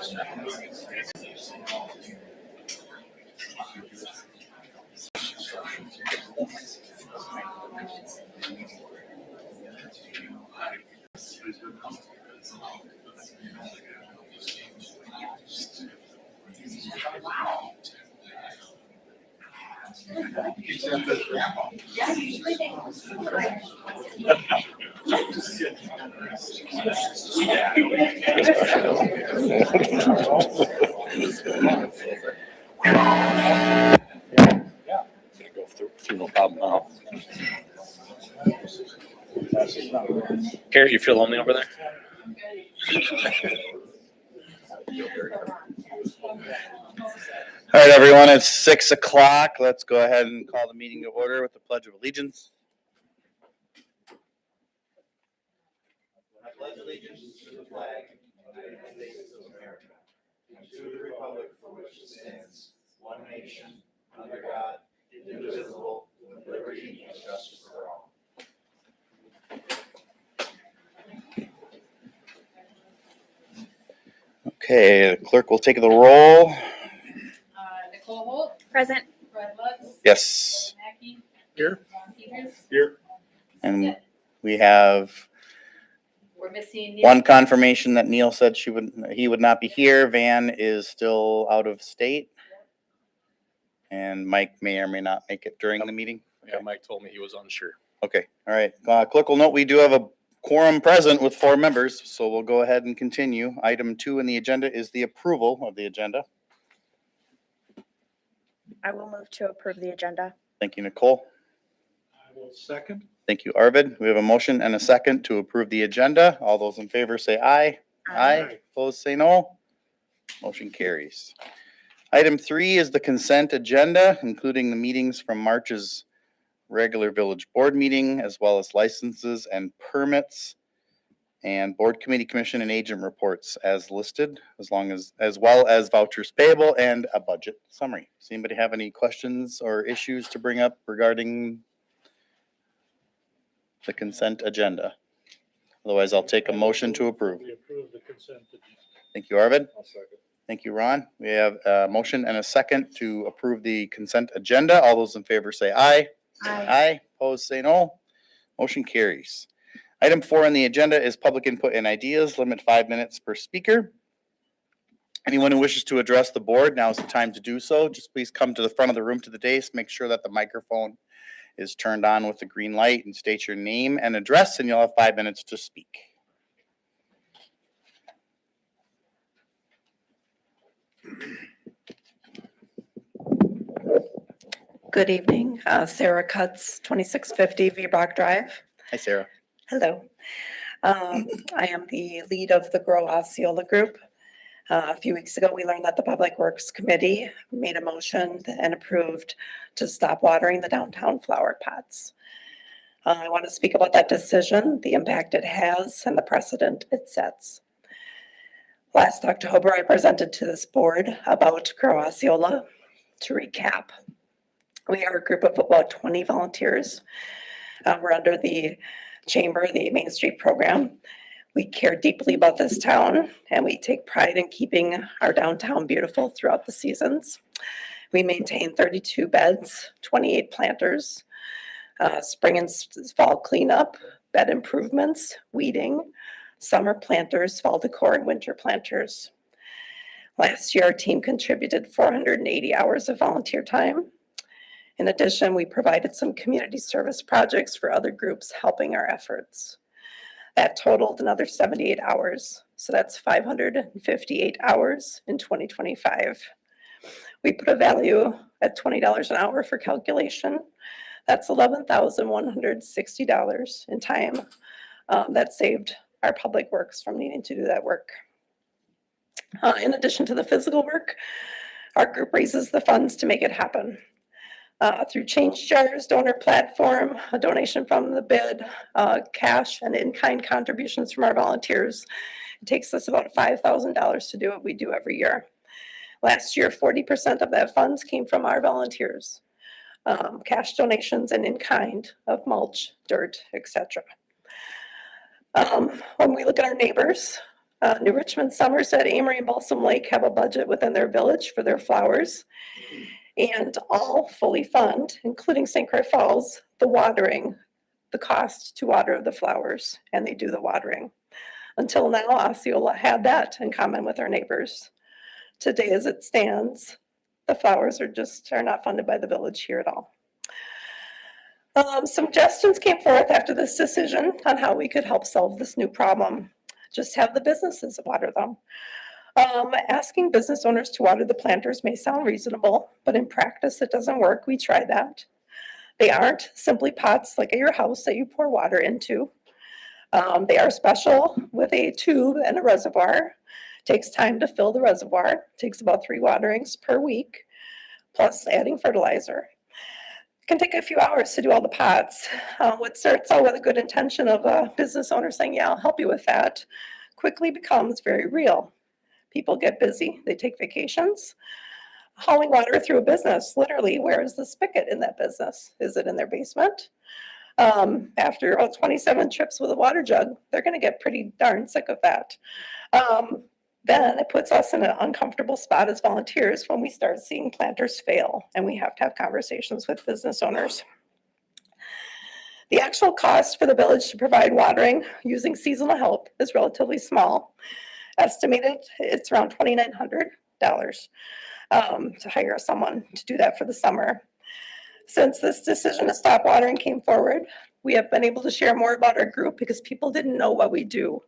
Go through no problem now. Carrie, you feel lonely over there? All right, everyone, it's 6 o'clock. Let's go ahead and call the meeting to order with the Pledge of Allegiance. I pledge allegiance to the flag of the United States of America and to the republic for which it stands, one nation, under God, indivisible, with liberty and justice for all. Okay, the clerk will take the roll. Nicole Holt. Present. Fred Lutz. Yes. Mackey. Here. Ron Peters. Here. And we have We're missing Neil. one confirmation that Neil said he would not be here. Van is still out of state. And Mike may or may not make it during the meeting. Yeah, Mike told me he was unsure. Okay, all right. Clerk will note we do have a quorum present with 4 members, so we'll go ahead and continue. Item 2 in the agenda is the approval of the agenda. I will move to approve the agenda. Thank you, Nicole. I will second. Thank you, Arvid. We have a motion and a second to approve the agenda. All those in favor say aye. Aye. Opposed, say no. Motion carries. Item 3 is the consent agenda, including the meetings from March's regular village board meeting, as well as licenses and permits, and board committee, commission, and agent reports as listed, as well as vouchers payable and a budget summary. Does anybody have any questions or issues to bring up regarding the consent agenda? Otherwise, I'll take a motion to approve. We approve the consent agenda. Thank you, Arvid. I'll second. Thank you, Ron. We have a motion and a second to approve the consent agenda. All those in favor say aye. Aye. Opposed, say no. Motion carries. Item 4 on the agenda is public input and ideas. Limit 5 minutes per speaker. Anyone who wishes to address the board, now is the time to do so. Just please come to the front of the room to the dais. Make sure that the microphone is turned on with the green light and state your name and address, and you'll have 5 minutes to speak. Good evening, Sarah Cutts, 2650 V-Brock Drive. Hi, Sarah. Hello. I am the lead of the Grow Osceola Group. A few weeks ago, we learned that the Public Works Committee made a motion and approved to stop watering the downtown flower pots. I want to speak about that decision, the impact it has, and the precedent it sets. Last October, I presented to this board about Grow Osceola. To recap, we are a group of about 20 volunteers. We're under the Chamber, the Main Street program. We care deeply about this town, and we take pride in keeping our downtown beautiful throughout the seasons. We maintain 32 beds, 28 planters, spring and fall cleanup, bed improvements, weeding, summer planters, fall decor, and winter planters. Last year, our team contributed 480 hours of volunteer time. In addition, we provided some community service projects for other groups helping our efforts. That totaled another 78 hours, so that's 558 hours in 2025. We put a value at $20 an hour for calculation. That's $11,160 in time. That saved our public works from needing to do that work. In addition to the physical work, our group raises the funds to make it happen. Through change jars, donor platform, a donation from the bid, cash and in-kind contributions from our volunteers. It takes us about $5,000 to do what we do every year. Last year, 40% of that funds came from our volunteers. Cash donations and in-kind of mulch, dirt, etc. When we look at our neighbors, New Richmond, Somerset, Amory, and Balsam Lake have a budget within their village for their flowers. And all fully fund, including St. Croix Falls, the watering, the cost to water the flowers, and they do the watering. Until now, Osceola had that in common with our neighbors. Today, as it stands, the flowers are not funded by the village here at all. Suggestions came forth after this decision on how we could help solve this new problem. Just have the businesses water them. Asking business owners to water the planters may sound reasonable, but in practice, it doesn't work. We tried that. They aren't simply pots like at your house that you pour water into. They are special with a tube and a reservoir. Takes time to fill the reservoir. Takes about 3 waterings per week, plus adding fertilizer. It can take a few hours to do all the pots. What starts out with a good intention of a business owner saying, yeah, I'll help you with that, quickly becomes very real. People get busy, they take vacations. Hauling water through a business, literally, where is the spigot in that business? Is it in their basement? After 27 trips with a water jug, they're gonna get pretty darn sick of that. Then it puts us in an uncomfortable spot as volunteers when we start seeing planters fail, and we have to have conversations with business owners. The actual cost for the village to provide watering using seasonal help is relatively small. Estimated, it's around $2,900 to hire someone to do that for the summer. Since this decision to stop watering came forward, we have been able to share more about our group because people didn't know what we do.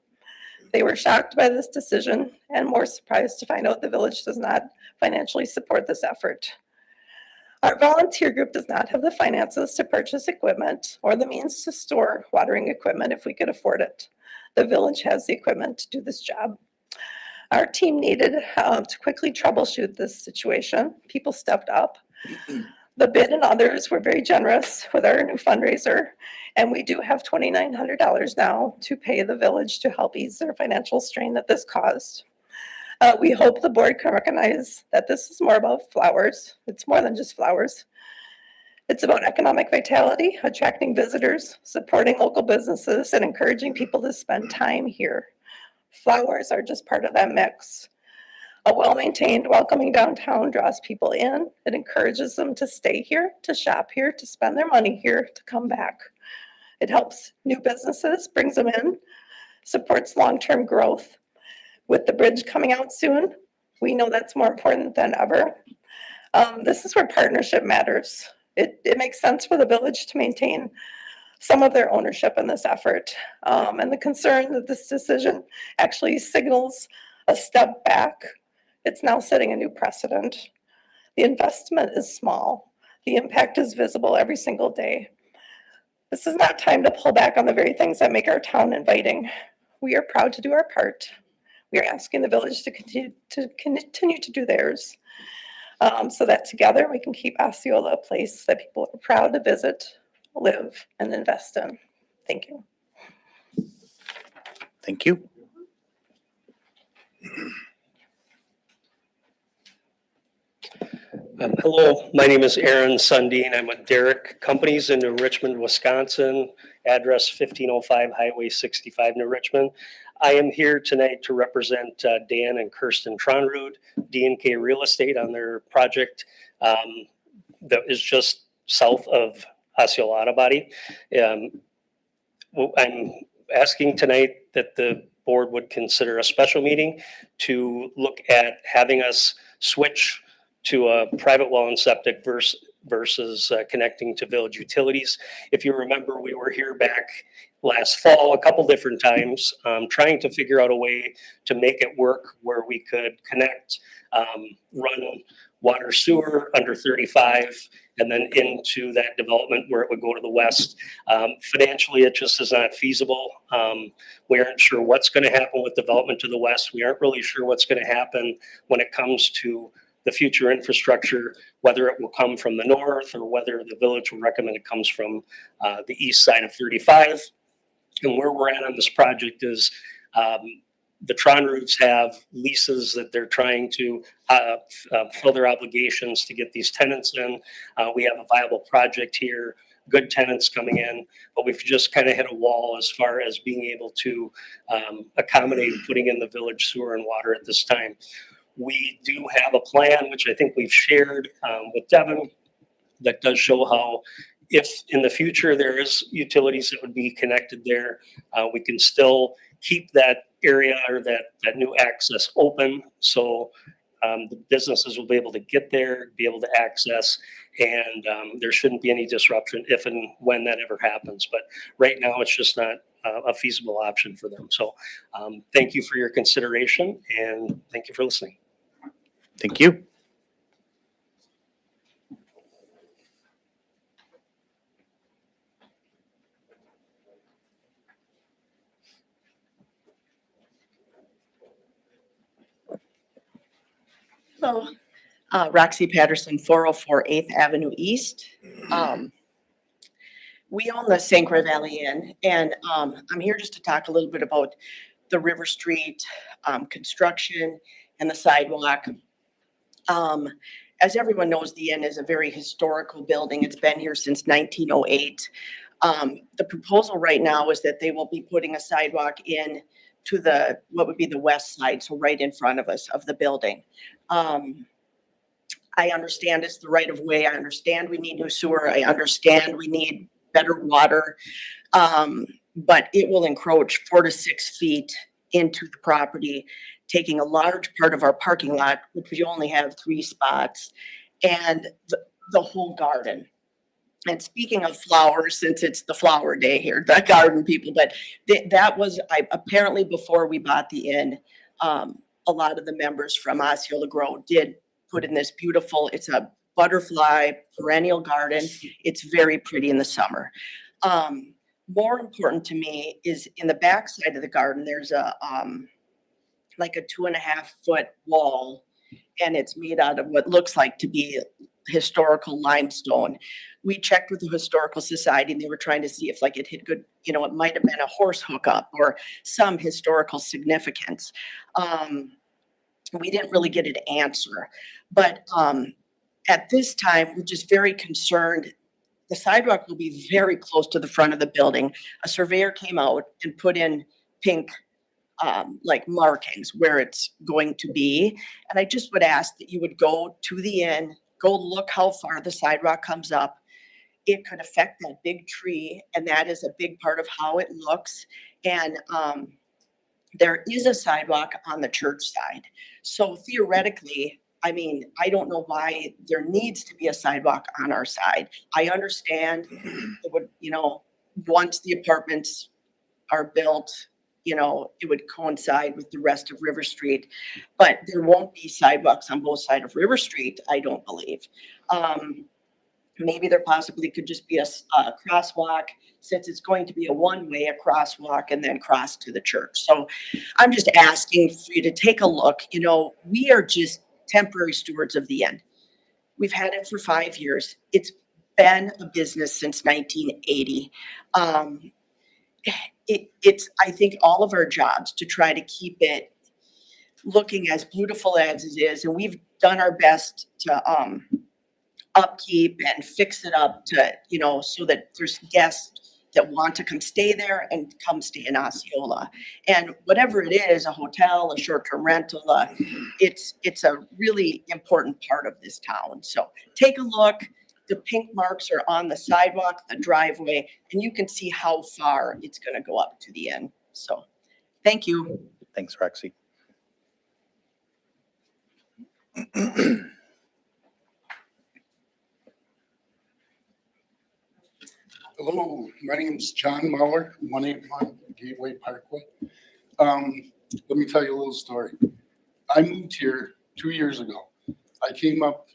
They were shocked by this decision and more surprised to find out the village does not financially support this effort. Our volunteer group does not have the finances to purchase equipment or the means to store watering equipment if we could afford it. The village has the equipment to do this job. Our team needed to quickly troubleshoot this situation. People stepped up. The bid and others were very generous with our new fundraiser, and we do have $2,900 now to pay the village to help ease their financial strain that this caused. We hope the board can recognize that this is more about flowers. It's more than just flowers. It's about economic vitality, attracting visitors, supporting local businesses, and encouraging people to spend time here. Flowers are just part of that mix. A well-maintained, welcoming downtown draws people in. It encourages them to stay here, to shop here, to spend their money here, to come back. It helps new businesses, brings them in, supports long-term growth. With the bridge coming out soon, we know that's more important than ever. This is where partnership matters. It makes sense for the village to maintain some of their ownership in this effort. And the concern that this decision actually signals a step back. It's now setting a new precedent. The investment is small. The impact is visible every single day. This is not time to pull back on the very things that make our town inviting. We are proud to do our part. We are asking the village to continue to do theirs, so that together we can keep Osceola a place that people are proud to visit, live, and invest in. Thank you. Thank you. Hello, my name is Aaron Sundin. I'm with Derrick Companies in New Richmond, Wisconsin, address 1505 Highway 65, New Richmond. I am here tonight to represent Dan and Kirsten Tronrud, D&K Real Estate, on their project that is just south of Osceola Auto Body. I'm asking tonight that the board would consider a special meeting to look at having us switch to a private well and septic versus connecting to village utilities. If you remember, we were here back last fall a couple different times, trying to figure out a way to make it work where we could connect, run water sewer under 35, and then into that development where it would go to the west. Financially, it just is not feasible. We aren't sure what's going to happen with development to the west. We aren't really sure what's going to happen when it comes to the future infrastructure, whether it will come from the north or whether the village will recommend it comes from the east side of 35. And where we're at on this project is the Tronruds have leases that they're trying to fill their obligations to get these tenants in. We have a viable project here. good tenants coming in, but we've just kind of hit a wall as far as being able to accommodate putting in the village sewer and water at this time. We do have a plan, which I think we've shared with Devin, that does show how if in the future there is utilities that would be connected there, we can still keep that area or that new access open. So the businesses will be able to get there, be able to access, and there shouldn't be any disruption if and when that ever happens. But right now, it's just not a feasible option for them. So thank you for your consideration, and thank you for listening. Thank you. Hello, Roxy Patterson, 404 8th Avenue East. We own the St. Croix Valley Inn, and I'm here just to talk a little bit about the River Street construction and the sidewalk. As everyone knows, the inn is a very historical building. It's been here since 1908. The proposal right now is that they will be putting a sidewalk in to the, what would be the west side, so right in front of us of the building. I understand it's the right of way. I understand we need new sewer. I understand we need better water. But it will encroach 4 to 6 feet into the property, taking a large part of our parking lot, which we only have 3 spots, and the whole garden. And speaking of flowers, since it's the flower day here, the garden people, but that was, apparently before we bought the inn, a lot of the members from Osceola Grow did put in this beautiful, it's a butterfly perennial garden. It's very pretty in the summer. More important to me is in the back side of the garden, there's a, like a 2.5-foot wall, and it's made out of what looks like to be historical limestone. We checked with the Historical Society, and they were trying to see if like it had good, you know, it might have been a horse hookup or some historical significance. We didn't really get an answer, but at this time, we're just very concerned. The sidewalk will be very close to the front of the building. A surveyor came out and put in pink like markings where it's going to be. And I just would ask that you would go to the inn, go look how far the sidewalk comes up. It could affect that big tree, and that is a big part of how it looks. And there is a sidewalk on the church side. So theoretically, I mean, I don't know why there needs to be a sidewalk on our side. I understand it would, you know, once the apartments are built, you know, it would coincide with the rest of River Street, but there won't be sidewalks on both sides of River Street, I don't believe. Maybe there possibly could just be a crosswalk, since it's going to be a one-way, a crosswalk, and then cross to the church. So I'm just asking for you to take a look. You know, we are just temporary stewards of the inn. We've had it for 5 years. It's been a business since 1980. It's, I think, all of our jobs to try to keep it looking as beautiful as it is. And we've done our best to upkeep and fix it up to, you know, so that there's guests that want to come stay there and come stay in Osceola. And whatever it is, a hotel, a short-term rental, it's a really important part of this town. So take a look. The pink marks are on the sidewalk, the driveway, and you can see how far it's going to go up to the end. So thank you. Thanks, Roxy. Hello, my name is John Muller, 181 Gateway Parkway. Let me tell you a little story. I moved here 2 years ago. I came up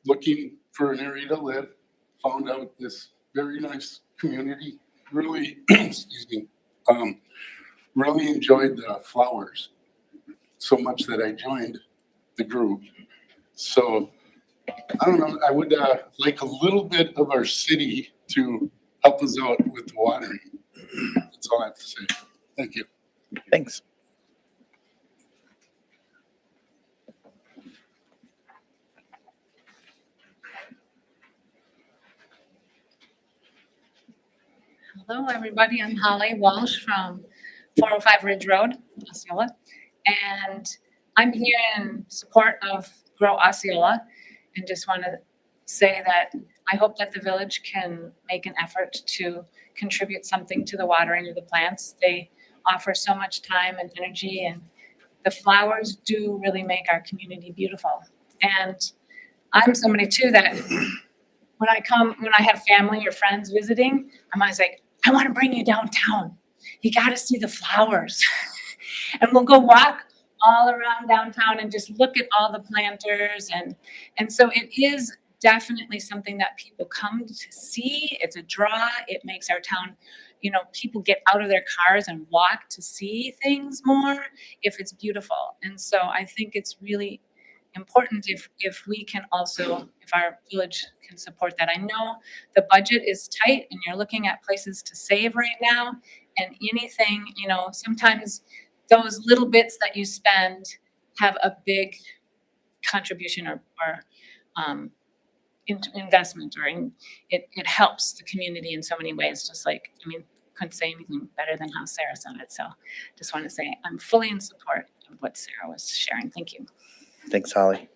looking for an area to live, found out this very nice community, really, excuse me, really enjoyed the flowers so much that I joined the group. So, I don't know, I would like a little bit of our city to help us out with the watering. That's all I have to say. Thank you. Thanks. Hello, everybody. I'm Holly Walsh from 405 Ridge Road, Osceola. And I'm here in support of Grow Osceola and just want to say that I hope that the village can make an effort to contribute something to the watering of the plants. They offer so much time and energy, and the flowers do really make our community beautiful. And I'm somebody too that when I have family or friends visiting, I'm always like, I want to bring you downtown. You got to see the flowers. And we'll go walk all around downtown and just look at all the planters. And so it is definitely something that people come to see. It's a draw. It makes our town, people get out of their cars and walk to see things more if it's beautiful. And so I think it's really important if we can also, if our village can support that. I know the budget is tight and you're looking at places to save right now, and anything, sometimes those little bits that you spend have a big contribution or investment, or it helps the community in so many ways. Just like, couldn't say anything better than how Sarah said it. So just want to say I'm fully in support of what Sarah was sharing. Thank you. Thanks, Holly.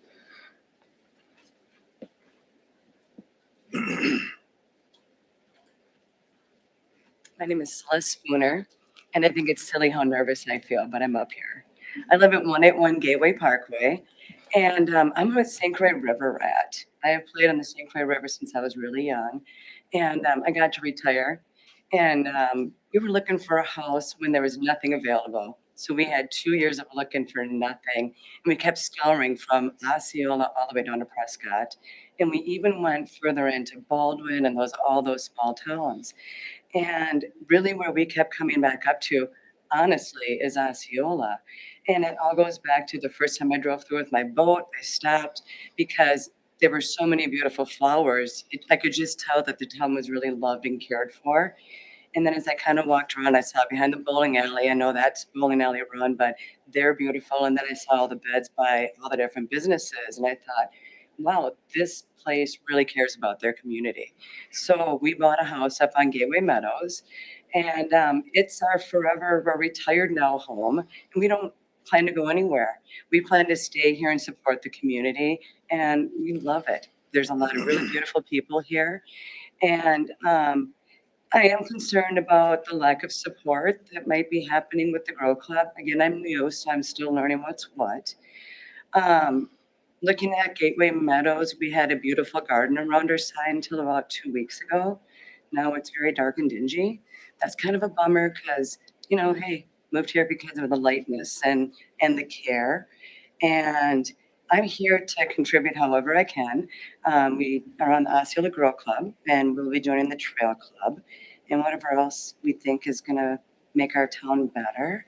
My name is Celeste Spooner, and I think it's silly how nervous I feel, but I'm up here. I live at 181 Gateway Parkway, and I'm a St. Croix River rat. I have played on the St. Croix River since I was really young, and I got to retire. And we were looking for a house when there was nothing available. So we had 2 years of looking for nothing, and we kept scouring from Osceola all the way down to Prescott. And we even went further into Baldwin and all those small towns. And really where we kept coming back up to, honestly, is Osceola. And it all goes back to the first time I drove through with my boat. I stopped because there were so many beautiful flowers. I could just tell that the town was really loved and cared for. And then as I kind of walked around, I saw behind the bowling alley, I know that's bowling alley run, but they're beautiful. And then I saw all the beds by all the different businesses. And I thought, wow, this place really cares about their community. So we bought a house up on Gateway Meadows, and it's our forever, we're retired now home, and we don't plan to go anywhere. We plan to stay here and support the community, and we love it. There's a lot of really beautiful people here, and I am concerned about the lack of support that might be happening with the Grow Club. Again, I'm new, so I'm still learning what's what. Looking at Gateway Meadows, we had a beautiful garden around our side until about 2 weeks ago. Now it's very dark and dingy. That's kind of a bummer because, hey, moved here because of the lightness and the care. And I'm here to contribute however I can. We are on the Osceola Grow Club, and we'll be joining the Trail Club and whatever else we think is going to make our town better.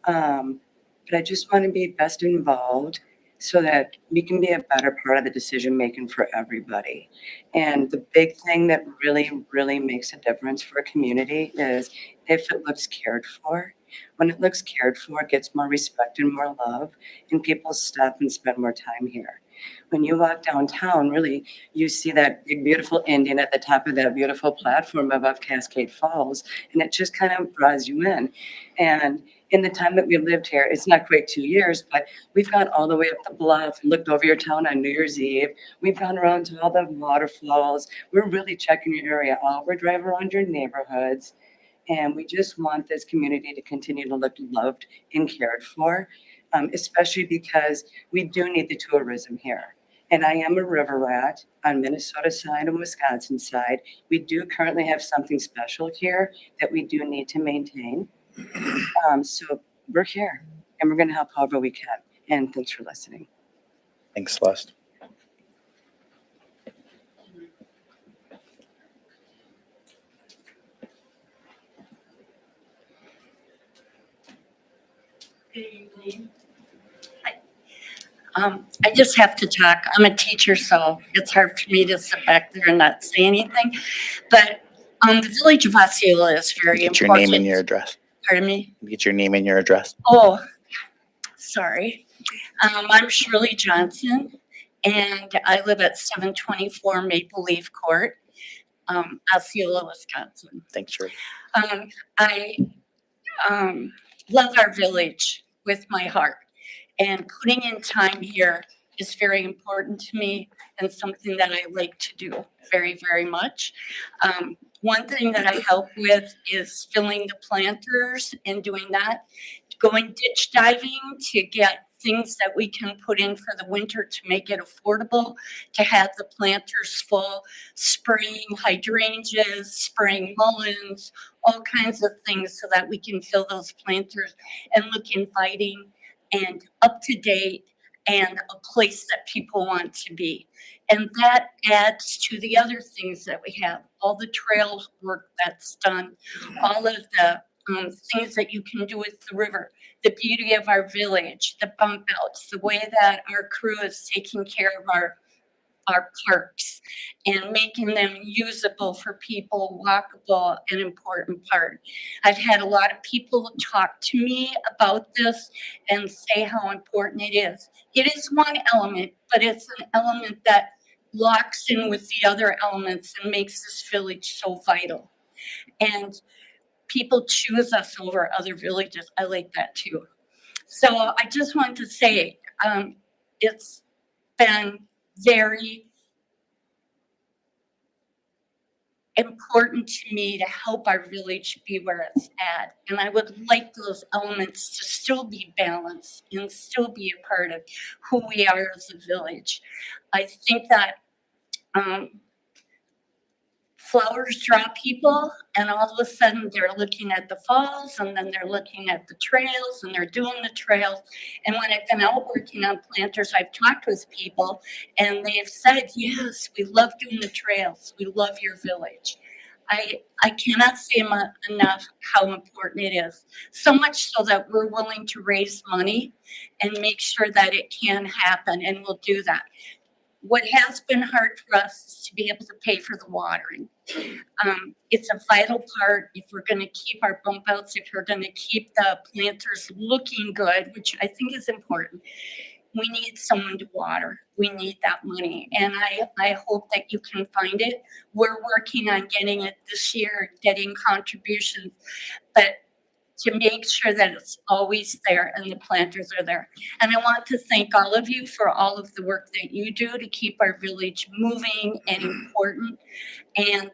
But I just want to be best involved so that we can be a better part of the decision making for everybody. And the big thing that really, really makes a difference for a community is if it looks cared for. When it looks cared for, it gets more respect and more love, and people stop and spend more time here. When you walk downtown, really, you see that big, beautiful Indian at the top of that beautiful platform above Cascade Falls, and it just kind of draws you in. And in the time that we lived here, it's not quite 2 years, but we've gone all the way up the bluff, looked over your town on New Year's Eve. We've gone around to all the waterfalls. We're really checking your area out. We're driving around your neighborhoods. And we just want this community to continue to look loved and cared for, especially because we do need the tourism here. And I am a river rat on Minnesota side and Wisconsin side. We do currently have something special here that we do need to maintain. So we're here and we're going to help however we can. And thanks for listening. Thanks, Celeste. Good evening. Hi. I just have to talk. I'm a teacher, so it's hard for me to sit back there and not say anything. But the village of Osceola is very Get important. your name and your address. Pardon me? Get your name and your address. Oh, sorry. I'm Shirley Johnson, and I live at 724 Maple Leaf Court. Osceola, Wisconsin. Thanks, Shirley. I love our village with my heart, and putting in time here is very important to me and something that I like to do very, very much. One thing that I help with is filling the planters and doing that, going ditch diving to get things that we can put in for the winter to make it affordable, to have the planters full, spraying hydrangeas, spraying mulleins, all kinds of things so that we can fill those planters and look inviting and up to date and a place that people want to be. And that adds to the other things that we have, all the trails work that's done, all of the things that you can do with the river, the beauty of our village, the bump outs, the way that our crew is taking care of our parks and making them usable for people, walkable, an important part. I've had a lot of people talk to me about this and say how important it is. It is one element, but it's an element that locks in with the other elements and makes this village so vital. And people choose us over other villages. I like that too. So I just want to say, it's been very important to me to help our village be where it's at. And I would like those elements to still be balanced and still be a part of who we are as a village. I think that flowers draw people, and all of a sudden they're looking at the falls, and then they're looking at the trails, and they're doing the trails. And when I've been out working on planters, I've talked with people, and they've said, yes, we love doing the trails. We love your village. I cannot say enough how important it is. So much so that we're willing to raise money and make sure that it can happen, and we'll do that. What has been hard for us is to be able to pay for the watering. It's a vital part if we're going to keep our bump outs, if we're going to keep the planters looking good, which I think is important. We need someone to water. We need that money. And I hope that you can find it. We're working on getting it this year, getting contributions, but to make sure that it's always there and the planters are there. And I want to thank all of you for all of the work that you do to keep our village moving and important and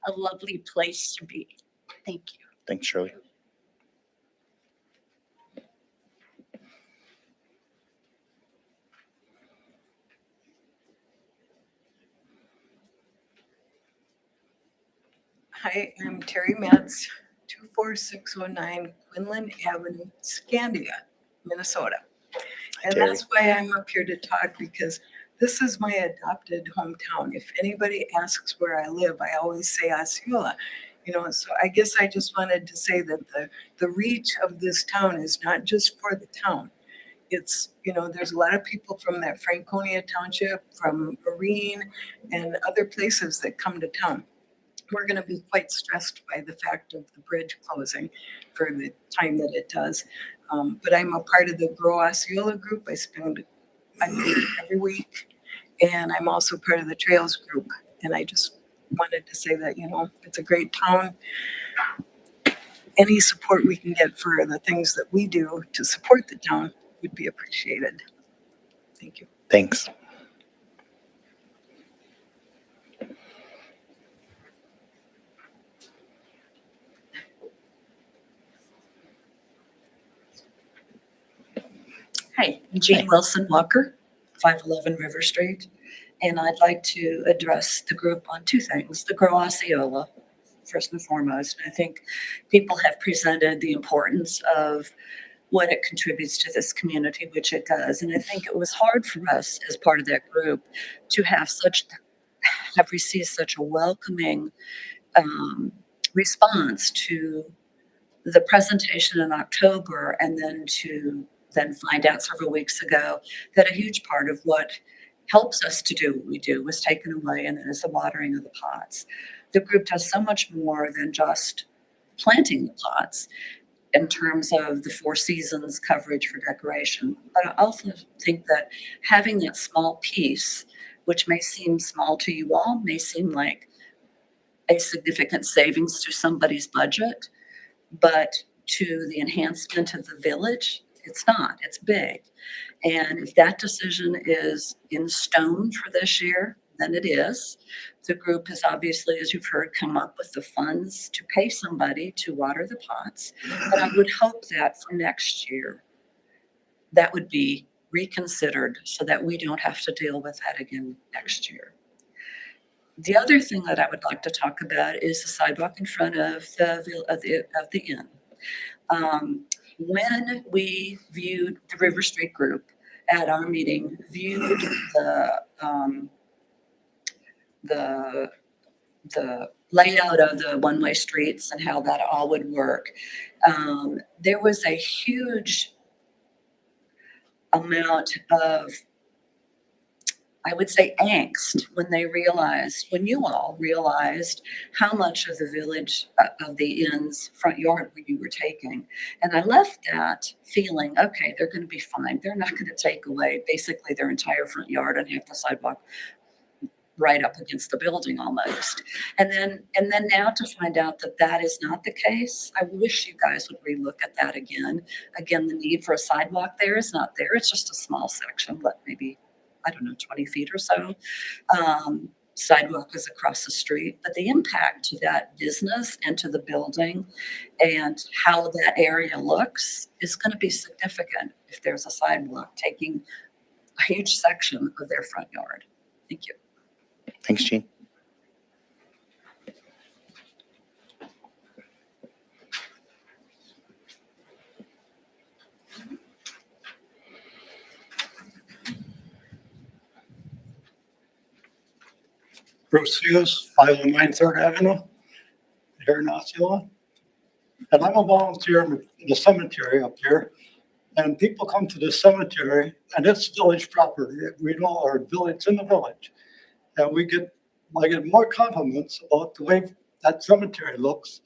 a lovely place to be. Thank you. Thanks, Shirley. Hi, I'm Terry Metz, 24609 Quinlan Avenue, Scandia, Minnesota. And Terry. that's why I'm up here to talk, because this is my adopted hometown. If anybody asks where I live, I always say Osceola. You know, so I guess I just wanted to say that the reach of this town is not just for the town. It's, you know, there's a lot of people from that Franconia Township, from Marine, and other places that come to town. We're going to be quite stressed by the fact of the bridge closing for the time that it does. But I'm a part of the Grow Osceola group. I meet every week, and I'm also part of the Trails group. And I just wanted to say that, you know, it's a great town. Any support we can get for the things that we do to support the town would be appreciated. Thank you. Thanks. Hi, I'm Jean Wilson Walker, 511 River Street, and I'd like to address the group on two things. The Grow Osceola, first and foremost. I think people have presented the importance of what it contributes to this community, which it does. And I think it was hard for us as part of that group to have received such a welcoming response to the presentation in October, and then find out several weeks ago that a huge part of what helps us to do what we do was taken away, and that is the watering of the pots. The group does so much more than just planting the pots in terms of the 4 seasons coverage for decoration. But I also think that having that small piece, which may seem small to you all, may seem like a significant savings to somebody's budget, but to the enhancement of the village, it's not. It's big. And if that decision is in stone for this year, then it is. The group has obviously, as you've heard, come up with the funds to pay somebody to water the pots. And I would hope that for next year, that would be reconsidered so that we don't have to deal with that again next year. The other thing that I would like to talk about is the sidewalk in front of the inn. When we viewed the River Street group at our meeting, viewed the layout of the one-way streets and how that all would work, there was a huge amount of, I would say, angst when you all realized how much of the village, of the inn's front yard you were taking. And I left that feeling, okay, they're going to be fine. They're not going to take away basically their entire front yard and have the sidewalk right up against the building almost. And then now to find out that that is not the case, I wish you guys would relook at that again. Again, the need for a sidewalk there is not there. It's just a small section, but maybe, I don't know, 20 feet or so. Sidewalk is across the street, but the impact to that business and to the building and how that area looks is going to be significant if there's a sidewalk taking a huge section of their front yard. Thank you. Thanks, Jean. Bruce Hughes, 509 3rd Avenue, here in Osceola. And I'm a volunteer in the cemetery up here. And people come to the cemetery, and it's village property. We know our village in the village. And I get more compliments about the way that cemetery looks.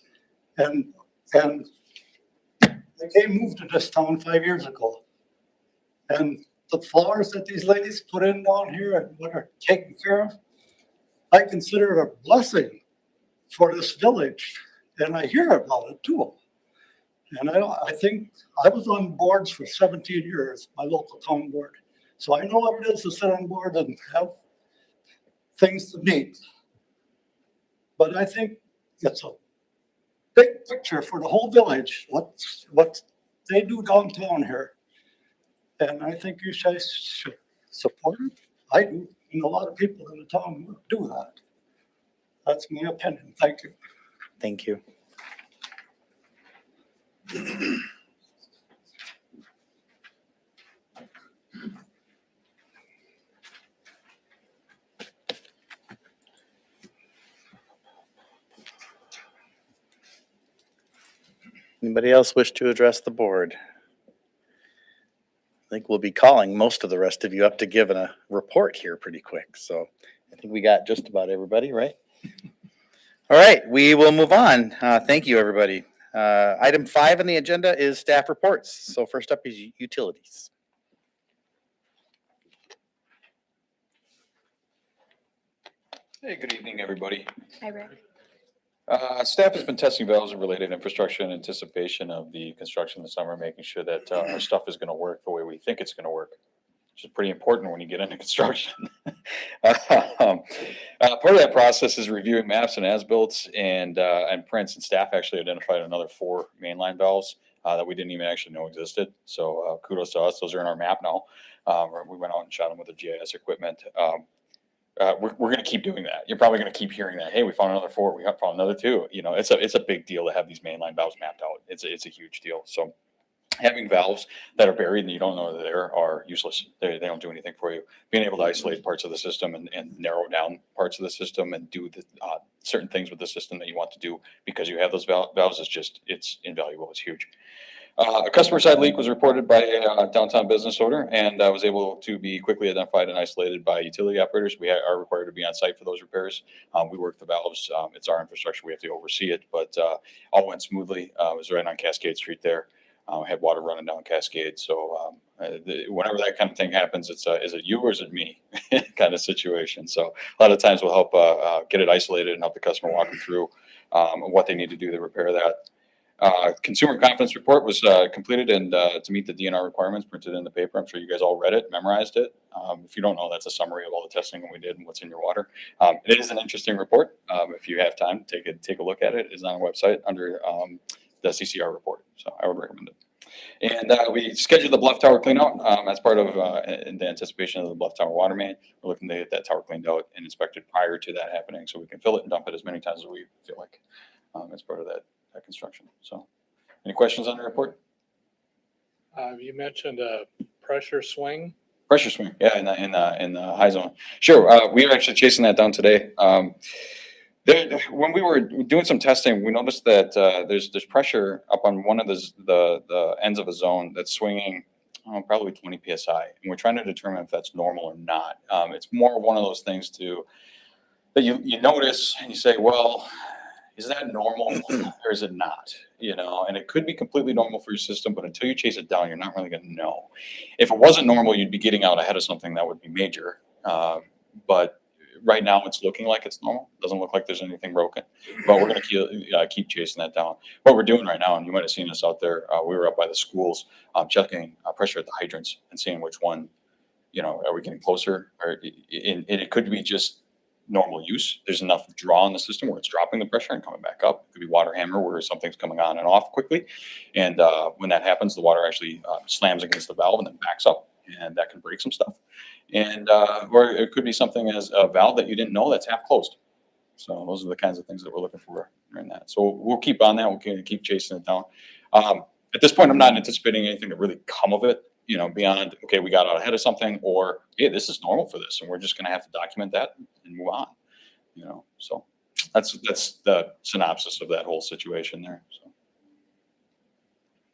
And they moved to this town 5 years ago. And the flowers that these ladies put in down here and what are taken care of, I consider it a blessing for this village, and I hear about it too. And I think I was on boards for 17 years, my local town board. So I know what it is to sit on board and have things to meet. But I think it's a big picture for the whole village, what they do downtown here. And I think you guys should support it. I do. And a lot of people in the town do that. That's my opinion. Thank you. Thank you. Anybody else wish to address the board? I think we'll be calling most of the rest of you up to give a report here pretty quick. So I think we got just about everybody, right? All right, we will move on. Thank you, everybody. Item 5 on the agenda is staff reports. So first up is utilities. Hey, good evening, everybody. Hi, Rick. Staff has been testing valves and related infrastructure in anticipation of the construction this summer, making sure that our stuff is going to work the way we think it's going to work, which is pretty important when you get into construction. Part of that process is reviewing maps and as-built and prints, and staff actually identified another 4 mainline valves that we didn't even actually know existed. So kudos to us. Those are in our map now. We went out and shot them with the GIS equipment. We're going to keep doing that. You're probably going to keep hearing that. Hey, we found another 4. We found another 2. You know, it's a big deal to have these mainline valves mapped out. It's a huge deal. So having valves that are buried and you don't know they're there are useless. They don't do anything for you. Being able to isolate parts of the system and narrow down parts of the system and do the certain things with the system that you want to do because you have those valves is just, it's invaluable. It's huge. A customer side leak was reported by a downtown business owner and was able to be quickly identified and isolated by utility operators. We are required to be on site for those repairs. We work the valves. It's our infrastructure. We have to oversee it, but all went smoothly. It was right on Cascade Street there. Had water running down Cascade. So whenever that kind of thing happens, it's is it you or is it me kind of situation. So a lot of times we'll help get it isolated and help the customer walk them through what they need to do to repair that. Consumer confidence report was completed and to meet the DNR requirements printed in the paper. I'm sure you guys all read it, memorized it. If you don't know, that's a summary of all the testing that we did and what's in your water. It is an interesting report. If you have time, take a look at it. It's on our website under the CCR report. So I would recommend it. And we scheduled the Bluff Tower cleanout as part of in the anticipation of the Bluff Tower water main. We're looking to get that tower cleaned out and inspected prior to that happening, so we can fill it and dump it as many times as we feel like as part of that construction. So, any questions on the report? You mentioned a pressure swing. Pressure swing, yeah, in the high zone. Sure, we were actually chasing that down today. When we were doing some testing, we noticed that there's pressure up on one of the ends of a zone that's swinging probably 20 psi, and we're trying to determine if that's normal or not. It's more one of those things that you notice and you say, well, is that normal or is it not? You know, and it could be completely normal for your system, but until you chase it down, you're not really going to know. If it wasn't normal, you'd be getting out ahead of something that would be major. But right now, it's looking like it's normal. Doesn't look like there's anything broken, but we're going to keep chasing that down. What we're doing right now, and you might have seen us out there, we were up by the schools checking pressure at the hydrants and seeing which one, you know, are we getting closer? Or it could be just normal use. There's enough draw in the system where it's dropping the pressure and coming back up. It could be water hammer where something's coming on and off quickly. And when that happens, the water actually slams against the valve and then backs up, and that can break some stuff. And or it could be something as a valve that you didn't know that's half closed. So those are the kinds of things that we're looking for during that. So we'll keep on that. We'll keep chasing it down. At this point, I'm not anticipating anything to really come of it, you know, beyond, okay, we got out ahead of something, or, hey, this is normal for this, and we're just going to have to document that and move on, you know. So that's the synopsis of that whole situation there. So,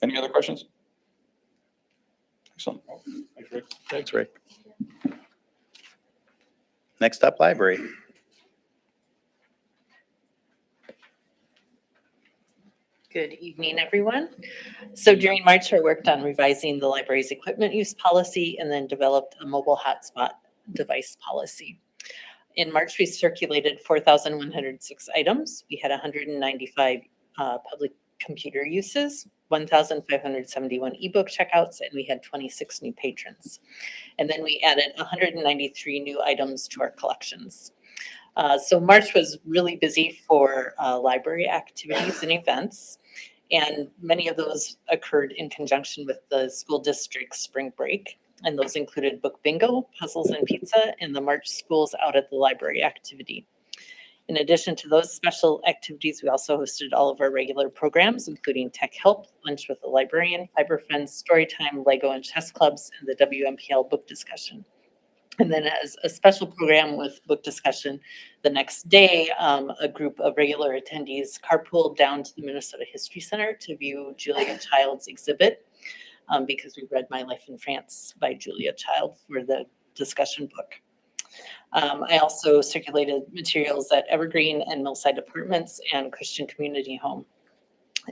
any other questions? Excellent. Thanks, Rick. Thanks, Rick. Next up, library. Good evening, everyone. So during March, I worked on revising the library's equipment use policy and then developed a mobile hotspot device policy. In March, we circulated 4,106 items. We had 195 public computer uses, 1,571 ebook checkouts, and we had 26 new patrons. And then we added 193 new items to our collections. So March was really busy for library activities and events, and many of those occurred in conjunction with the school district's spring break. And those included book bingo, puzzles and pizza, and the March Schools Out at the Library activity. In addition to those special activities, we also hosted all of our regular programs, including Tech Help, Lunch with a Librarian, Fiber Friends, Storytime, Lego and Chess Clubs, and the WMPL book discussion. And then as a special program with book discussion, the next day, a group of regular attendees carpooled down to the Minnesota History Center to view Julia Child's exhibit because we read My Life in France by Julia Child for the discussion book. I also circulated materials at Evergreen and Millside Apartments and Christian Community Home.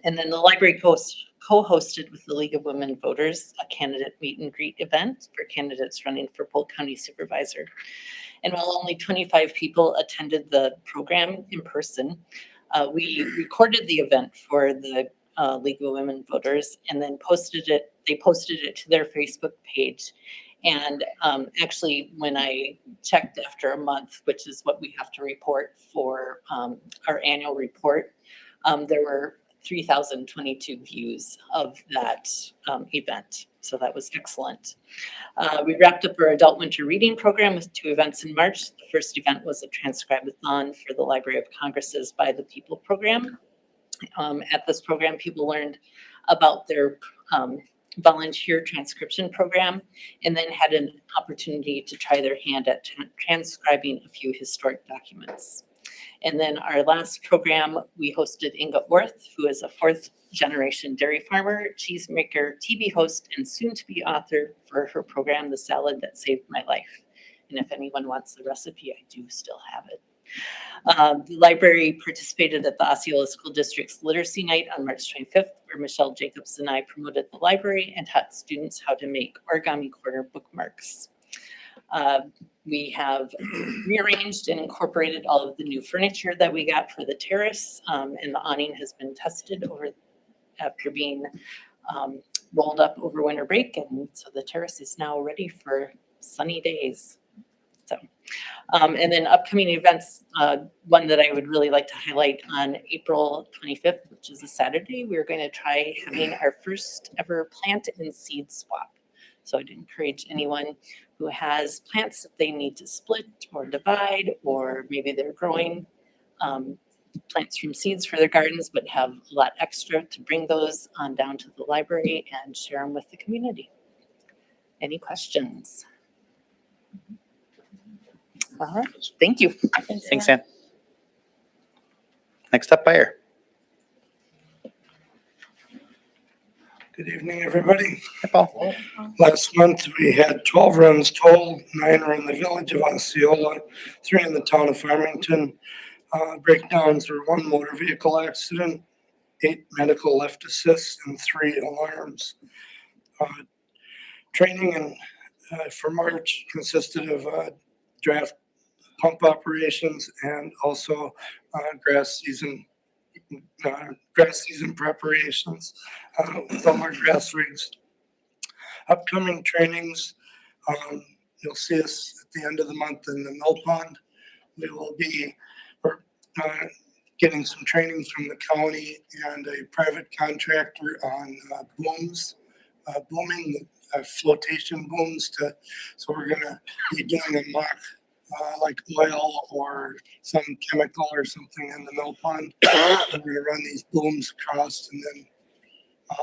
And then the library co-hosted with the League of Women Voters a candidate meet and greet event for candidates running for Polk County Supervisor. And while only 25 people attended the program in person, we recorded the event for the League of Women Voters and then they posted it to their Facebook page. And actually, when I checked after a month, which is what we have to report for our annual report, there were 3,022 views of that event. So that was excellent. We wrapped up our adult winter reading program with 2 events in March. The first event was a transcribe-a-thon for the Library of Congress's By the People program. At this program, people learned about their volunteer transcription program and then had an opportunity to try their hand at transcribing a few historic documents. And then our last program, we hosted Inga Orth, who is a 4th-generation dairy farmer, cheesemaker, TV host, and soon-to-be author for her program, The Salad That Saved My Life. And if anyone wants the recipe, I do still have it. The library participated at the Osceola School District's Literacy Night on March 25th, where Michelle Jacobs and I promoted the library and taught students how to make origami quarter bookmarks. We have rearranged and incorporated all of the new furniture that we got for the terrace, and the awning has been tested over after being rolled up over winter break, and so the terrace is now ready for sunny days. So, and then upcoming events, one that I would really like to highlight on April 25th, which is a Saturday, we're going to try having our first ever plant and seed swap. So I'd encourage anyone who has plants that they need to split or divide, or maybe they're growing plants from seeds for their gardens, but have a lot extra, to bring those on down to the library and share them with the community. Any questions? All right, thank you. Thanks, Ann. Next up, Buyer. Good evening, everybody. Hi, Paul. Last month, we had 12 runs total. 9 were in the village of Osceola, 3 in the town of Farmington. Breakdowns were 1 motor vehicle accident, 8 medical left assists, and 3 alarms. Training for March consisted of draft pump operations and also grass season preparations with all our grass rigs. Upcoming trainings, you'll see us at the end of the month in the mill pond. We will be getting some training from the county and a private contractor on booms, booming, flotation booms. So we're gonna be doing a mock like oil or some chemical or something in the mill pond. We're gonna run these booms across, and then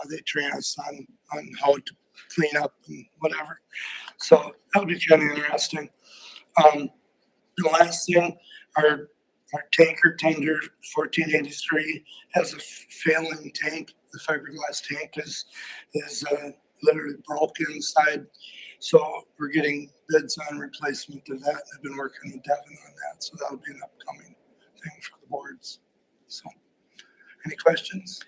they train us on how to clean up and whatever. So that'll be kind of interesting. The last thing, our tanker, Tanger 1483, has a failing tank. The fiberglass tank is literally broke inside. So we're getting bids on replacement of that. I've been working with Devin on that, so that'll be an upcoming thing for the boards. So, any questions?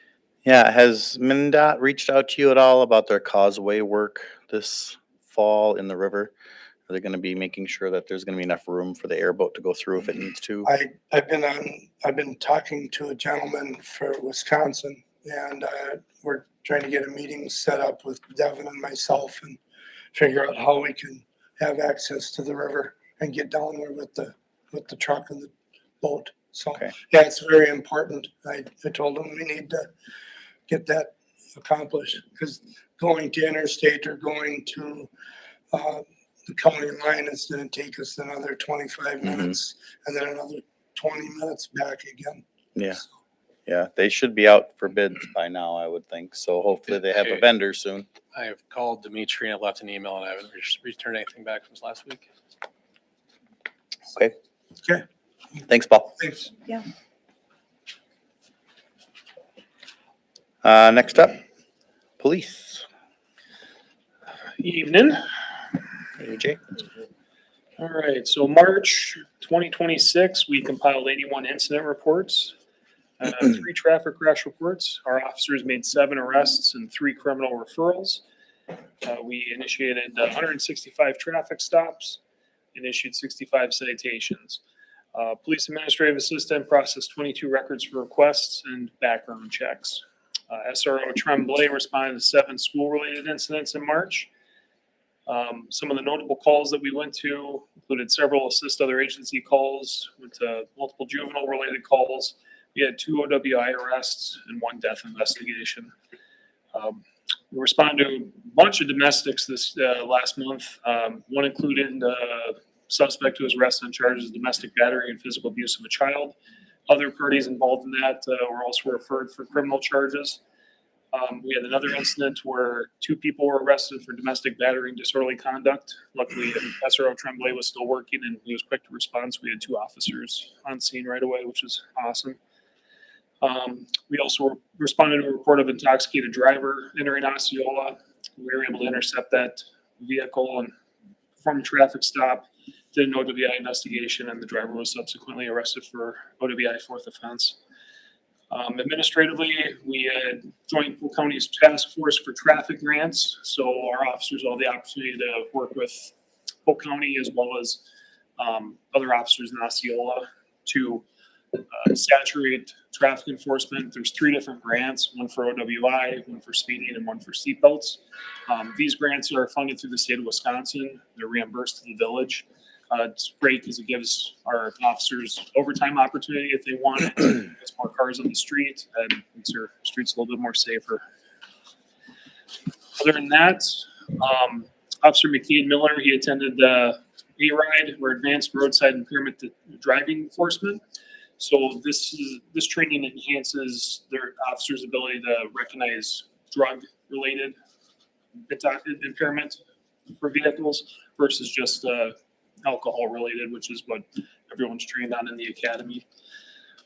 Yeah, has MnDOT reached out to you at all about their causeway work this fall in the river? Are they gonna be making sure that there's gonna be enough room for the airboat to go through if it needs to? I've been talking to a gentleman for Wisconsin, and we're trying to get a meeting set up with Devin and myself and figure out how we can have access to the river and get down there with the truck and the boat. So, yeah, it's very important. I told him we need to get that accomplished, because going to interstate or going to the county line is gonna take us another 25 minutes and then another 20 minutes back again. Yeah, yeah, they should be out for bids by now, I would think. So hopefully they have a vendor soon. I have called Dimitri and left an email, and I haven't returned anything back from last week. Okay. Okay. Thanks, Paul. Thanks. Yeah. Next up, police. Evening. AJ. All right, so March 2026, we compiled 81 incident reports, 3 traffic crash reports. Our officers made 7 arrests and 3 criminal referrals. We initiated 165 traffic stops and issued 65 citations. Police administrative assistant processed 22 records for requests and background checks. SRO Tremblay responded to 7 school-related incidents in March. Some of the notable calls that we went to included several assist other agency calls, went to multiple juvenile-related calls. We had 2 OWI arrests and 1 death investigation. We responded to a bunch of domestics this last month. One included a suspect who was arrested on charges of domestic battery and physical abuse of a child. Other parties involved in that were also referred for criminal charges. We had another incident where 2 people were arrested for domestic battery and disorderly conduct. Luckily, SRO Tremblay was still working and he was quick to respond, so we had 2 officers on scene right away, which was awesome. We also responded to a report of intoxicated driver entering Osceola. We were able to intercept that vehicle and perform a traffic stop, did an OWI investigation, and the driver was subsequently arrested for OWI fourth offense. Administratively, we joined Polk County's task force for traffic grants, so our officers all the opportunity to work with Polk County as well as other officers in Osceola to saturate traffic enforcement. There's 3 different grants, one for OWI, one for speeding, and one for seatbelts. These grants are funded through the state of Wisconsin. They're reimbursed to the village. It's great because it gives our officers overtime opportunity if they want it. Gets more cars on the street and makes our streets a little bit more safer. Other than that, Officer McKean Miller, he attended the A-RIDE, or Advanced Roadside Impairment Driving Enforcement. So this training enhances their officers' ability to recognize drug-related impairment for vehicles versus just alcohol-related, which is what everyone's trained on in the academy.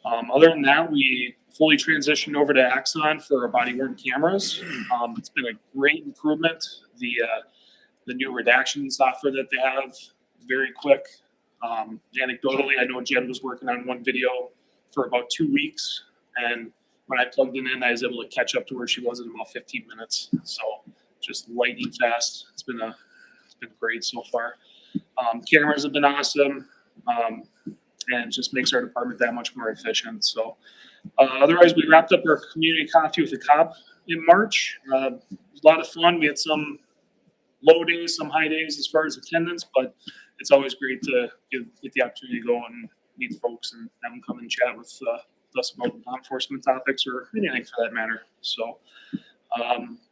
Other than that, we fully transitioned over to Axon for our body-worn cameras. It's been a great improvement. The new redaction software that they have, very quick. Anecdotally, I know Jen was working on one video for about 2 weeks, and when I plugged it in, I was able to catch up to where she was in about 15 minutes. So just lightning fast. It's been great so far. Cameras have been awesome, and it just makes our department that much more efficient. So otherwise, we wrapped up our community coffee with a cop in March. A lot of fun. We had some low days, some high days as far as attendance, but it's always great to get the opportunity to go and meet folks and have them come and chat with us about law enforcement topics or anything for that matter. So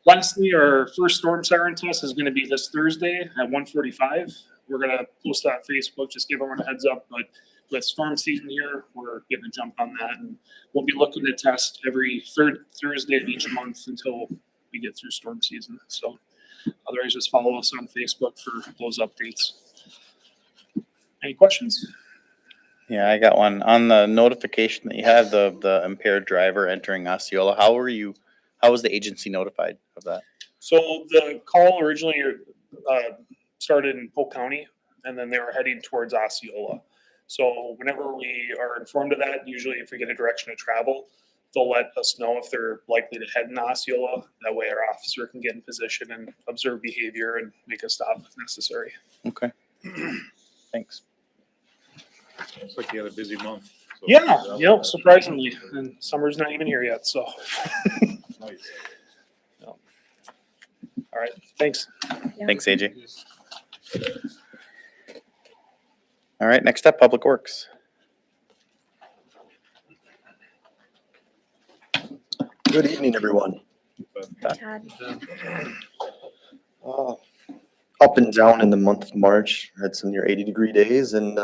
lastly, our first storm siren test is going to be this Thursday at 1:45. We're going to post that on Facebook, just give everyone a heads up. But with storm season here, we're getting a jump on that. And we'll be looking to test every third Thursday of each month until we get through storm season. So otherwise, just follow us on Facebook for those updates. Any questions? Yeah, I got one. On the notification that you had, the impaired driver entering Osceola, how was the agency notified of that? So the call originally started in Polk County, and then they were heading towards Osceola. So whenever we are informed of that, usually if we get a direction of travel, they'll let us know if they're likely to head in Osceola. That way our officer can get in position and observe behavior and make a stop if necessary. Okay. Thanks. Looks like you had a busy month. So Yeah, surprisingly. And summer's not even here yet, so. Nice. All right, thanks. Thanks, AJ. All right, next up, Public Works. Good evening, everyone. Todd. Up and down in the month of March, had some near 80-degree days and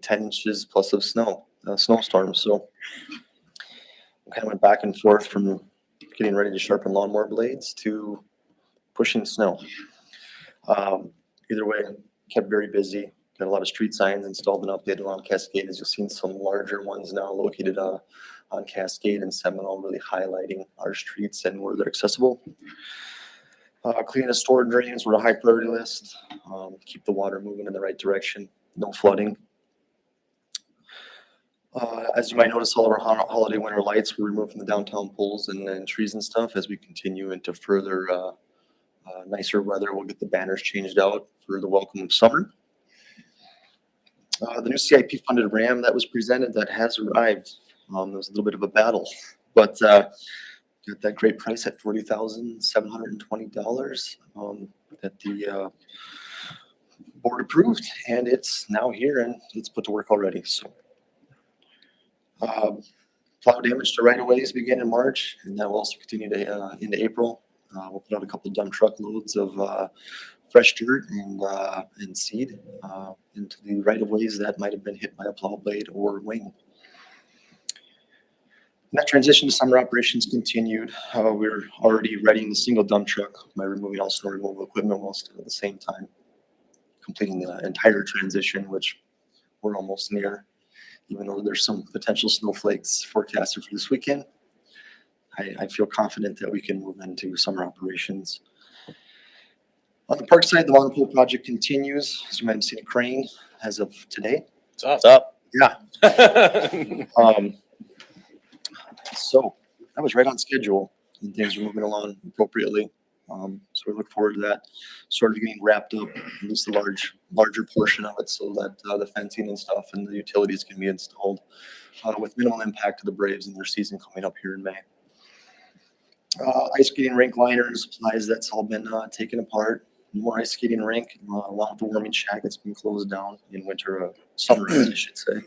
10 inches plus of snow, snowstorms. So I kind of went back and forth from getting ready to sharpen lawnmower blades to pushing snow. Either way, kept very busy. Got a lot of street signs installed and updated around Cascade, as you'll see some larger ones now located on Cascade and Seminole, really highlighting our streets and where they're accessible. Cleaning the storm drains were a high priority list. Keep the water moving in the right direction. No flooding. As you might notice, all of our holiday winter lights were removed from the downtown poles and trees and stuff. As we continue into further nicer weather, we'll get the banners changed out for the welcome of summer. The new CIP funded RAM that was presented, that has arrived. There was a little bit of a battle, but got that great price at $40,720 that the board approved, and it's now here and it's put to work already. So plow damage to right-of-ways began in March, and that will also continue to into April. We'll put out a couple dump truck loads of fresh dirt and seed into the right-of-ways that might have been hit by a plow blade or wing. And that transition to summer operations continued. We're already readying the single dump truck by removing all snow removal equipment while still at the same time completing the entire transition, which we're almost near. Even though there's some potential snowflakes forecasted for this weekend, I feel confident that we can move into summer operations. On the park side, the long pole project continues. As you might have seen, a crane as of today. What's up? Yeah. So that was right on schedule and things are moving along appropriately. So we look forward to that sort of getting wrapped up, at least the larger portion of it, so that the fencing and stuff and the utilities can be installed with minimal impact to the Braves and their season coming up here in May. Ice skating rink liner and supplies, that's all been taken apart. More ice skating rink, along with the warming shack that's been closed down in winter, summer, I should say.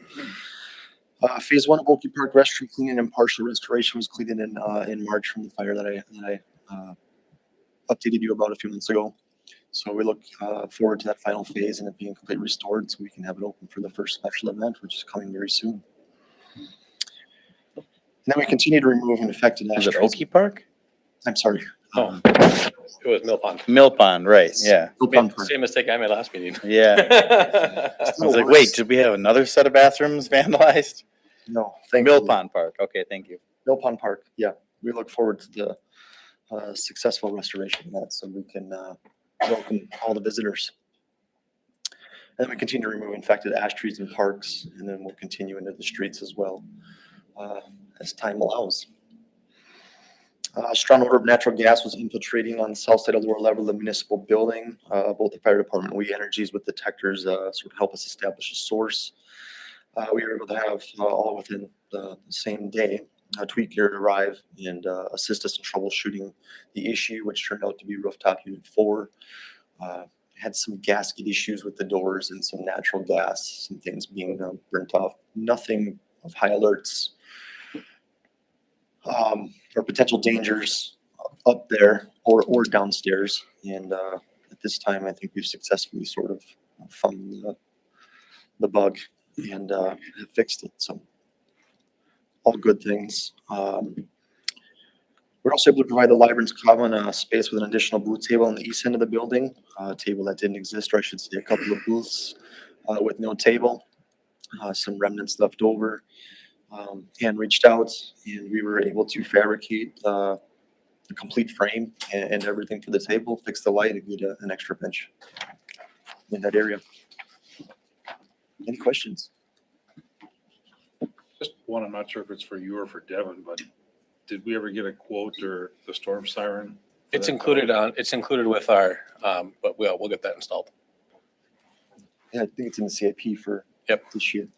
Phase 1 of Oakey Park restroom cleaning and partial restoration was completed in March from the fire that I updated you about a few months ago. So we look forward to that final phase and it being completely restored so we can have it open for the first special event, which is coming very soon. And then we continue to remove infected ash. Is it Oakey Park? I'm sorry. Oh, it was Mill Pond. Mill Pond, right, yeah. Mill Pond Park. Same mistake I made last meeting. Yeah. I was like, wait, did we have another set of bathrooms vandalized? No. Mill Pond Park, okay, thank you. Mill Pond Park, yeah. We look forward to the successful restoration of that so we can welcome all the visitors. And then we continue to remove infected ash trees in parks, and then we'll continue into the streets as well as time allows. A strong odor of natural gas was infiltrating on the south side of the lower level of the municipal building. Both the fire department and We Energies with detectors sort of help us establish a source. We were able to have all within the same day Tweet Gear to arrive and assist us in troubleshooting the issue, which turned out to be rooftop unit 4. Had some gasket issues with the doors and some natural gas, some things being burnt off. Nothing of high alerts or potential dangers up there or downstairs. And at this time, I think we've successfully sort of found the bug and have fixed it. So all good things. We're also able to provide the librarians common space with an additional booth table on the east end of the building, a table that didn't exist, or I should say a couple of booths with no table, some remnants left over. And reached out and we were able to fabricate the complete frame and everything for the table, fix the light, and get an extra bench in that area. Any questions? Just one, I'm not sure if it's for you or for Devin, but did we ever get a quote or the storm siren? It's included with our, but we'll get that installed. Yeah, I think it's in the CIP for this year.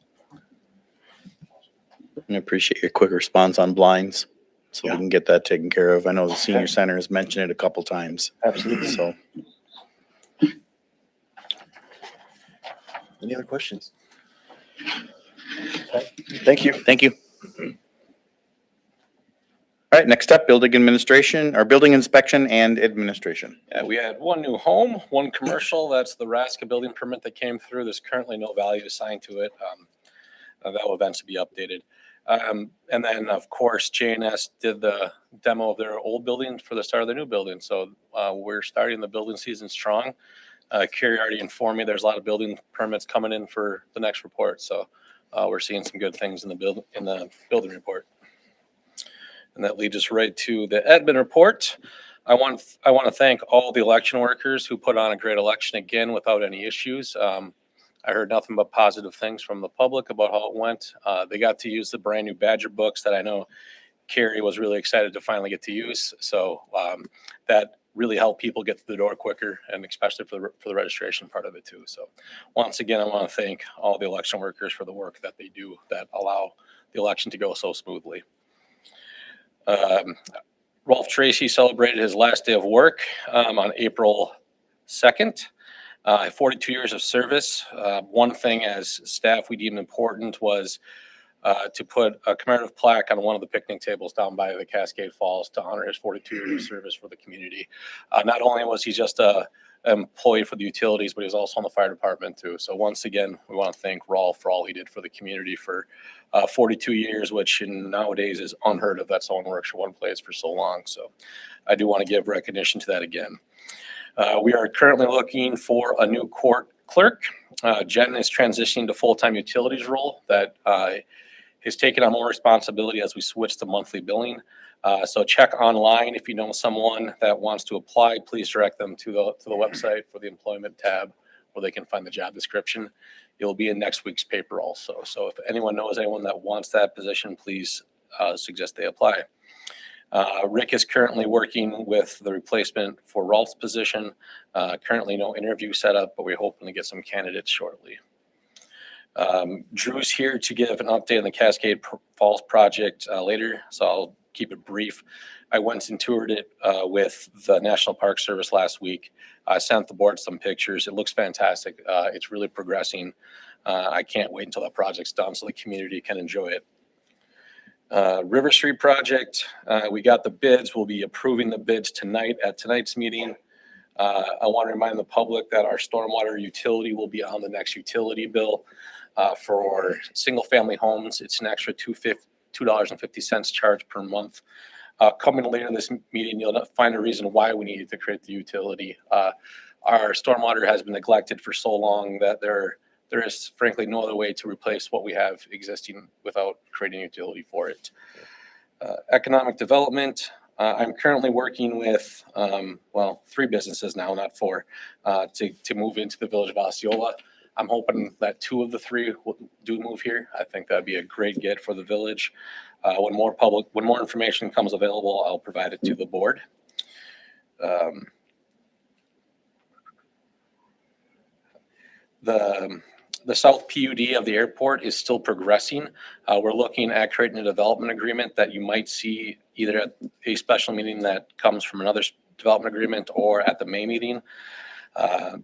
I appreciate your quick response on blinds, so we can get that taken care of. I know the senior center has mentioned it a couple times. Absolutely. So, Any other questions? Thank you. thank you. All right, next up, building administration, or building inspection and administration. Yeah, we had one new home, one commercial. That's the Raska building permit that came through. There's currently no value assigned to it. That will eventually be updated. And then, of course, JNS did the demo of their old building for the start of their new building. So we're starting the building season strong. Carrie already informed me there's a lot of building permits coming in for the next report. So we're seeing some good things in the building report. And that leads us right to the admin report. I want to thank all the election workers who put on a great election again without any issues. I heard nothing but positive things from the public about how it went. They got to use the brand new Badger books that I know Carrie was really excited to finally get to use. So that really helped people get through the door quicker, and especially for the registration part of it too. So once again, I want to thank all the election workers for the work that they do that allow the election to go so smoothly. Rolf Tracy celebrated his last day of work on April 2nd. 42 years of service. One thing as staff we deemed important was to put a commemorative plaque on one of the picnic tables down by the Cascade Falls to honor his 42 years of service for the community. Not only was he just an employee for the utilities, but he was also on the fire department too. So once again, we want to thank Rolf for all he did for the community for 42 years, which nowadays is unheard of that someone works for one place for so long. So I do want to give recognition to that again. We are currently looking for a new court clerk. Jen is transitioning to full-time utilities role that has taken on more responsibility as we switch to monthly billing. So check online if you know someone that wants to apply. Please direct them to the website for the employment tab where they can find the job description. It will be in next week's paper also. So if anyone knows anyone that wants that position, please suggest they apply. Rick is currently working with the replacement for Rolf's position. Currently no interview set up, but we're hoping to get some candidates shortly. Drew's here to give an update on the Cascade Falls project later, so I'll keep it brief. I went and toured it with the National Park Service last week. I sent the board some pictures. It looks fantastic. It's really progressing. I can't wait until that project's done so the community can enjoy it. River Street project, we got the bids. We'll be approving the bids tonight at tonight's meeting. I want to remind the public that our stormwater utility will be on the next utility bill. For single-family homes, it's an extra $2.50 charge per month. Coming later in this meeting, you'll find a reason why we needed to create the utility. Our stormwater has been neglected for so long that there is frankly no other way to replace what we have existing without creating a utility for it. Economic development, I'm currently working with, 3 businesses now, not 4, to move into the village of Osceola. I'm hoping that 2 of the 3 do move here. I think that'd be a great get for the village. When more information comes available, I'll provide it to the board. The South PUD of the airport is still progressing. We're looking at creating a development agreement that you might see either at a special meeting that comes from another development agreement or at the May meeting.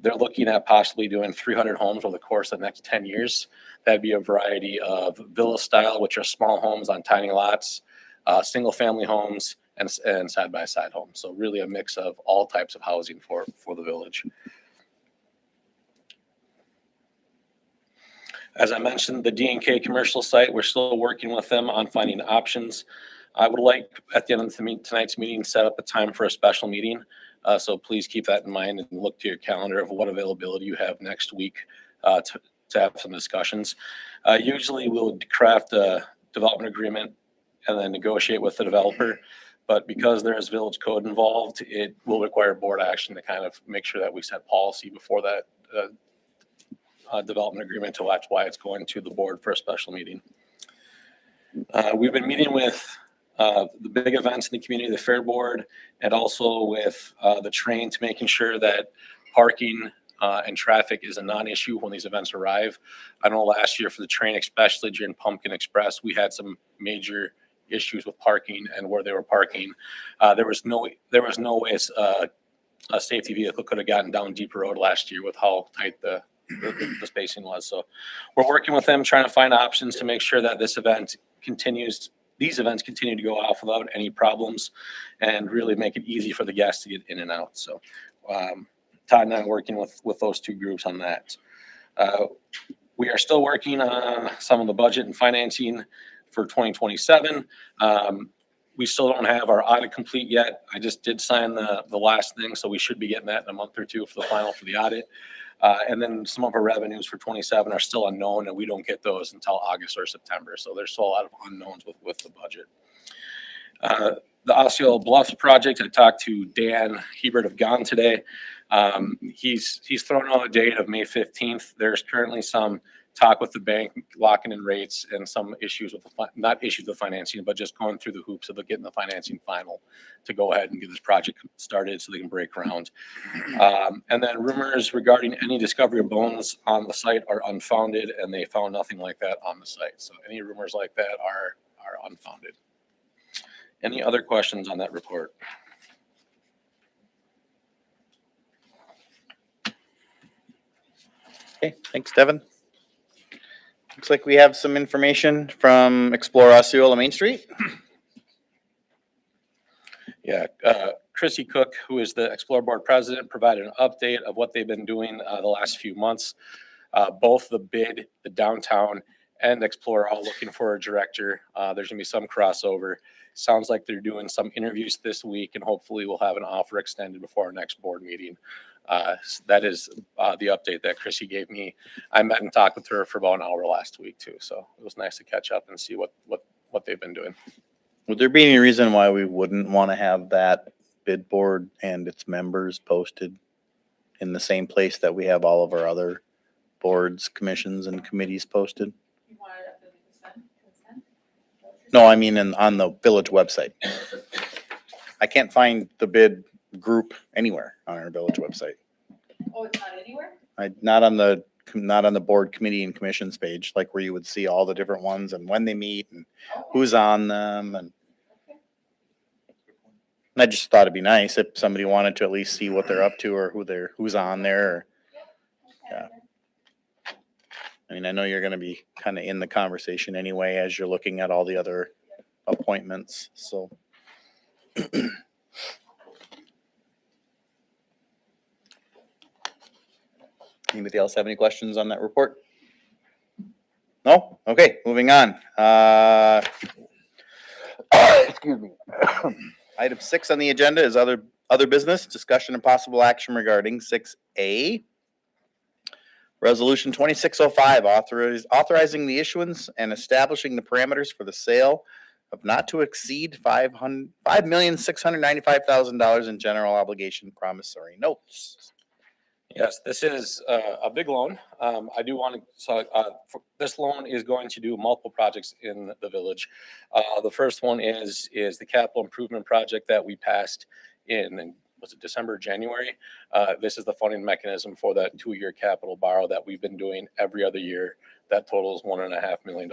They're looking at possibly doing 300 homes over the course of the next 10 years. That'd be a variety of villa style, which are small homes on tiny lots, single family homes, and side-by-side homes. So really a mix of all types of housing for the village. As I mentioned, the D&K commercial site, we're still working with them on finding options. I would like, at the end of tonight's meeting, set up a time for a special meeting. So please keep that in mind and look to your calendar of what availability you have next week to have some discussions. Usually we'll craft a development agreement and then negotiate with the developer. But because there is village code involved, it will require board action to kind of make sure that we set policy before that development agreement. So that's why it's going to the board for a special meeting. We've been meeting with the big events in the community, the Fair Board, and also with the train to making sure that parking and traffic is a non-issue when these events arrive. I know last year for the train, especially during Pumpkin Express, we had some major issues with parking and where they were parking. There was no way a safety vehicle could have gotten down Deeper Road last year with how tight the spacing was. So we're working with them, trying to find options to make sure that these events continue to go off without any problems and really make it easy for the guests to get in and out. So Todd and I are working with those 2 groups on that. We are still working on some of the budget and financing for 2027. We still don't have our audit complete yet. I just did sign the last thing, so we should be getting that in a month or 2 for the final for the audit. And then some of our revenues for 27 are still unknown, and we don't get those until August or September. So there's still a lot of unknowns with the budget. The Osceola Bluffs project, I talked to Dan Hebert of GON today. He's thrown out a date of May 15th. There's currently some talk with the bank, locking in rates and some issues with not issues with financing, but just going through the hoops of getting the financing final to go ahead and get this project started so they can break ground. And then rumors regarding any discovery of bones on the site are unfounded, and they found nothing like that on the site. So any rumors like that are unfounded. Any other questions on that report? Okay, thanks, Devin. Looks like we have some information from Explore Osceola Main Street. Yeah, Chrissy Cook, who is the Explore Board President, provided an update of what they've been doing the last few months. Both the bid, the downtown, and Explore are all looking for a director. There's gonna be some crossover. Sounds like they're doing some interviews this week, and hopefully we'll have an offer extended before our next board meeting. That is the update that Chrissy gave me. I met and talked with her for about an hour last week too, so it was nice to catch up and see what they've been doing. Would there be any reason why we wouldn't want to have that bid board and its members posted in the same place that we have all of our other boards, commissions, and committees posted. No, I mean, on the village website. I can't find the bid group anywhere on our village website. Oh, it's not anywhere? Not on the board committee and commissions page, like where you would see all the different ones and when they meet and who's on them and I just thought it'd be nice if somebody wanted to at least see what they're up to or who's on there. Or, yeah. I mean, I know you're gonna be kind of in the conversation anyway as you're looking at all the other appointments, so. Anybody else have any questions on that report? No? Okay, moving on. Excuse me. Item 6 on the agenda is other business, discussion and possible action regarding 6A. Resolution 2605, authorizing the issuance and establishing the parameters for the sale of not to exceed $5,695,000 in general obligation promissory notes. Yes, this is a big loan. I do want to, this loan is going to do multiple projects in the village. The first one is the capital improvement project that we passed in, was it December, January? This is the funding mechanism for that 2-year capital borrow that we've been doing every other year. That totals $1.5 million.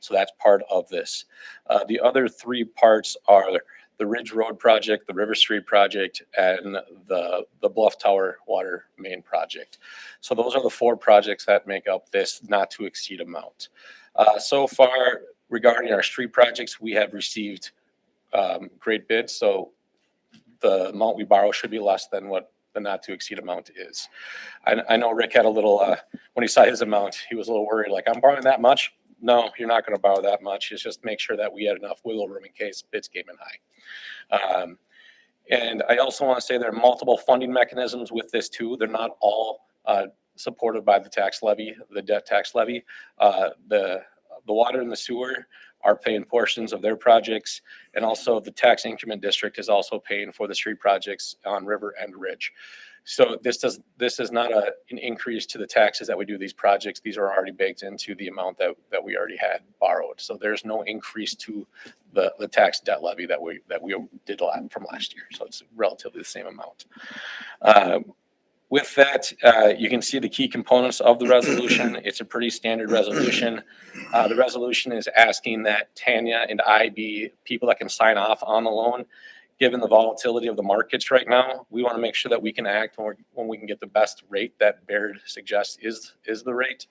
So that's part of this. The other 3 parts are the Ridge Road project, the River Street project, and the Bluff Tower water main project. So those are the 4 projects that make up this not to exceed amount. So far, regarding our street projects, we have received great bids. So the amount we borrow should be less than what the not to exceed amount is. I know Rick had a little, when he saw his amount, he was a little worried, like, I'm borrowing that much? No, you're not going to borrow that much. It's just make sure that we had enough wiggle room in case bids came in high. And I also want to say there are multiple funding mechanisms with this too. They're not all supported by the tax levy, the debt tax levy. The water and the sewer are paying portions of their projects, and also the tax increment district is also paying for the street projects on River and Ridge. So this is not an increase to the taxes that we do these projects. These are already baked into the amount that we already had borrowed. So there's no increase to the tax debt levy that we did from last year. So it's relatively the same amount. With that, you can see the key components of the resolution. It's a pretty standard resolution. The resolution is asking that Tanya and I be people that can sign off on the loan. Given the volatility of the markets right now, we want to make sure that we can act when we can get the best rate that Baird suggests is the rate.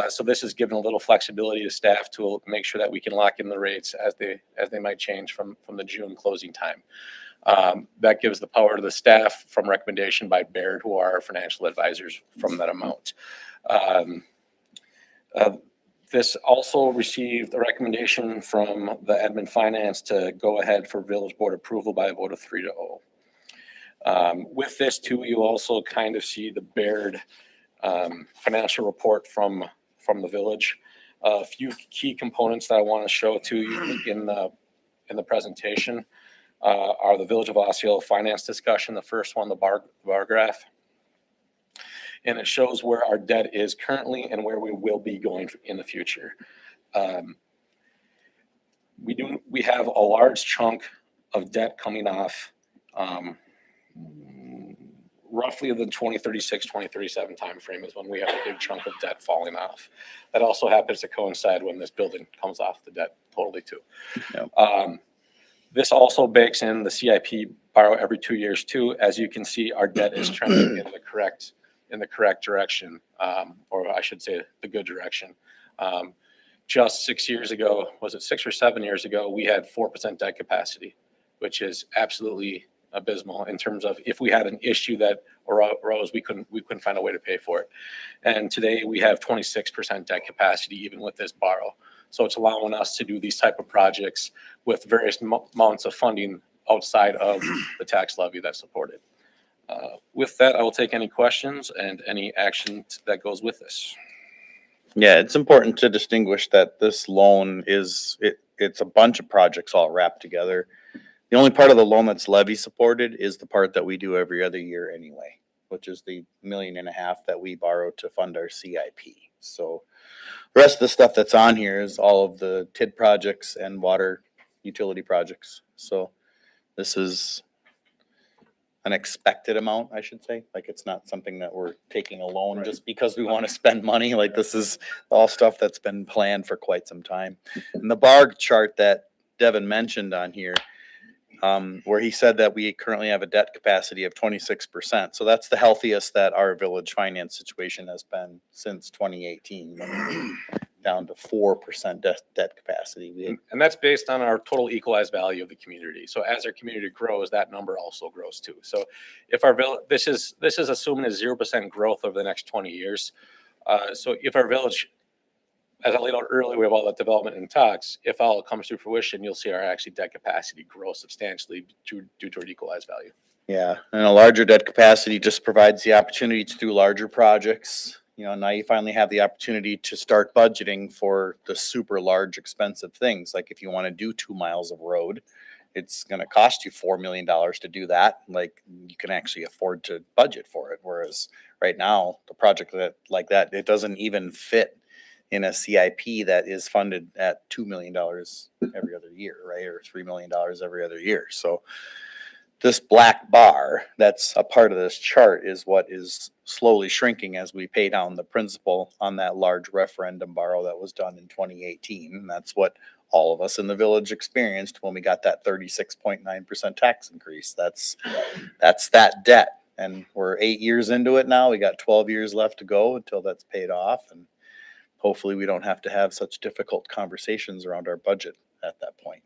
So this is giving a little flexibility to staff to make sure that we can lock in the rates as they might change from the June closing time. That gives the power to the staff from recommendation by Baird, who are our financial advisors from that amount. This also received a recommendation from the admin finance to go ahead for village board approval by a vote of 3-0. With this too, you also kind of see the Baird financial report from the village. A few key components that I want to show to you in the presentation are the Village of Osceola finance discussion. The first one, the bar graph. And it shows where our debt is currently and where we will be going in the future. We have a large chunk of debt coming off roughly the 2036, 2037 timeframe is when we have a big chunk of debt falling off. That also happens to coincide when this building comes off the debt totally too. Yep. This also bakes in the CIP borrow every 2 years too. As you can see, our debt is trending in the correct direction, or I should say the good direction. Just 6 years ago, was it 6 or 7 years ago, we had 4% debt capacity, which is absolutely abysmal in terms of if we had an issue that arose, we couldn't find a way to pay for it. And today we have 26% debt capacity even with this borrow. So it's allowing us to do these type of projects with various amounts of funding outside of the tax levy that's supported. With that, I will take any questions and any action that goes with this. Yeah, it's important to distinguish that this loan it's a bunch of projects all wrapped together. The only part of the loan that's levy supported is the part that we do every other year anyway, which is the 1.5 million that we borrowed to fund our CIP. So the rest of the stuff that's on here is all of the TID projects and water utility projects. So this is an expected amount, I should say. Like, it's not something that we're taking a loan just because we want to spend money. Like, this is all stuff that's been planned for quite some time. And the bar chart that Devin mentioned on here, where he said that we currently have a debt capacity of 26%. So that's the healthiest that our village finance situation has been since 2018, when we were down to 4% debt capacity. And that's based on our total equalized value of the community. So as our community grows, that number also grows too. So if our village, this is assuming a 0% growth over the next 20 years. So if our village, as I laid out earlier, we have all that development in talks. If all comes to fruition, you'll see our actually debt capacity grow substantially due to our equalized value. Yeah, and a larger debt capacity just provides the opportunity to do larger projects. You know, now you finally have the opportunity to start budgeting for the super large expensive things. Like if you want to do 2 miles of road, it's going to cost you $4 million to do that. Like, you can actually afford to budget for it. Whereas right now, the project like that, it doesn't even fit in a CIP that is funded at $2 million every other year, right? Or $3 million every other year. So this black bar that's a part of this chart is what is slowly shrinking as we pay down the principal on that large referendum borrow that was done in 2018. And that's what all of us in the village experienced when we got that 36.9% tax increase. That's that debt. And we're 8 years into it now. We got 12 years left to go until that's paid off. And hopefully we don't have to have such difficult conversations around our budget at that point.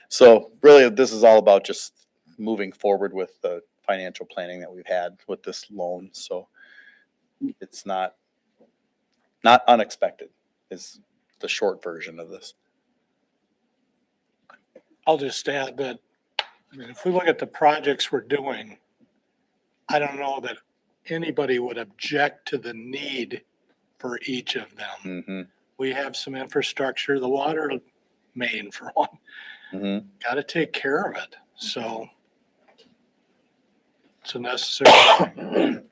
So really, this is all about just moving forward with the financial planning that we've had with this loan. So it's not unexpected is the short version of this. I'll just add that, I mean, if we look at the projects we're doing, I don't know that anybody would object to the need for each of them. Mm-hmm. We have some infrastructure, the water main for one, Mm-hmm. got to take care of it. So it's a necessary thing.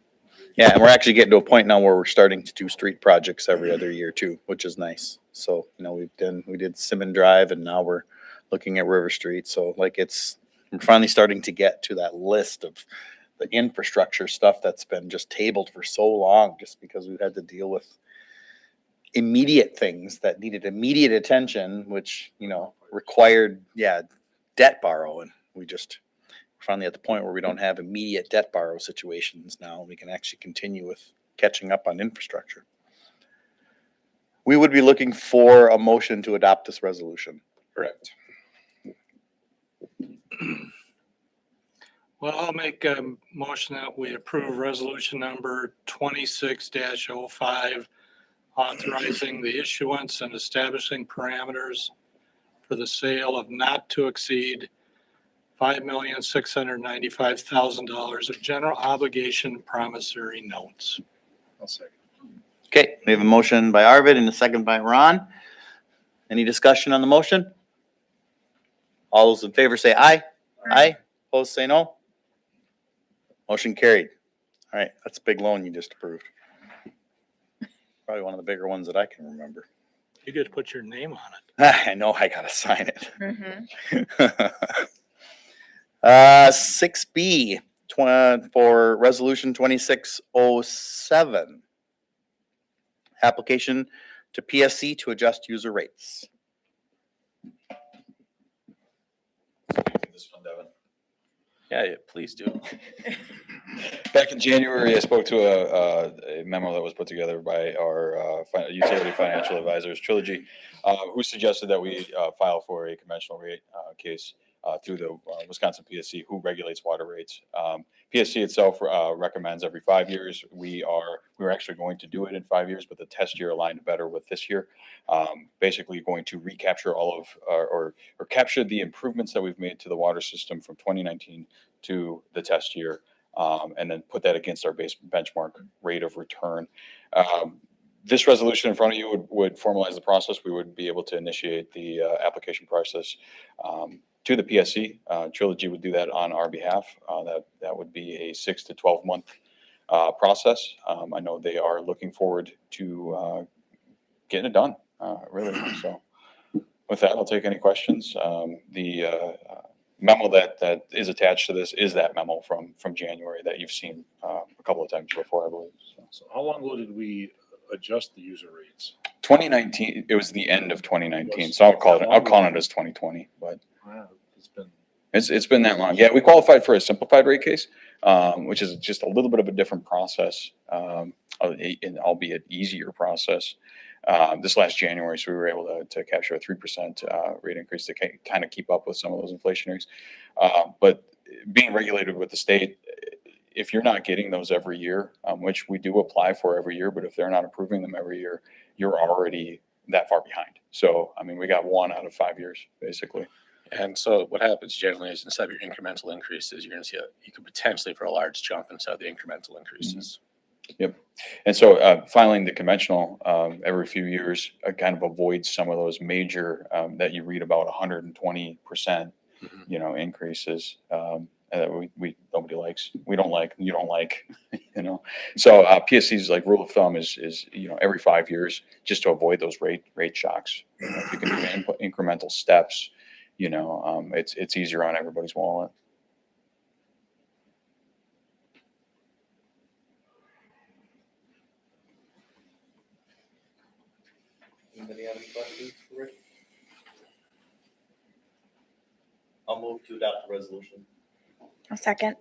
Yeah, and we're actually getting to a point now where we're starting to do street projects every other year too, which is nice. So, you know, we did Simmon Drive, and now we're looking at River Street. So like we're finally starting to get to that list of the infrastructure stuff that's been just tabled for so long, just because we've had to deal with immediate things that needed immediate attention, which, you know, required, debt borrow. And we're finally at the point where we don't have immediate debt borrow situations now. We can actually continue with catching up on infrastructure. We would be looking for a motion to adopt this resolution. Correct. Well, I'll make a motion that we approve resolution number 26-05, authorizing the issuance and establishing parameters for the sale of not to exceed $5,695,000 of general obligation promissory notes. I'll second. Okay, we have a motion by Arvid and a second by Ron. Any discussion on the motion? All those in favor say aye. Aye. Opposed, say no. Motion carried. All right, that's a big loan you just approved. Probably one of the bigger ones that I can remember. You get to put your name on it. I know I gotta sign it. Mm-hmm. 6B for resolution 2607. Application to PSC to adjust user rates. This one, Devin. Yeah, please do. Back in January, I spoke to a memo that was put together by our utility financial advisors, Trilogy, who suggested that we file for a conventional rate case through the Wisconsin PSC, who regulates water rates. PSC itself recommends every 5 years. We're actually going to do it in 5 years, but the test year aligned better with this year. Basically going to recapture all of or capture the improvements that we've made to the water system from 2019 to the test year, and then put that against our base benchmark rate of return. This resolution in front of you would formalize the process. We would be able to initiate the application process to the PSC. Trilogy would do that on our behalf. That would be a 6 to 12 month process. I know they are looking forward to getting it done, really. So with that, I'll take any questions. The memo that is attached to this is that memo from January that you've seen a couple of times before, I believe. So how long ago did we adjust the user rates? 2019, it was the end of 2019, so I'll call it as 2020, but Wow, it's been. it's been that long. Yeah, we qualified for a simplified rate case, which is just a little bit of a different process, and albeit easier process. This last January, so we were able to capture a 3% rate increase to kind of keep up with some of those inflationaries. But being regulated with the state, if you're not getting those every year, which we do apply for every year, but if they're not approving them every year, you're already that far behind. So, I mean, we got 1 out of 5 years, basically. And so what happens generally is instead of your incremental increases, you're going to see you could potentially for a large jump instead of the incremental increases. Yep. And so filing the conventional every few years kind of avoids some of those major that you read about 120%, increases that we nobody likes. We don't like, you don't like, So PSC's like rule of thumb is every 5 years just to avoid those rate shocks. If you can do incremental steps, it's easier on everybody's wallet. Anybody have any questions for Rick? I'll move to adopt the resolution. A second.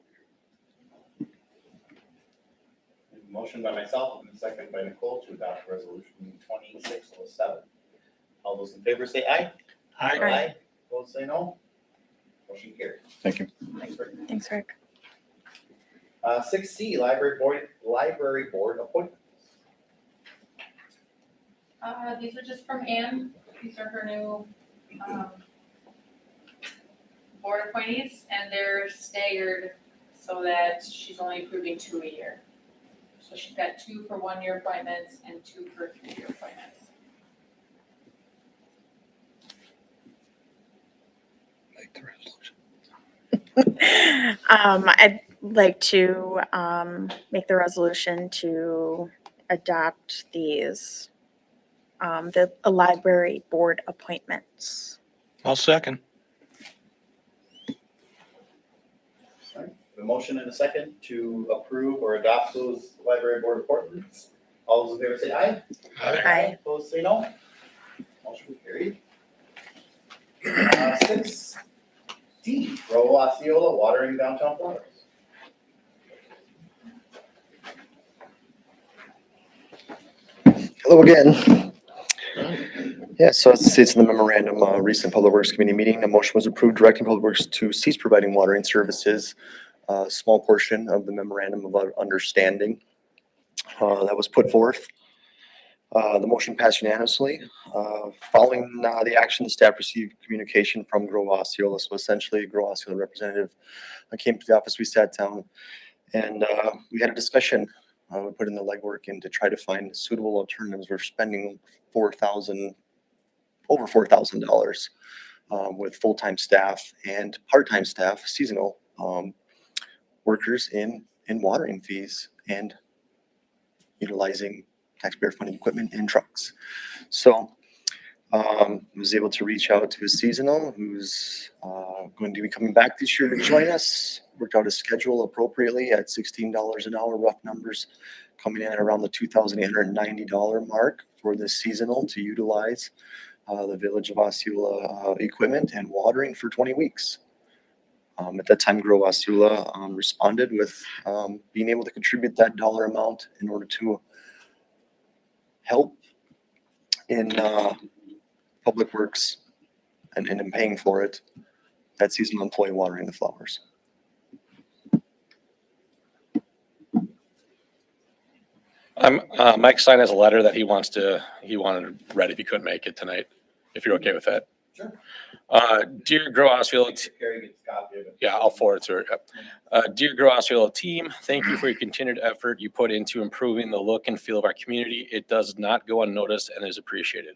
Motion by myself and a second by Nicole to adopt resolution 2607. All those in favor say aye. Aye. Opposed say no. Motion carried. Thank you. Thanks, Rick. Thanks, Rick. 6C, library board appointments. These are just from Anne. These are her new board appointees, and they're staggered so that she's only approving 2 a year. So she's got 2 for 1-year appointments and 2 for 3-year appointments. I'd like to make the resolution to adopt these, the library board appointments. I'll second. A motion and a second to approve or adopt those library board appointments. All those in favor say aye. Aye. Opposed say no. Motion carried. 6D, Grow Osceola watering downtown flowers. Hello again. Yeah, so as it states in the memorandum, recent Public Works Committee meeting, a motion was approved directing Public Works to cease providing watering services. A small portion of the memorandum of understanding that was put forth. The motion passed unanimously. Following the action, the staff received communication from Grow Osceola. So essentially, Grow Osceola representative came to the office. We sat down and we had a discussion. We put in the legwork in to try to find suitable alternatives. We're spending over $4,000 with full-time staff and part-time staff, seasonal workers in watering fees and utilizing taxpayer funded equipment and trucks. So I was able to reach out to a seasonal who's going to be coming back this year to join us. Worked out a schedule appropriately at $16 an hour, rough numbers, coming in at around the $2,890 mark for this seasonal to utilize the Village of Osceola equipment and watering for 20 weeks. At that time, Grow Osceola responded with being able to contribute that dollar amount in order to help in Public Works and in paying for it, that seasonal employee watering the flowers. Mike Stein has a letter that he wanted read if he couldn't make it tonight, if you're okay with that. Dear Grow Osceola, yeah, I'll forward to her. Dear Grow Osceola team, thank you for your continued effort you put into improving the look and feel of our community. It does not go unnoticed and is appreciated.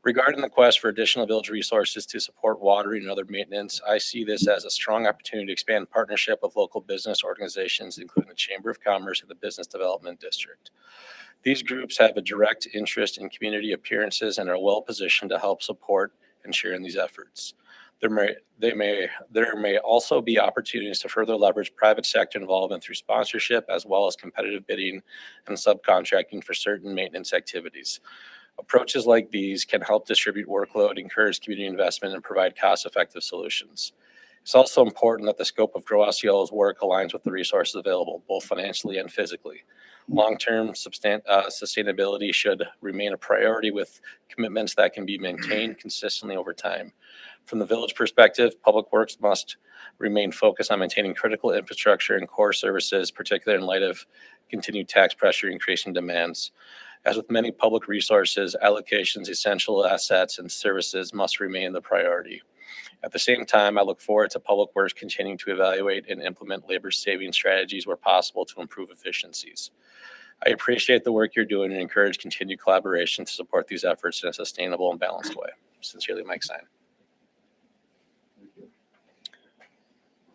Regarding the quest for additional village resources to support watering and other maintenance, I see this as a strong opportunity to expand partnership with local business organizations, including the Chamber of Commerce and the Business Development District. These groups have a direct interest in community appearances and are well positioned to help support and share in these efforts. There may also be opportunities to further leverage private sector involvement through sponsorship as well as competitive bidding and subcontracting for certain maintenance activities. Approaches like these can help distribute workload, encourage community investment, and provide cost-effective solutions. It's also important that the scope of Grow Osceola's work aligns with the resources available, both financially and physically. Long-term sustainability should remain a priority with commitments that can be maintained consistently over time. From the village perspective, Public Works must remain focused on maintaining critical infrastructure and core services, particularly in light of continued tax pressure, increasing demands. As with many public resources, allocations, essential assets, and services must remain the priority. At the same time, I look forward to Public Works continuing to evaluate and implement labor-saving strategies where possible to improve efficiencies. I appreciate the work you're doing and encourage continued collaboration to support these efforts in a sustainable and balanced way. Sincerely, Mike Stein.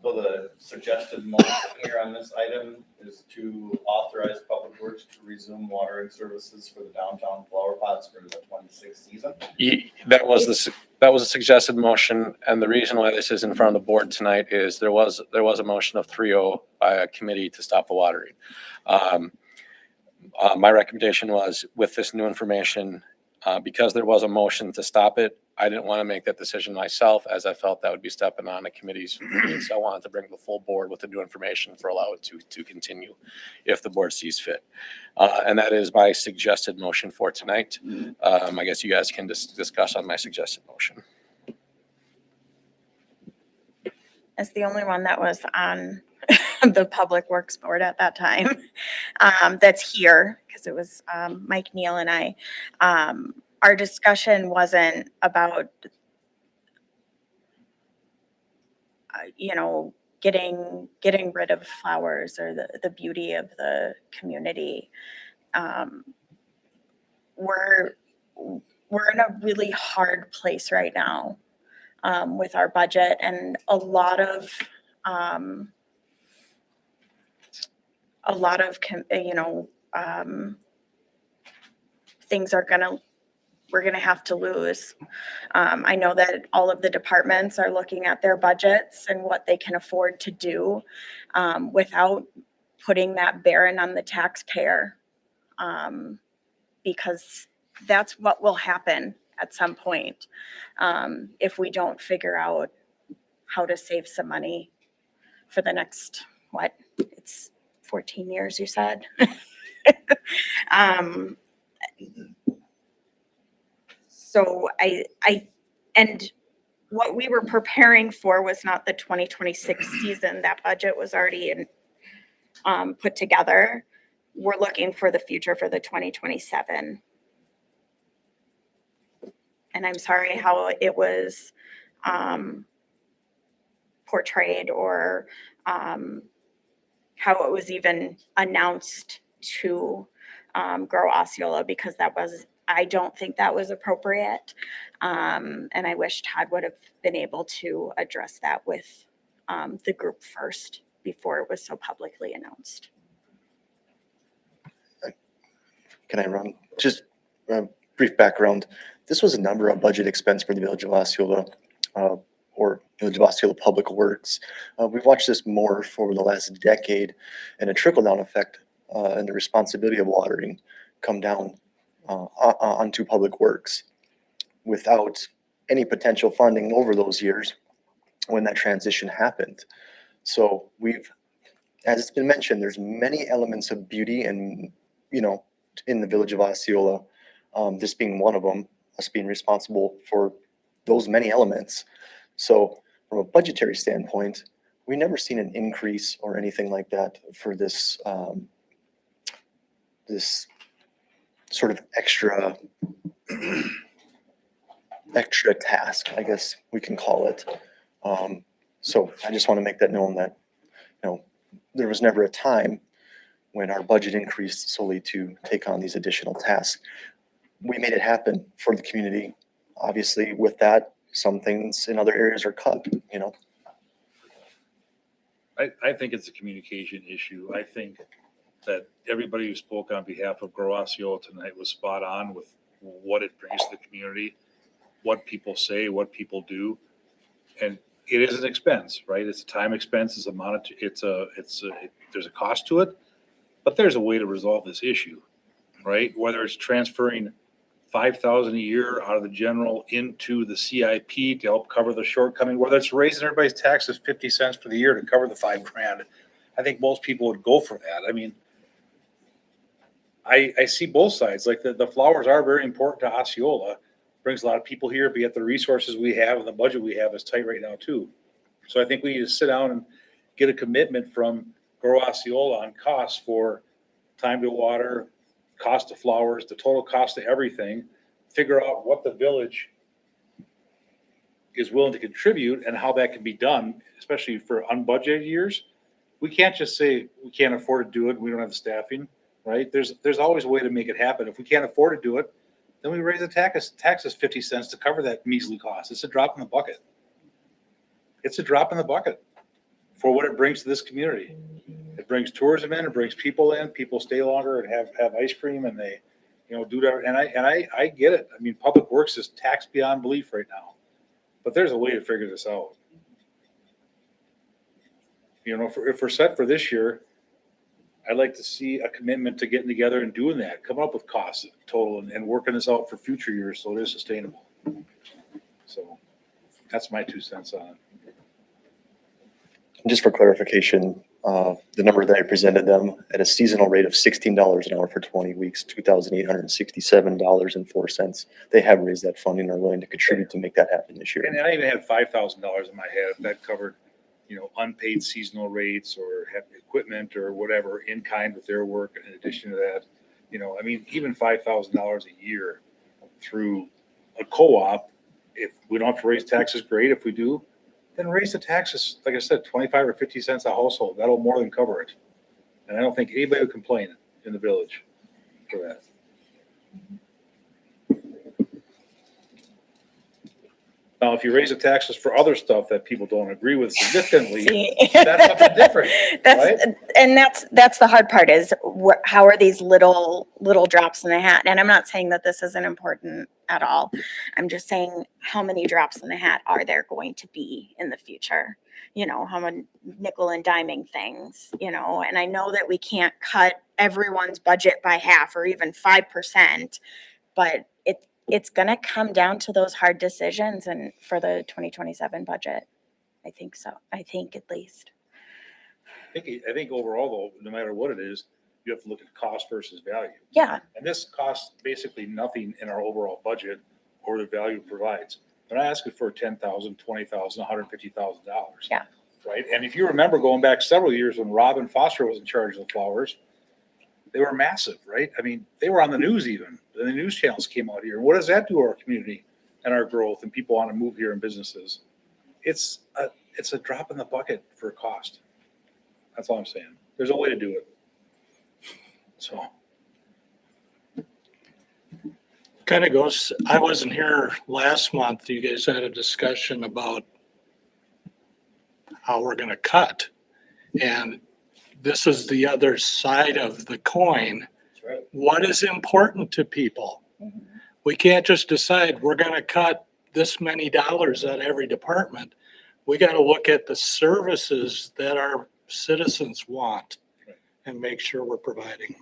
So the suggested motion here on this item is to authorize Public Works to resume watering services for the downtown flower pots for the 26th season. That was a suggested motion, and the reason why this is in front of the board tonight is there was a motion of 3-0 by a committee to stop the watering. My recommendation was with this new information, because there was a motion to stop it, I didn't want to make that decision myself as I felt that would be stepping on the committee's feet. So I wanted to bring the full board with the new information for allow it to continue if the board sees fit. And that is my suggested motion for tonight. I guess you guys can discuss on my suggested motion. As the only one that was on the Public Works Board at that time, that's here, because it was Mike Neal and I. Our discussion wasn't about, getting rid of flowers or the beauty of the community. We're in a really hard place right now with our budget, and a lot of things we're gonna have to lose. I know that all of the departments are looking at their budgets and what they can afford to do without putting that bearing on the taxpayer, because that's what will happen at some point if we don't figure out how to save some money for the next, it's 14 years, you said? So and what we were preparing for was not the 2026 season. That budget was already put together. We're looking for the future for the 2027. And I'm sorry how it was portrayed or how it was even announced to Grow Osceola, because I don't think that was appropriate. And I wish Todd would have been able to address that with the group first before it was so publicly announced. Can I run? Just a brief background. This was a number of budget expense for the Village of Osceola, or Village of Osceola Public Works. We've watched this more for the last decade, and a trickle-down effect and the responsibility of watering come down onto Public Works without any potential funding over those years when that transition happened. So as it's been mentioned, there's many elements of beauty and, in the Village of Osceola, this being one of them, us being responsible for those many elements. So from a budgetary standpoint, we never seen an increase or anything like that for this this sort of extra extra task, I guess we can call it. So I just want to make that known that, there was never a time when our budget increased solely to take on these additional tasks. We made it happen for the community. Obviously, with that, some things in other areas are cut, I think it's a communication issue. I think that everybody who spoke on behalf of Grow Osceola tonight was spot on with what it brings to the community, what people say, what people do. And it is an expense, right? It's a time expense, it's a monetary, there's a cost to it, but there's a way to resolve this issue, right? Whether it's transferring 5,000 a year out of the general into the CIP to help cover the shortcoming, whether it's raising everybody's taxes 50 cents for the year to cover the $5,000. I think most people would go for that. I mean, I see both sides. Like the flowers are very important to Osceola. Brings a lot of people here, but yet the resources we have and the budget we have is tight right now too. So I think we need to sit down and get a commitment from Grow Osceola on costs for time to water, cost of flowers, the total cost of everything, figure out what the village is willing to contribute and how that can be done, especially for unbudgeted years. We can't just say we can't afford to do it. We don't have the staffing, right? There's always a way to make it happen. If we can't afford to do it, then we raise the taxes 50 cents to cover that measly cost. It's a drop in the bucket. It's a drop in the bucket for what it brings to this community. It brings tourism in, it brings people in, people stay longer and have ice cream and they, do that. And I get it. I mean, Public Works is taxed beyond belief right now, but there's a way to figure this out. If we're set for this year, I'd like to see a commitment to getting together and doing that, coming up with costs total and working this out for future years so it is sustainable. So that's my 2 cents on it. Just for clarification, the number that I presented them at a seasonal rate of $16 an hour for 20 weeks, $2,867.04. They have raised that funding and are willing to contribute to make that happen this year. And I even had $5,000 in my head. That covered, unpaid seasonal rates or have equipment or whatever in kind with their work. In addition to that, even $5,000 a year through a co-op, if we don't have to raise taxes, great. If we do, then raise the taxes, like I said, 25 or 50 cents a household. That'll more than cover it. And I don't think anybody would complain in the village for that. Now, if you raise the taxes for other stuff that people don't agree with significantly, that's something different, right? That's the hard part is how are these little drops in the hat? And I'm not saying that this isn't important at all. I'm just saying how many drops in the hat are there going to be in the future? How many nickel and diming things, and I know that we can't cut everyone's budget by half or even 5%, but it's going to come down to those hard decisions and for the 2027 budget. I think so. I think at least. I think overall though, no matter what it is, you have to look at cost versus value. Yeah. And this costs basically nothing in our overall budget or the value it provides. They're not asking for $10,000, $20,000, $150,000. Yeah. Right. And if you remember going back several years when Robin Foster was in charge of the flowers, they were massive, right? I mean, they were on the news even. And the news channels came out here. And what does that do to our community and our growth and people want to move here in businesses? It's a drop in the bucket for cost. That's all I'm saying. There's a way to do it. So. Kind of goes, I wasn't here last month. You guys had a discussion about how we're going to cut. And this is the other side of the coin. That's right. What is important to people? We can't just decide we're going to cut this many dollars at every department. We got to look at the services that our citizens want and make sure we're providing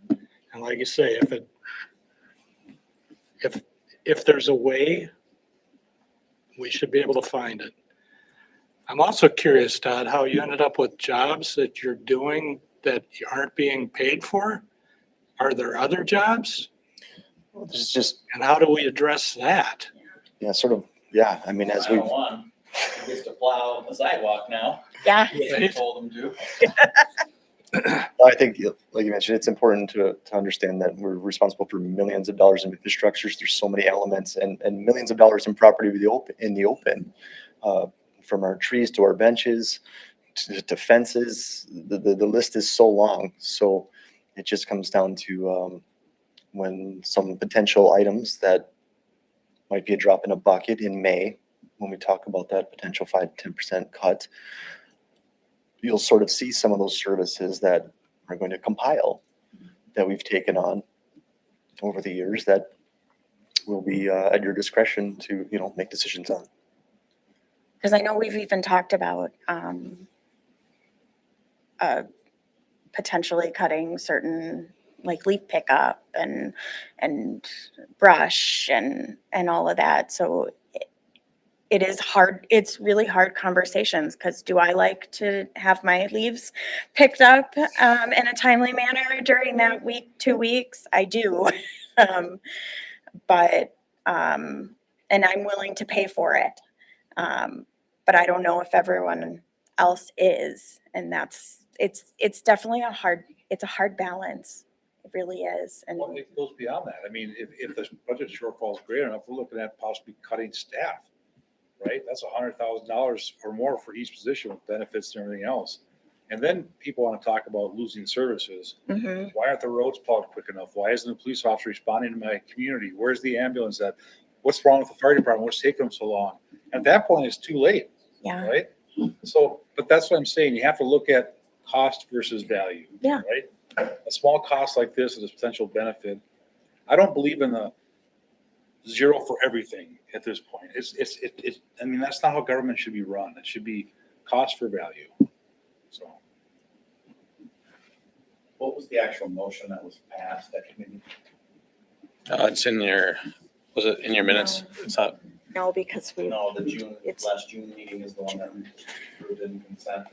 them. And like you say, if there's a way, we should be able to find it. I'm also curious, Todd, how you ended up with jobs that you're doing that you aren't being paid for. Are there other jobs? Well, this is just, and how do we address that? yeah, sort of, yeah. I mean, as we, He gets to plow the sidewalk now. Yeah. They told him to. I think, like you mentioned, it's important to understand that we're responsible for millions of dollars in infrastructures. There's so many elements and millions of dollars in property in the open, from our trees to our benches to fences. The list is so long. So it just comes down to when some potential items that might be a drop in a bucket in May, when we talk about that potential 5 to 10% cut, you'll sort of see some of those services that are going to compile that we've taken on over the years that will be at your discretion to, make decisions on. Because I know we've even talked about potentially cutting certain, like leaf pickup and brush and all of that. So it is hard. It's really hard conversations, because do I like to have my leaves picked up in a timely manner during that week, 2 weeks? I do. But and I'm willing to pay for it. But I don't know if everyone else is. And it's definitely a hard balance. It really is. And Well, it goes beyond that. I mean, if the budget shortfall is great enough, we're looking at possibly cutting staff, right? That's $100,000 or more for each position with benefits and everything else. And then people want to talk about losing services. Mhm. Why aren't the roads plowed quick enough? Why isn't the police officer responding to my community? Where's the ambulance at? What's wrong with the fire department? What's taking them so long? At that point, it's too late, Yeah. right? So, but that's what I'm saying. You have to look at cost versus value. Yeah. Right? A small cost like this is a potential benefit. I don't believe in the zero for everything at this point. I mean, that's not how government should be run. It should be cost for value. So. What was the actual motion that was passed at committee? It's was it in your minutes? It's not. No, because No, last June meeting is the one that we approved in consent.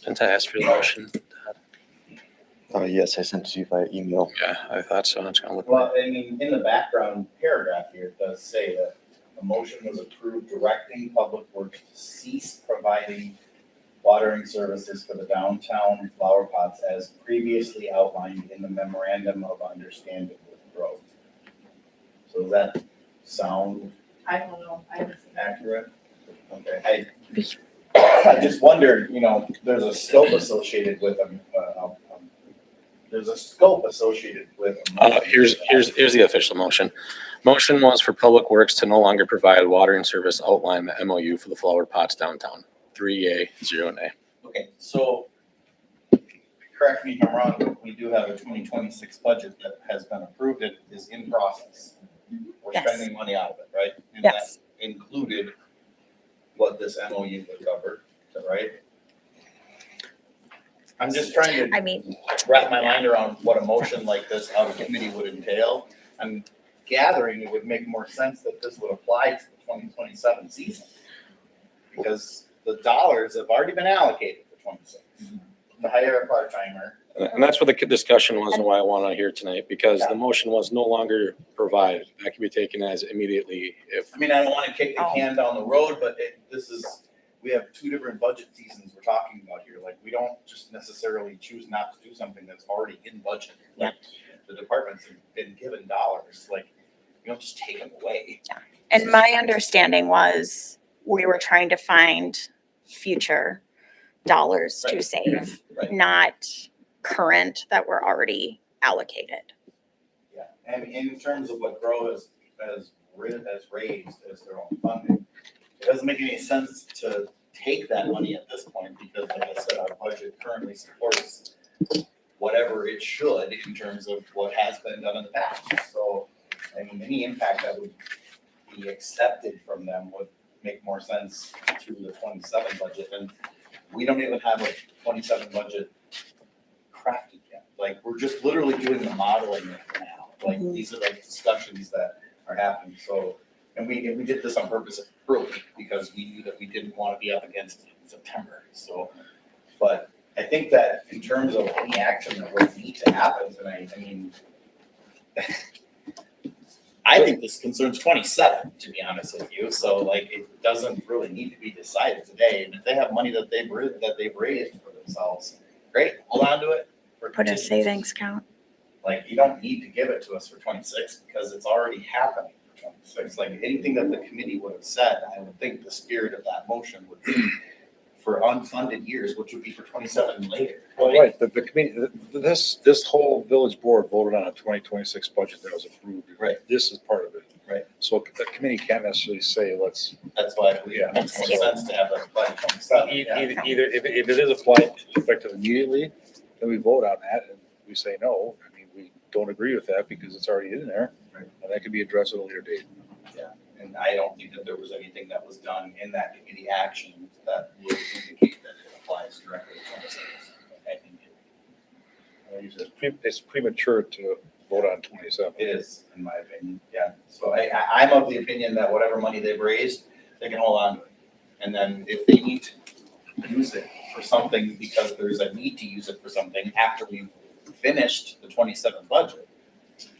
Didn't I ask for the motion? Yes, I sent it to you by email. Yeah, I thought so. I'm just gonna look. Well, I mean, in the background paragraph here, it does say that a motion was approved directing Public Works to cease providing watering services for the downtown flower pots as previously outlined in the memorandum of understanding with Grove. So does that sound I don't know. I haven't seen that. accurate? Okay, I just wondered, there's a scope associated with them. There's a scope associated with them. Here's the official motion. Motion was for Public Works to no longer provide watering service outline the MOU for the flower pots downtown. 3A, 0 nay. Okay, so correct me if I'm wrong, but we do have a 2026 budget that has been approved and is in process. We're Yes. spending money out of it, right? And Yes. that included what this MOU would cover, is that right? I'm just trying I to mean, wrap my mind around what a motion like this out of committee would entail. I'm gathering it would make more sense that this would apply to the 2027 season. Because the dollars have already been allocated for 26. To hire a part-timer. And that's what the discussion was and why I wanted to hear tonight, because the motion was no longer provide. That can be taken as immediately if. I mean, I don't want to kick the can down the road, but we have two different budget seasons we're talking about here. Like, we don't just necessarily choose not to do something that's already in budget. Like, the departments have been given dollars, like, you don't just take them away. and my understanding was we were trying to find future dollars to Right. save, Right. not current that were already allocated. Yeah, and in terms of what Grow has raised as their own funding, it doesn't make any sense to take that money at this point, because like I said, our budget currently supports whatever it should in terms of what has been done in the past. So, I mean, any impact that would be accepted from them would make more sense to the 27 budget, and we don't even have a 27 budget crafted yet. Like, we're just literally doing the modeling right now. Like, these are like discussions that are happening. So, and we did this on purpose early because we knew that we didn't want to be up against September. So, but I think that in terms of any action that would need to happen tonight, I mean, I think this concerns 27, to be honest with you. So like, it doesn't really need to be decided today. And if they have money that they've raised for themselves, great, hold on to it. For Put a contingency. savings account. Like, you don't need to give it to us for 26 because it's already happening for 26. Like, anything that the committee would have said, I would think the spirit of that motion would be for unfunded years, which would be for 27 and later. Well, right, the committee, this whole village board voted on a 2026 budget that was approved. Right. This is part of it. Right. So the committee can't necessarily say, let's. That's why it Yeah. makes more sense to have that by 27. Either, if it is applied effective immediately, then we vote on that and we say no. I mean, we don't agree with that because it's already in there. Right. And that could be addressed at a later date. Yeah, and I don't think that there was anything that was done in that committee action that would indicate that it applies directly to 26. I think It's premature to vote on 27. it is, in my opinion, yeah. So I'm of the opinion that whatever money they've raised, they can hold on to it. And then if they need to use it for something because there's a need to use it for something after we've finished the 27 budget,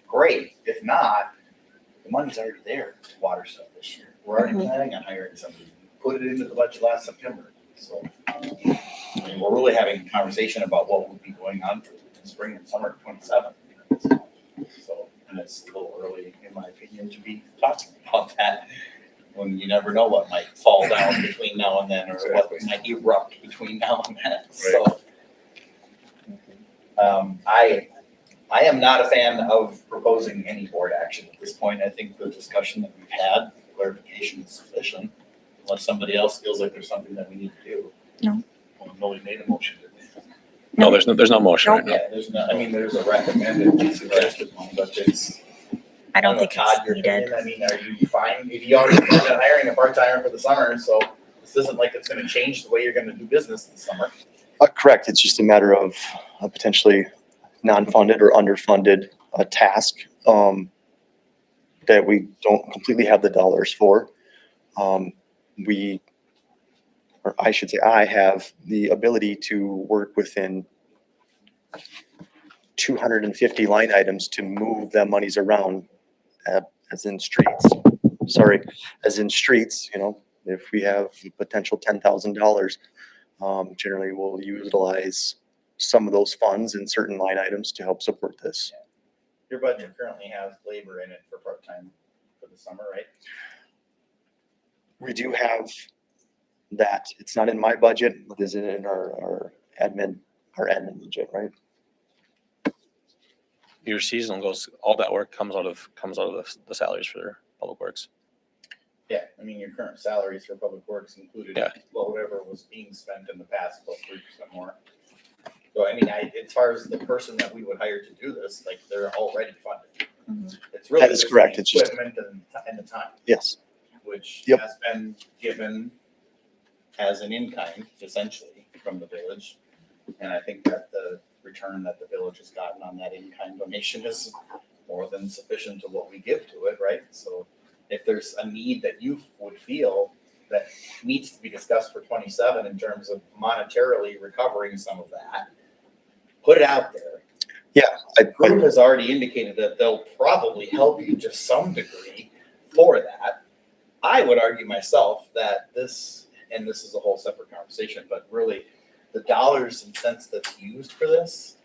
great. If not, the money's already there to water stuff this year. We're already planning on hiring somebody. We put it into the budget last September. So, I mean, we're really having a conversation about what would be going on for spring and summer 27. So, and it's a little early, in my opinion, to be talking about that when you never know what might fall down between now and then, or what might erupt between now and then. So, I am not a fan of proposing any board action at this point. I think the discussion that we've had, clarification is sufficient, unless somebody else feels like there's something that we need to do. No. Well, nobody made a motion, did they? No, there's no motion right now. Yeah, there's no, I mean, there's a recommended suggested one, but it's. I don't know, think Todd, it's your needed. opinion, I mean, are you fine? If you already planned on hiring a part-timer for the summer, so this isn't like it's gonna change the way you're gonna do business this summer. Correct. It's just a matter of a potentially non-funded or underfunded task that we don't completely have the dollars for. Or I should say, I have the ability to work within 250 line items to move the monies around, as in streets. Sorry, as in streets, you know, if we have a potential $10,000, generally we'll utilize some of those funds in certain line items to help support this. Your budget currently has labor in it for part-time for the summer, right? We do have that. It's not in my budget, but is it in our admin budget, right? Your seasonal goes, all that work comes out of the salaries for public works. Yeah, I mean, your current salaries for public works included, Yeah. well, whatever was being spent in the past plus 3% more. So I mean, as far as the person that we would hire to do this, like, they're already funded. It's really That is just correct. the It's just- equipment and the time, Yes. which Yep. has been given as an in-kind essentially from the village. And I think that the return that the village has gotten on that in-kind donation is more than sufficient to what we give to it, right? So if there's a need that you would feel that needs to be discussed for 27 in terms of monetarily recovering some of that, put it out there. Yeah. The group has already indicated that they'll probably help you to some degree for that. I would argue myself that this, and this is a whole separate conversation, but really the dollars and cents that's used for this,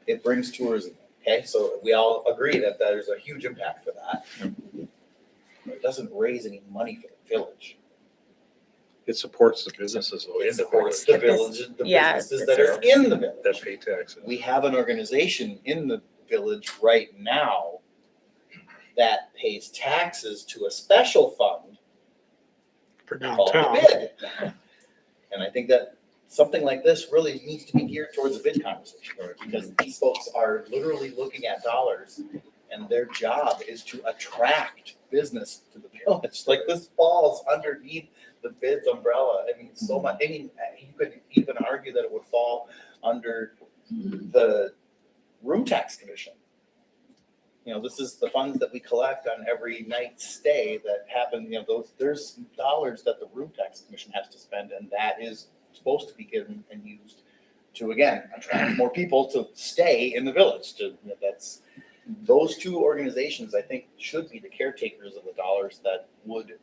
it brings tourism. Okay, so we all agree that there's a huge impact for that. It doesn't raise any money for the village. It supports the businesses though, in It the supports village. the village, the Yeah, businesses that are in the village. That pay taxes. We have an organization in the village right now that pays taxes to a special fund For called the downtown. bid. And I think that something like this really needs to be geared towards a bid conversation, because these folks are literally looking at dollars and their job is to attract business to the village. Like, this falls underneath the bids umbrella. I mean, so much, you could even argue that it would fall under the room tax commission. You know, this is the funds that we collect on every night stay that happen, you know, there's dollars that the room tax commission has to spend, and that is supposed to be given and used to, again, attract more people to stay in the village, to, you know, that's those two organizations, I think, should be the caretakers of the dollars that would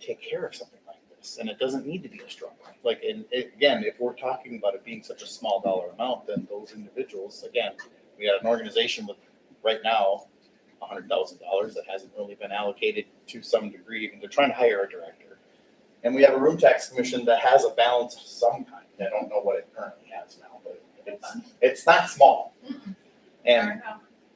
take care of something like this. And it doesn't need to be a struggle. Like, and again, if we're talking about it being such a small dollar amount, then those individuals, again, we got an organization with right now $100,000 that hasn't really been allocated to some degree, and they're trying to hire a director. And we have a room tax commission that has a balance of some kind. I don't know what it currently has now, but it's not small. And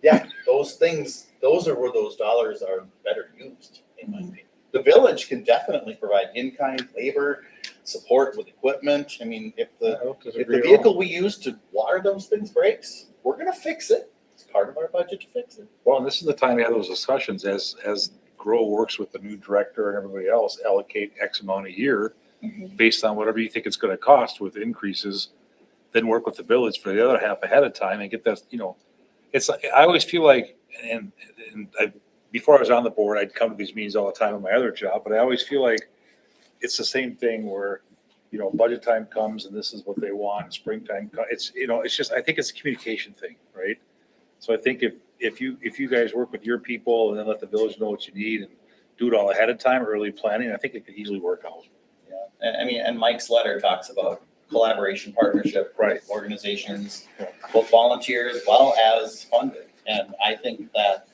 yeah, those things, those are where those dollars are better used, in my opinion. The village can definitely provide in-kind labor, support with equipment. I mean, if the vehicle we use to water those things breaks, we're gonna fix it. It's part of our budget to fix it. Well, and this is the time to have those discussions as Grow works with the new director and everybody else, allocate X amount a year based on whatever you think it's gonna cost with increases, then work with the village for the other half ahead of time and get that, you know, it's, I always feel like, and before I was on the board, I'd come to these meetings all the time in my other job, but I always feel like it's the same thing where, you know, budget time comes and this is what they want, springtime, it's, you know, it's just, I think it's a communication thing, right? So I think if you guys work with your people and then let the village know what you need and do it all ahead of time, early planning, I think it could easily work out. Yeah, and I mean, and Mike's letter talks about collaboration, partnership, with organizations, both volunteer as well as funded. And I think that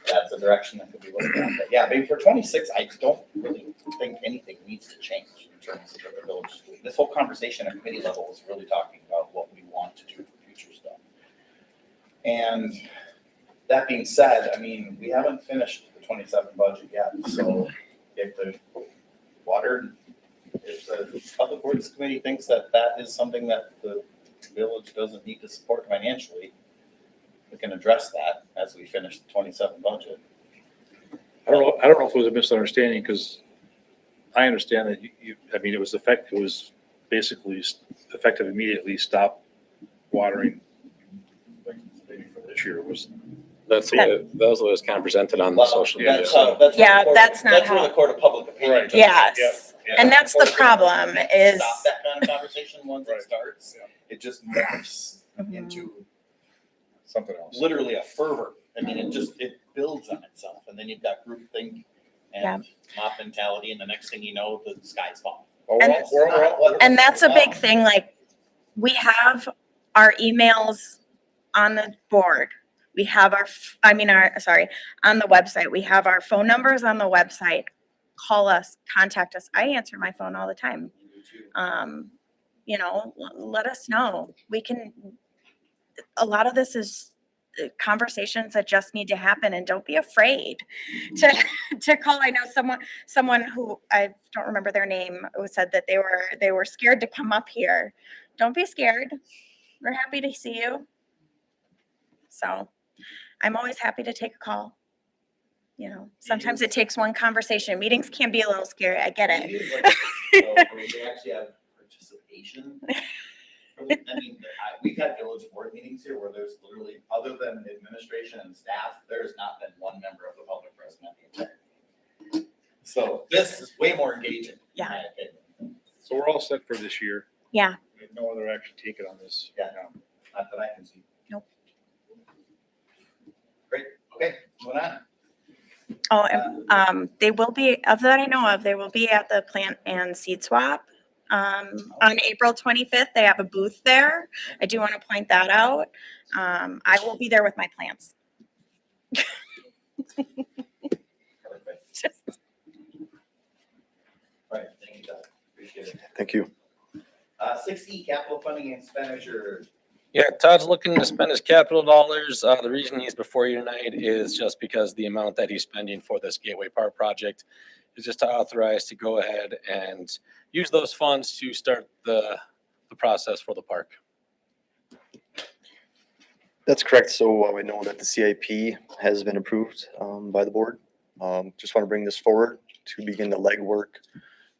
that's a direction that could be looked at. But yeah, maybe for 26, I don't really think anything needs to change in terms of what the village is doing. This whole conversation at committee level is really talking about what we want to do for future stuff. And that being said, I mean, we haven't finished the 27 budget yet. So if the water, if the public works committee thinks that that is something that the village doesn't need to support financially, we can address that as we finish the 27 budget. I don't know if it was a misunderstanding, because I understand that I mean, it was basically effective immediately, stop watering. Like, maybe for this year was. That was what was kind of presented on the social media. That's where the court of public opinion. Right. Yes. And that's the problem is. Stop that kind of conversation once it starts. It just morphs into something else. Literally a fervor. I mean, it builds on itself, and then you've got groupthink and mob mentality, and the next thing you know, the sky's falling. And that's a big thing, like, we have our emails on the board. We have on the website. We have our phone numbers on the website. Call us, contact us. I answer my phone all the time. You know, let us know. A lot of this is conversations that just need to happen, and don't be afraid to call. I know someone who, I don't remember their name, who said that they were scared to come up here. Don't be scared. We're happy to see you. So I'm always happy to take a call. You know, sometimes it takes one conversation. Meetings can be a little scary. I get it. They actually have participation. I mean, we've had village board meetings here where there's literally, other than administration and staff, there's not been one member of the public present at the entire. So this is way more engaging. Yeah. In my opinion. So we're all set for this year. Yeah. We have no other action taken on this. Yeah, not that I can see. Nope. Great. Okay, moving on. Oh, and they will be, of that I know of, they will be at the plant and seed swap. On April 25th, they have a booth there. I do want to point that out. I will be there with my plants. Right, thank you, Doug. Appreciate it. Thank you. 6E, capital funding and expenditure. Yeah, Todd's looking to spend his capital dollars. The reason he's before you tonight is just because the amount that he's spending for this Gateway Park project is just to authorize to go ahead and use those funds to start the process for the park. That's correct. So we know that the CIP has been approved by the board. Just want to bring this forward to begin the legwork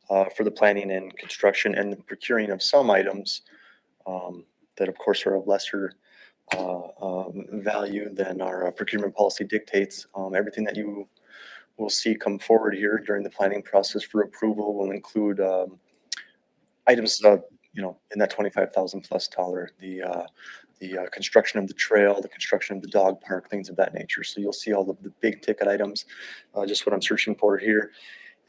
for the planning and construction and the procuring of some items that of course are of lesser value than our procurement policy dictates. Everything that you will see come forward here during the planning process for approval will include items in that 25,000 plus dollar, the construction of the trail, the construction of the dog park, things of that nature. So you'll see all of the big ticket items. Just what I'm searching for here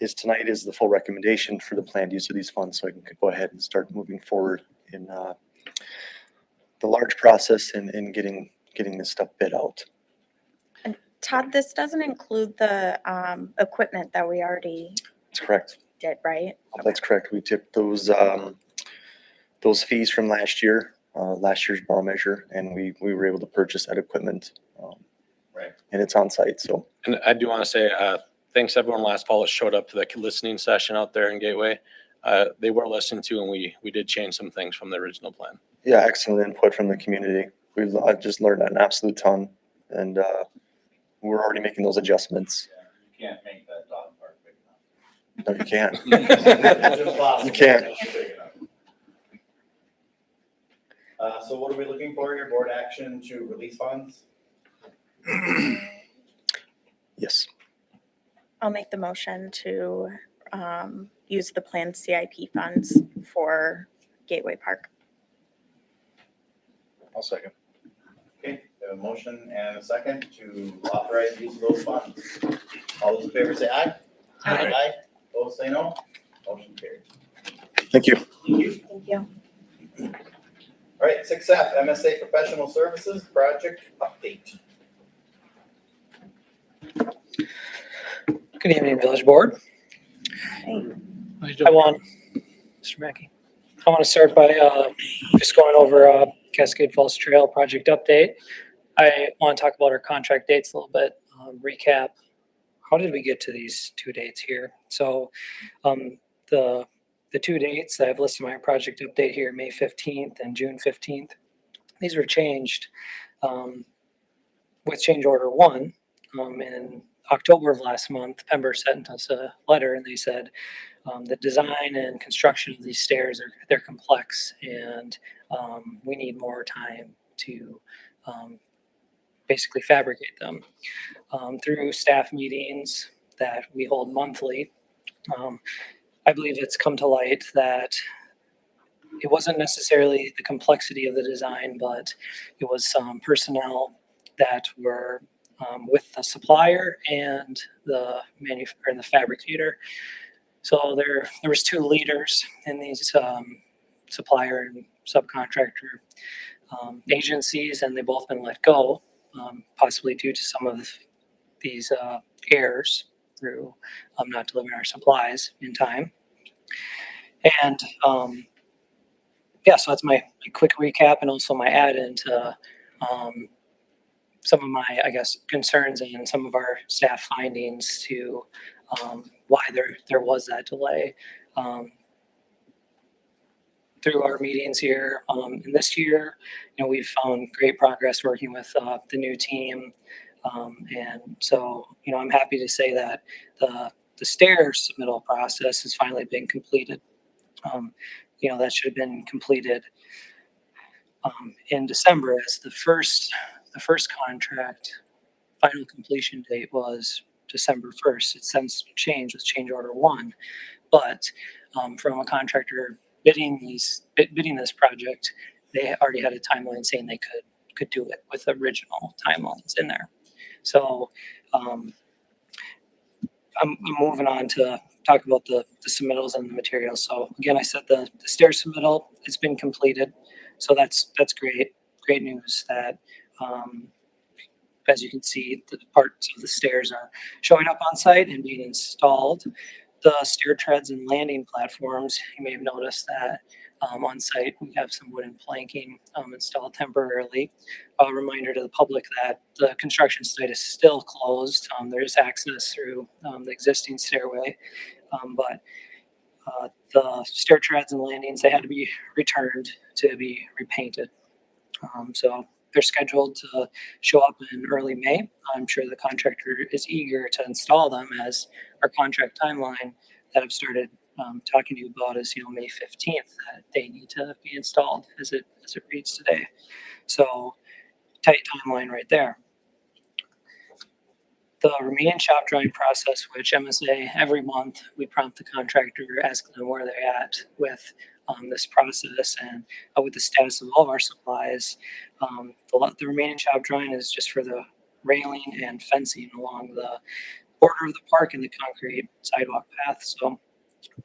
is tonight is the full recommendation for the planned use of these funds, so I can go ahead and start moving forward in the large process and getting this stuff bid out. Todd, this doesn't include the equipment that we already That's correct. did, right? That's correct. We took those fees from last year's ball measure, and we were able to purchase that equipment. Right. And it's on site, so. And I do want to say, thanks everyone last fall that showed up to the listening session out there in Gateway. They were listened to, and we did change some things from the original plan. Yeah, excellent input from the community. I've just learned an absolute ton, and we're already making those adjustments. You can't make that dog park big enough. No, you can't. It's impossible. You can't. It's big enough. So what are we looking for here? Board action to release funds? Yes. I'll make the motion to use the planned CIP funds for Gateway Park. I'll second. Okay, we have a motion and a second to authorize use of those funds. All those in favor say aye. Aye. Aye. Opposed say no. Motion carries. Thank you. Thank you. Thank you. All right, 6F, MSA Professional Services Project Update. Good evening, Village Board. I want, Mr. Mackey, I want to start by just going over Cascade Falls Trail project update. I want to talk about our contract dates a little bit, recap. How did we get to these two dates here? So the two dates that I've listed in my project update here, May 15th and June 15th, these were changed with change order 1 in October of last month. Pember sent us a letter and they said the design and construction of these stairs they're complex, and we need more time to basically fabricate them. Through staff meetings that we hold monthly, I believe it's come to light that it wasn't necessarily the complexity of the design, but it was some personnel that were with the supplier and the fabricator. So there was 2 leaders in these supplier and subcontractor agencies, and they've both been let go, possibly due to some of these errors through not delivering our supplies in time. And yeah, so that's my quick recap and also my add into some of my, I guess, concerns and some of our staff findings to why there was that delay. Through our meetings here, and this year, we've found great progress working with the new team. And so, I'm happy to say that the stairs submittal process has finally been completed. That should have been completed in December, as the first contract final completion date was December 1st. It's since changed with change order 1, but from a contractor bidding this project, they already had a timeline saying they could do it with original timelines in there. So I'm moving on to talk about the submittals and the materials. So again, I said the stair submittal, it's been completed. So that's great news that as you can see, the parts of the stairs are showing up on site and being installed. The stair treads and landing platforms, you may have noticed that on site we have some wooden planking installed temporarily. A reminder to the public that the construction site is still closed. There is access through the existing stairway, but the stair treads and landings, they had to be returned to be repainted. So they're scheduled to show up in early May. I'm sure the contractor is eager to install them, as our contract timeline that I've started talking to you about is May 15th that they need to be installed as it reads today. So tight timeline right there. The remaining shop drawing process, which MSA every month we prompt the contractor, ask them where they're at with this process and with the status of all of our supplies. The remaining job drawing is just for the railing and fencing along the border of the park and the concrete sidewalk path. So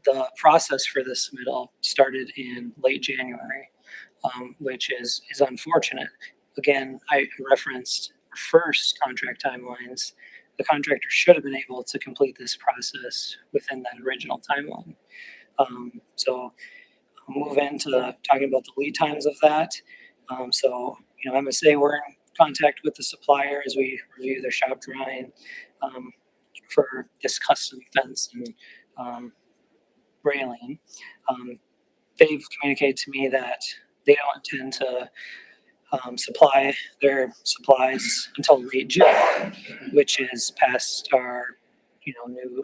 the process for this submittal started in late January, which is unfortunate. Again, I referenced first contract timelines. The contractor should have been able to complete this process within that original timeline. So I'll move into talking about the lead times of that. So, MSA, we're in contact with the supplier as we review their shop drawing for this custom fence and railing. They've communicated to me that they don't intend to supply their supplies until late June, which is past our, new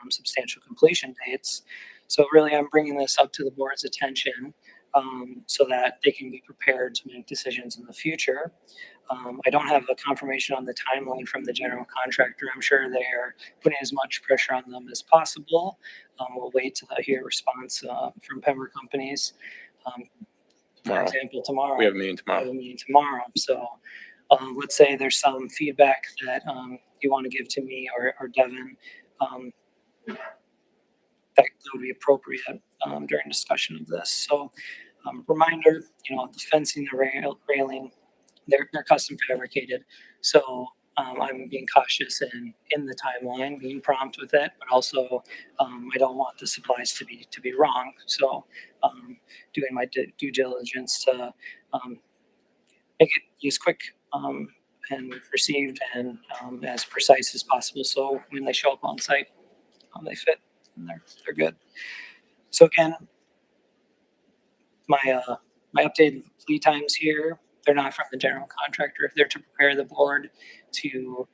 substantial completion dates. So really, I'm bringing this up to the board's attention so that they can be prepared to make decisions in the future. I don't have a confirmation on the timeline from the general contractor. I'm sure they are putting as much pressure on them as possible. We'll wait till I hear a response from Pembroke companies. For example, tomorrow. We have a meeting tomorrow. We have a meeting tomorrow. So let's say there's some feedback that you want to give to me or Devin, that would be appropriate during discussion of this. So reminder, the fencing, the railing, they're custom fabricated. So I'm being cautious in the timeline, being prompt with it, but also I don't want the supplies to be wrong. So doing my due diligence to make it as quick and received and as precise as possible. So when they show up on site, they fit and they're good. So again, my updated lead times here, they're not from the general contractor. If they're to prepare the board to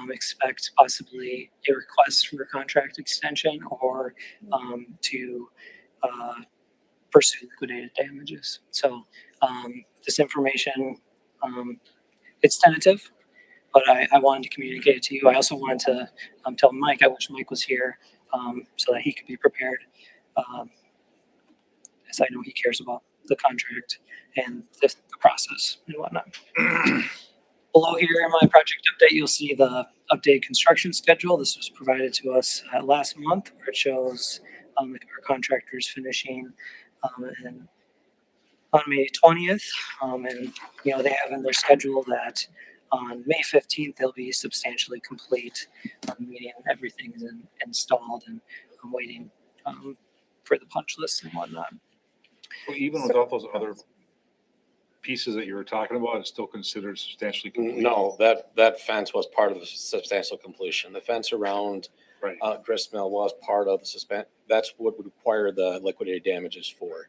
expect possibly a request for a contract extension or to pursue liquidated damages. So this information, it's tentative, but I wanted to communicate it to you. I also wanted to tell Mike, I wish Mike was here so that he could be prepared, as I know he cares about the contract and the process and whatnot. Below here in my project update, you'll see the updated construction schedule. This was provided to us last month, where it shows our contractors finishing on May 20th. And, they have in their schedule that on May 15th, they'll be substantially complete, meaning everything's installed, and I'm waiting for the punch list and whatnot. So even without those other pieces that you were talking about, it's still considered substantially complete? No, that fence was part of the substantial completion. The fence around Grist Mill was part of the that's what would require the liquidated damages for.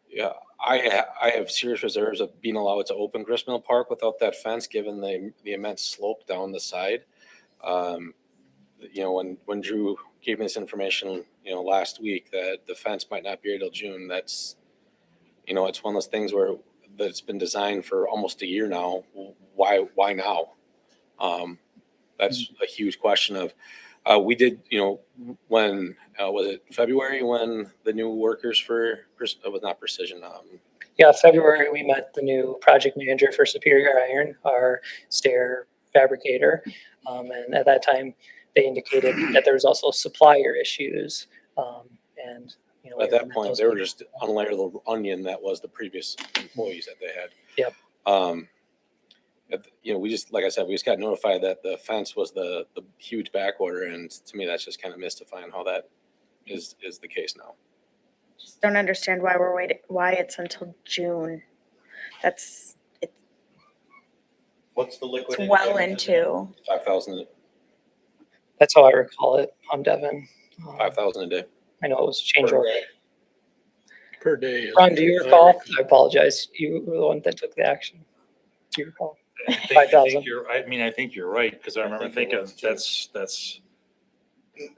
Yeah, I have serious reserves of being allowed to open Grist Mill Park without that fence, given the immense slope down the side. When Drew gave me this information, last week that the fence might not be here till June, that's, it's one of those things where that's been designed for almost a year now. Why now? That's a huge question of, we did, when, was it February when the new workers for, it was not Precision. Yeah, February, we met the new project manager for Superior Iron, our stair fabricator. And at that time, they indicated that there was also supplier issues. And, at that point, they were just unlayer the onion that was the previous employees that they had. Yep. We just, like I said, we just got notified that the fence was the huge back order, and to me, that's just kind of mystifying how that is the case now. Just don't understand why we're waiting, why it's until June. What's the It's liquidated? well into. 5,000. That's how I recall it. Devin. 5,000 a day. I know it was change order. Per day. Ron, do you recall? I apologize. You were the one that took the action. Do you recall? I think 5,000. I think you're right, because I remember thinking that's.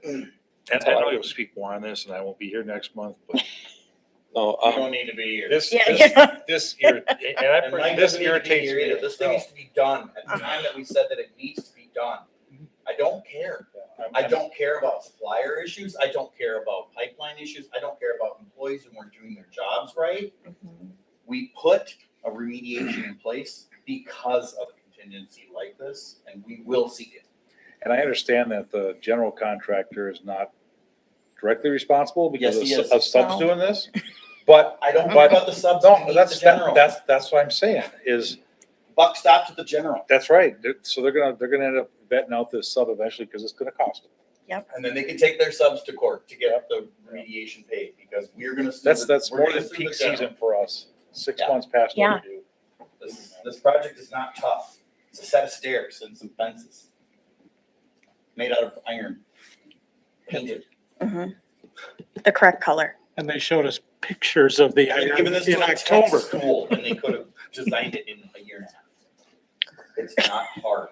And I know you'll speak more on this, and I won't be here next month, but. No, You don't need to be here. This irritates me. This thing needs to be done at the time that we said that it needs to be done. I don't care. I don't care about supplier issues. I don't care about pipeline issues. I don't care about employees who weren't doing their jobs right. We put a remediation in place because of a contingency like this, and we will see it. And I understand that the general contractor is not directly responsible because Yes, he is. of subs No. doing this, but. I don't care about the subs. we No, need that's, the general. that's what I'm saying is, Buck stops at the general. that's right. So they're gonna end up vetting out this sub eventually because it's gonna cost them. And then they can take their subs to court to get the remediation paid because we're gonna. sue the- That's we're more gonna than sue peak the general. season for us. 6 Yeah. months past Yeah. overdue. This project is not tough. It's a set of stairs and some fences. Made out of iron. Painted. The correct color. And they showed us pictures of the They've iron given this in to a tech October. school and they could have designed it in a year and a half. It's not hard.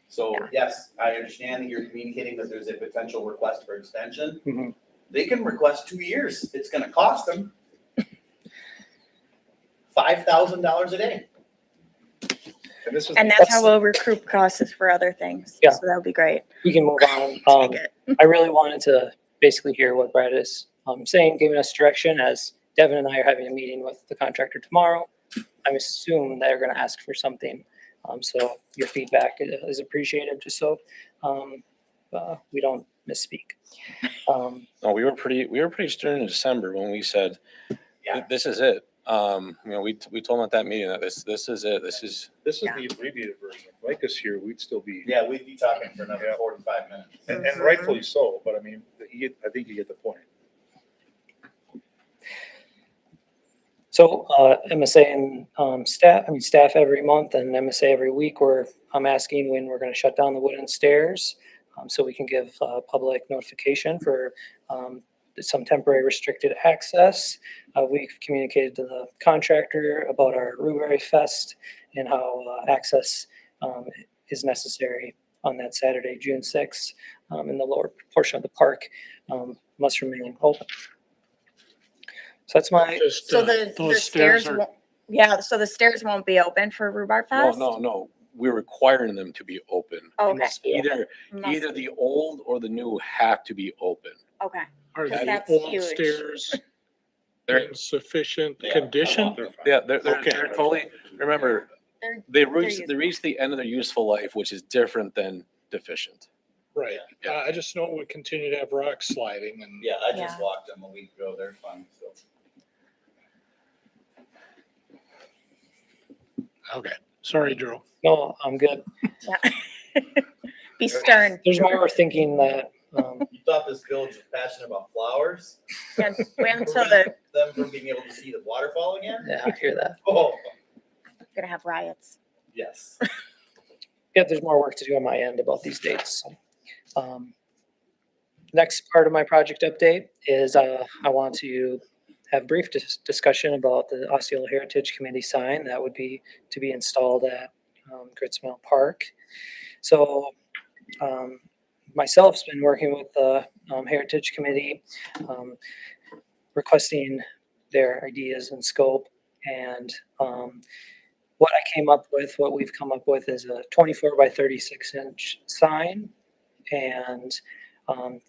So yes, I understand that you're communicating that there's a potential request for extension. Mhm. They can request 2 years. It's gonna cost them $5,000 a day. And this is. And that's how we'll recoup costs for other things. Yeah. So that'll be great. We can move on. Take it. I really wanted to basically hear what Brad is saying, giving us direction, as Devin and I are having a meeting with the contractor tomorrow. I'm assuming they're gonna ask for something. So your feedback is appreciated, just so we don't misspeak. No, we were pretty stern in December when we said, this is it. We told them at that meeting that this is it. This is the abbreviated version. If Mike is here, we'd still be. Yeah, we'd be talking for another 45 minutes. And rightfully so, but I mean, I think you get the point. So MSA and staff every month and MSA every week, I'm asking when we're gonna shut down the wooden stairs. So we can give public notification for some temporary restricted access. We've communicated to the contractor about our Ruberry Fest and how access is necessary on that Saturday, June 6th, in the lower portion of the park must remain open. So that's my. So the stairs won't, yeah, so the stairs won't be open for Rhubarb Fest? No. We're requiring them to be open. Okay. Either Must- the old or the new have to be open. Okay. Are the That's old huge. stairs They're- in sufficient condition? Yeah, they're Okay. totally, remember, They're- they they're reach the end of their useful life, which is different than deficient. Right. I just know we continue to have rock sliding and. Yeah, I just walked them a week ago. They're fun, so. Okay, sorry, Drew. No, I'm good. Yeah. Be stern. There's more thinking that, You thought this village was passionate about flowers? Yeah, wait until Prevent them from being able to see the waterfall again? yeah, I hear that. Oh, gonna have riots. yes. Yeah, there's more work to do on my end about these dates. So, next part of my project update is I want to have a brief discussion about the Osceola Heritage Committee sign that would be to be installed at Grits Mill Park. So myself's been working with the Heritage Committee, requesting their ideas and scope, and what we've come up with is a 24 by 36 inch sign, and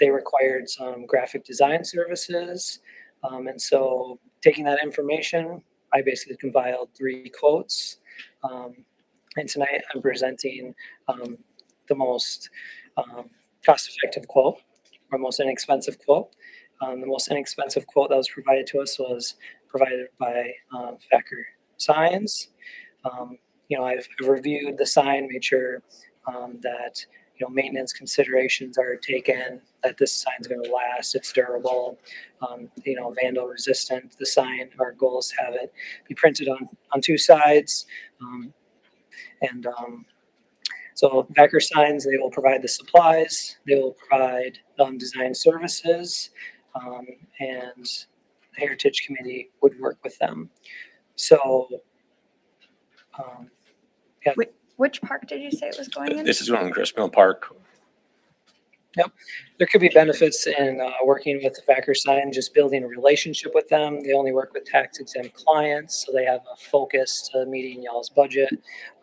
they required some graphic design services. And so taking that information, I basically compiled 3 quotes. And tonight I'm presenting the most cost-effective quote, or most inexpensive quote. The most inexpensive quote that was provided to us was provided by Thacker Signs. I've reviewed the sign, made sure that maintenance considerations are taken, that this sign's going to last, it's durable, vandal resistant. The sign, our goal is to have it be printed on 2 sides. So Thacker Signs, they will provide the supplies, they will provide design services, and the Heritage Committee would work with them. So, yeah. Which park did you say it was going in? This is going to Grist Mill Park. Yep. There could be benefits in working with the Thacker Sign, just building a relationship with them. They only work with tax exempt clients, so they have a focus to meeting y'all's budget.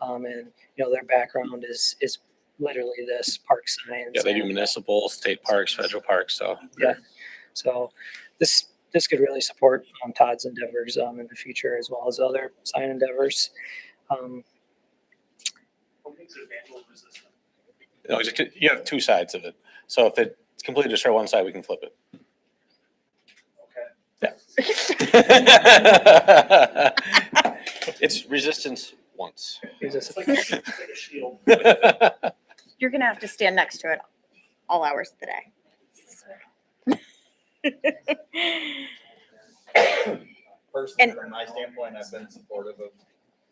And their background is literally this park signs. Yeah, they do and, municipal, state parks, federal parks, so. Yeah, so this could really support Todd's endeavors in the future as well as other sign endeavors. What makes it vandal resistant? You know, you have two sides of it. So if it's completely destroy one side, we can flip it. Yeah. It's resistance once. Resistance. It's like a shield. You're gonna have to stand next to it all hours of the day. Personally, from my standpoint, I've been supportive of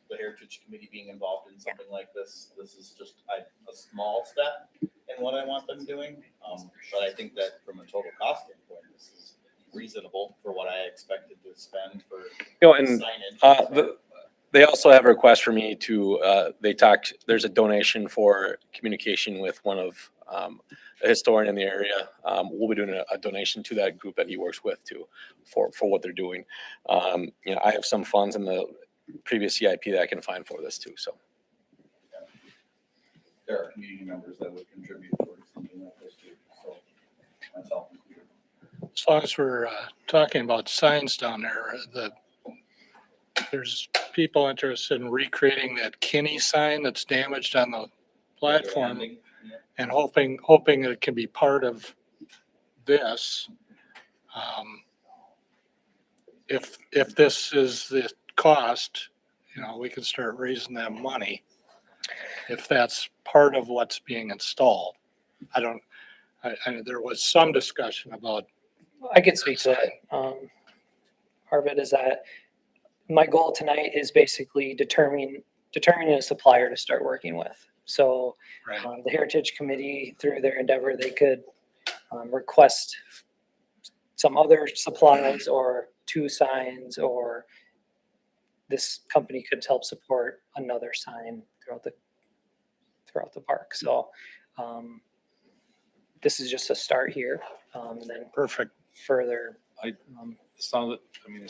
the Heritage Committee being involved in something like this. This is just a small step in what I want them doing. But I think that from a total cost standpoint, this is reasonable for what I expected to spend for And signage. they also have a request for me to, there's a donation for communication with one of a historian in the area. We'll be doing a donation to that group that he works with too, for what they're doing. You know, I have some funds in the previous CIP that I can find for this too, so. There are community members that would contribute towards something like this too, so myself included. As long as we're talking about signs down there, there's people interested in recreating that Kinney sign that's damaged on the platform and hoping it can be part of this. If this is the cost, you know, we can start raising that money. If that's part of what's being installed. There was some discussion about. I could speak to that. Arvid, is that my goal tonight is basically determining a supplier to start working with. So the Heritage Committee, through their endeavor, they could request some other supplies or two signs, or this company could help support another sign throughout the park. So this is just a start here. And then perfect. Further. It sounds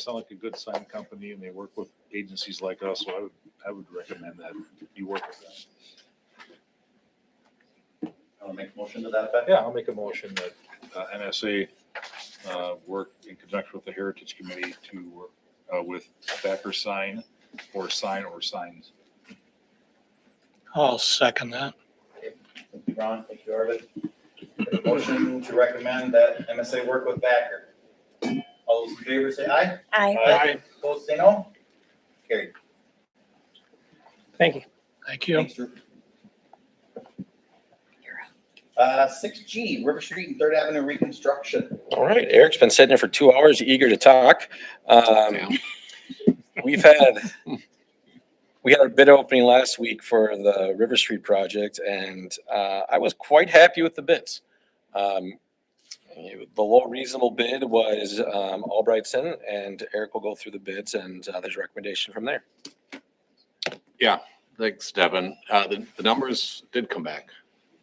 like a good sign company, and they work with agencies like us, so I would recommend that you work with them. I'll make a motion to that effect. Yeah, I'll make a motion that NSA work in conjunction with the Heritage Committee to work with Backer Sign or signs. I'll second that. Thank you, Ron. Thank you, Arvid. Motion to recommend that MSA work with Backer. All those in favor say aye. Aye. Opposed say no. Carried. Thank you. Thank you. Thanks, Drew. 6G, River Street and Third Avenue reconstruction. All right, Eric's been sitting there for 2 hours, eager to talk. We had our bid opening last week for the River Street project, and I was quite happy with the bids. The low reasonable bid was Albrightson, and Eric will go through the bids, and there's a recommendation from there. Yeah, thanks, Devin. The numbers did come back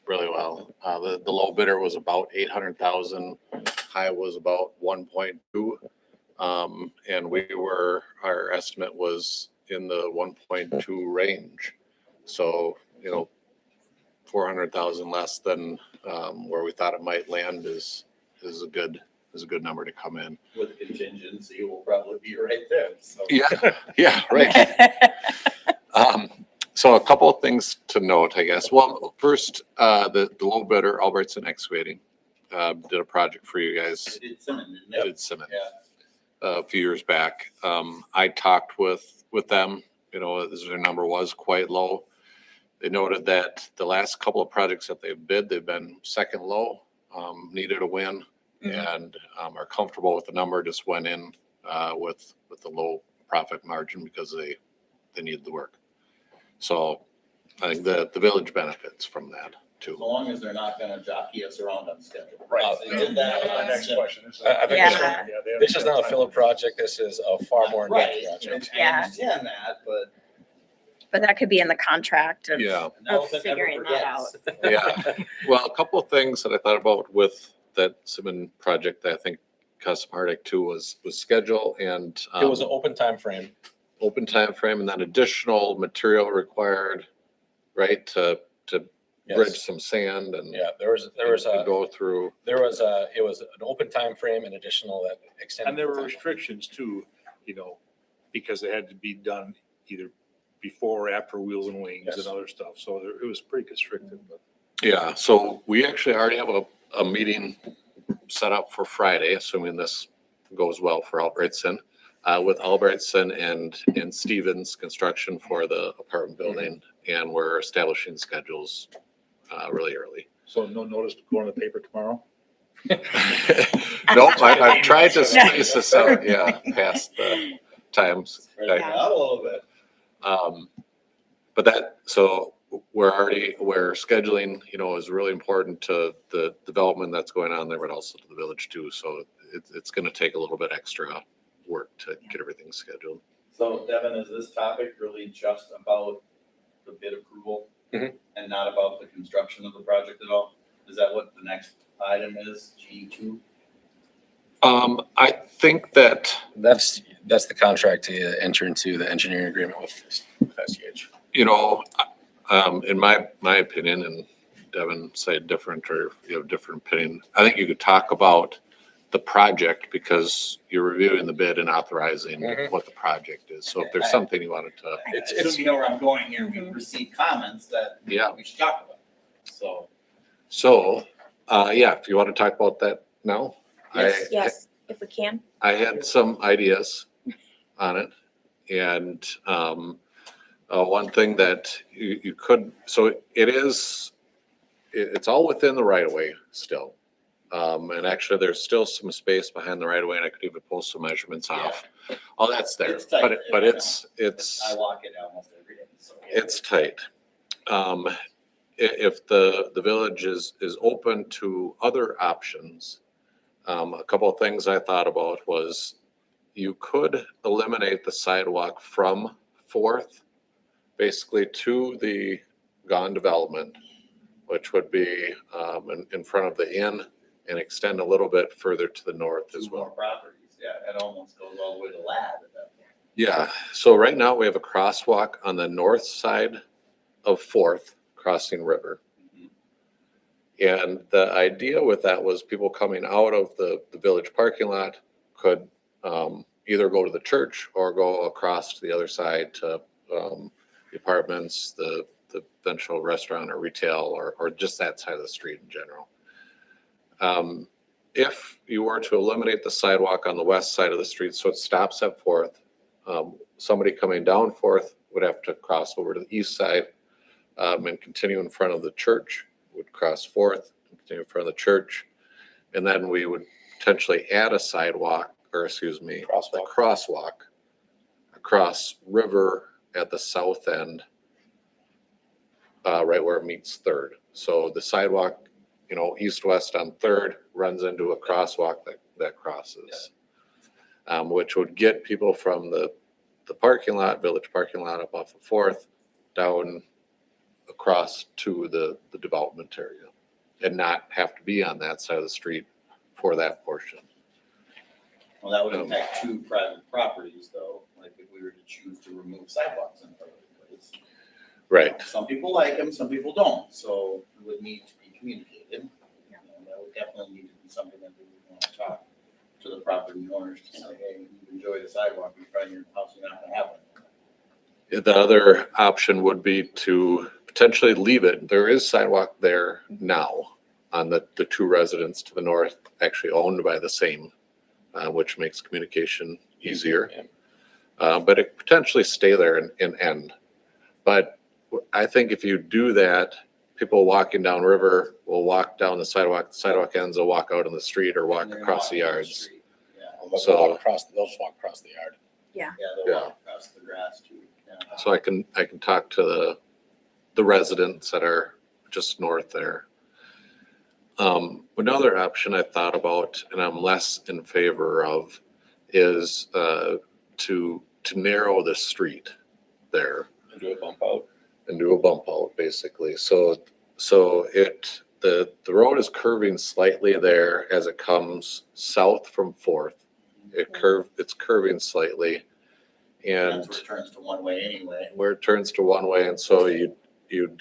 really well. The low bidder was about 800,000, high was about 1.2. And our estimate was in the 1.2 range. So, 400,000 less than where we thought it might land is a good number to come in. With contingency, we'll probably be right there. So. Yeah, right. So a couple of things to note, I guess. Well, first, the low bidder, Albertson Excavating, did a project for you guys. They did Simmons, didn't they? They did Simmons. Yeah. A few years back. I talked with them, their number was quite low. They noted that the last couple of projects that they've bid, they've been second low, needed a win, and are comfortable with the number, just went in with the low profit margin because they needed the work. So I think the village benefits from that too. As long as they're not gonna jockey us around on schedule. Right. They did that with our next question. I think this is not a filler project. This is a far more in-depth Right, project. I understand that, But that could be in the contract of, Yeah. of figuring that out. Yeah. Well, a couple of things that I thought about with that Simmons project that I think caused some heartache too was schedule and. It was an open time frame. Open time frame and then additional material required, right, to bridge Yes. some sand and. Yeah, there was to a, go through. it was an open time frame and additional that extended. And there were the time. restrictions too, because they had to be done either before or after Wheels and Wings and Yes. other stuff. So it was pretty constricted, but. Yeah, so we actually already have a meeting set up for Friday, assuming this goes well for Albrightson, with Albrightson and Stevens Construction for the apartment building. And we're establishing schedules really early. So no notice to go in the paper tomorrow? Nope, I've tried to space this out, past the times. Spread it out a little bit. But so we're scheduling, is really important to the development that's going on there, but also to the village too. So it's gonna take a little bit extra work to get everything scheduled. So Devin, is this topic really just about the bid approval Mhm. and not about the construction of the project at all? Is that what the next item is, G2? I think that, That's the contract to enter into the engineering agreement with SEH. in my opinion, and Devin said different, or if you have a different opinion, I think you could talk about the project because you're reviewing the bid and authorizing Mhm. what the project is. So if there's something you wanted to, It's, you know where I'm going here, we've received comments that yeah. we should talk about, so. So, if you want to talk about that now. Yes, if we can. I had some ideas on it. And one thing that you could, so it's all within the right of way still. And actually there's still some space behind the right of way and I could even pull some measurements off. All that's there, It's tight. but it's, I walk it almost every day, so. it's tight. If the village is open to other options, a couple of things I thought about was you could eliminate the sidewalk from Fourth, basically to the Gone development, which would be in front of the inn and extend a little bit further to the north as More well. properties, yeah, it almost goes all the way to Lab at that point. Yeah, so right now we have a crosswalk on the north side of Fourth, crossing River. And the idea with that was people coming out of the village parking lot could either go to the church or go across to the other side to the apartments, the eventual restaurant or retail, or just that side of the street in general. If you were to eliminate the sidewalk on the west side of the street, so it stops at Fourth, somebody coming down Fourth would have to cross over to the east side and continue in front of the church, would cross Fourth, continue in front of the church. And then we would potentially add a sidewalk, or excuse me, a crosswalk across River at the south end, right where it meets Third. So the sidewalk, east-west on Third runs into a crosswalk that crosses, which would get people from the parking lot, village parking lot up off of Fourth, down across to the development area and not have to be on that side of the street for that portion. Well, that would impact two private properties though, like if we were to choose to remove sidewalks in front of the place. Right. Some people like them, some people don't, so it would need to be communicated. That would definitely need to be something that we would want to talk to the property owners to say, hey, you enjoy the sidewalk, in front of your house, you're not gonna have one. The other option would be to potentially leave it. There is sidewalk there now on the two residents to the north, actually owned by the same, which makes communication easier. But it could potentially stay there and end. But I think if you do that, people walking down River will walk down the sidewalk ends, will walk out on the street or walk across the yards. They'll So- walk across, they'll just walk across the yard. Yeah. Yeah, they'll walk across the grass too. Yeah. So I can talk to the residents that are just north there. Another option I thought about, and I'm less in favor of, is to narrow the street there. And do a bump out. And do a bump out, basically. So the road is curving slightly there as it comes south from Fourth. It's curving slightly. And That's where it turns to one way anyway. where it turns to one way, and so you'd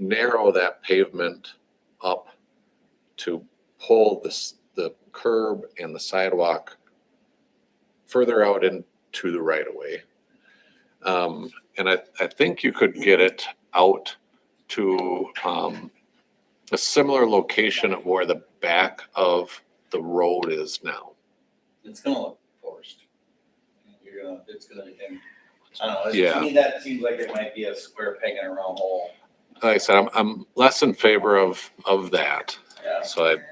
narrow that pavement up to pull the curb and the sidewalk further out into the right of way. And I think you could get it out to a similar location of where the back of the road is now. It's gonna look forced. It's gonna, and, I don't know, Yeah. to me, that seems like it might be a square peg in a round hole. Like I said, I'm less in favor of that. Yeah. So I see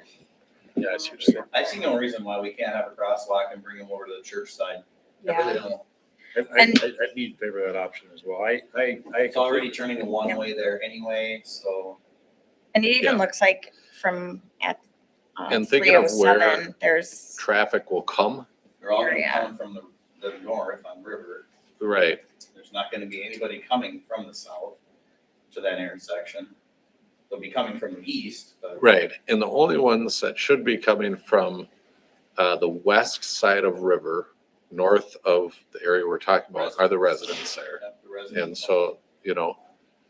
what you're saying. I see no reason why we can't have a crosswalk and bring them over to the church side. I really don't. I'd be in favor of that option as well. It's already turning a one-way there anyway, so. And it even Yeah. looks like from at And thinking of where 307, there's traffic will come, They're all gonna Area. come from the north on River. right? There's not gonna be anybody coming from the south to that intersection. They'll be coming from the east, but. Right, and the only ones that should be coming from the west side of River, north of the area we're talking about, are the residents there. The residents. And so, you know,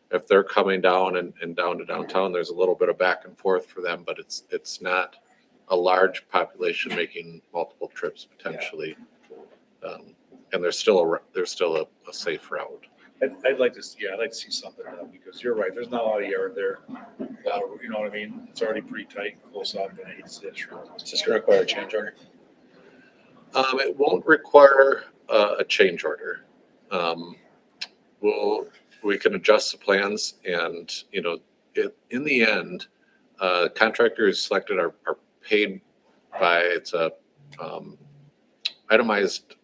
if they're coming down and down to downtown, there's a little bit of back and forth for them, but it's not a large population making multiple trips potentially. And there's still a safe route. I'd like to, I'd like to see something done, because you're right, there's not a lot of yard there. You know what I mean? It's already pretty tight, close up, and I hate to see it shrunk. Is this gonna require a change order? It won't require a change order. We can adjust the plans and, you know, in the end, contractors selected are paid by, it's a itemized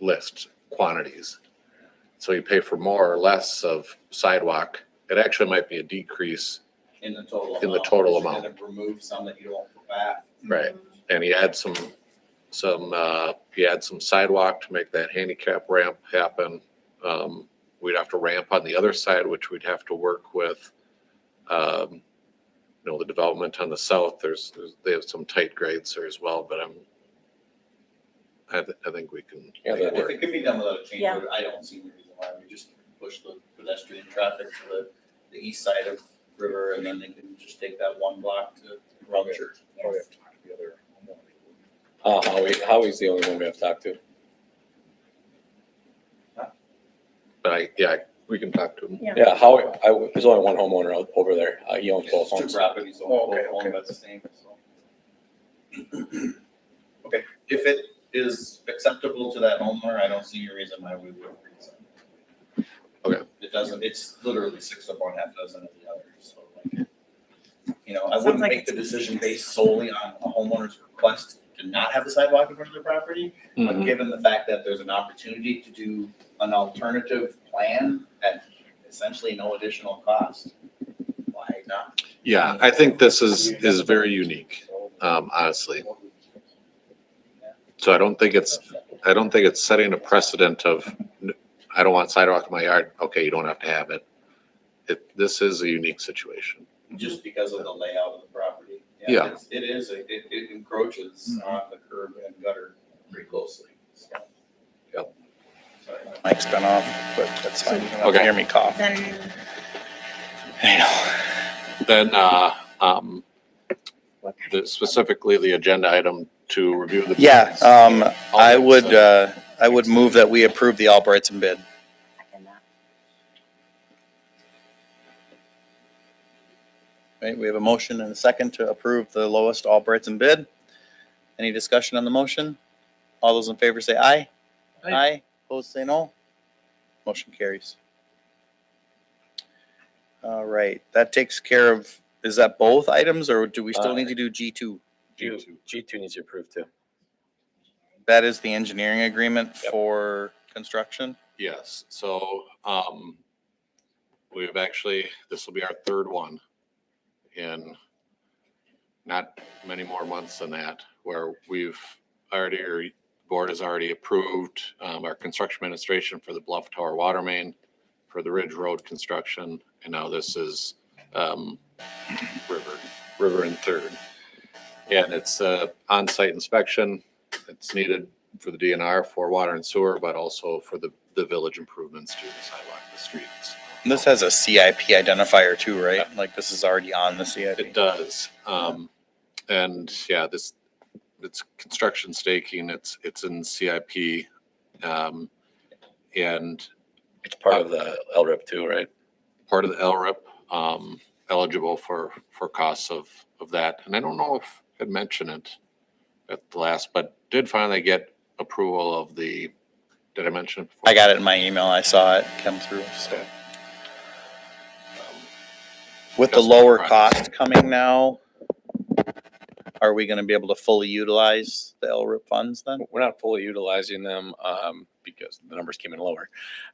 list, quantities. So you pay for more or less of sidewalk. It actually might be a decrease. In the total amount. In the total Just amount. kind of remove some that you don't put back. Right, and he had some sidewalk to make that handicap ramp happen. We'd have to ramp on the other side, which we'd have to work with, you know, the development on the south. They have some tight grades there as well, but I think we can. Yeah, make it If work. it can be done without a change Yeah. order, I don't see any reason why we just push the pedestrian traffic to the east side of River, and then they can just take that one block to around the church. Probably have to talk to the other homeowner. Howie's the only one we have to talk to. But we can talk to him. Yeah, Howie, there's only one homeowner over there. He owns both Two homes. properties, so Oh, okay, both okay. owned by the same, so. Okay, if it is acceptable to that homeowner, I don't see a reason why we would. Okay. It doesn't, it's literally 6 of one, half dozen of the other, so like, you know, I Sounds wouldn't like make the it's- decision based solely on a homeowner's request to not have a sidewalk in front of their property. But Mhm. given the fact that there's an opportunity to do an alternative plan at essentially no additional cost, why not? Yeah, I think this is very unique, honestly. So I don't think it's setting a precedent of, I don't want sidewalk in my yard. Okay, you don't have to have it. This is a unique situation. Just because of the layout of the property. Yeah. It encroaches on the curb and gutter pretty closely, so. Yep. Sorry. Mike's been off, but that's fine. You don't have to Okay. hear me cough. then Then, specifically the agenda item to review the. Yeah, I would move that we approve the Albrightson bid. Right, we have a motion and a second to approve the lowest Albrightson bid. Any discussion on the motion? All those in favor say aye. Aye. Opposed say no. Motion carries. All right, that takes care of, is that both items or do we still need to do G2? G2 needs to approve too. That is the engineering agreement for construction? Yes, so, we've actually, this will be our third one in not many more months than that, where we've already, or the board has already approved, our construction administration for the Bluff Tower water main, for the Ridge Road construction, and now this is, River and Third. And it's a on-site inspection. It's needed for the DNR for water and sewer, but also for the village improvements to the sidewalk, the streets. This has a CIP identifier too, right? Like this is already on the CIP. It does. And yeah, it's construction staking, it's in CIP. And It's part of the LRIP too, right? part of the LRIP, eligible for costs of that. And I don't know if I had mentioned it at the last, but did finally get approval of did I mention it before? I got it in my email. I saw it come through, so. With the Customer lower projects. cost coming now, are we gonna be able to fully utilize the LRIP funds then? We're not fully utilizing them because the numbers came in lower.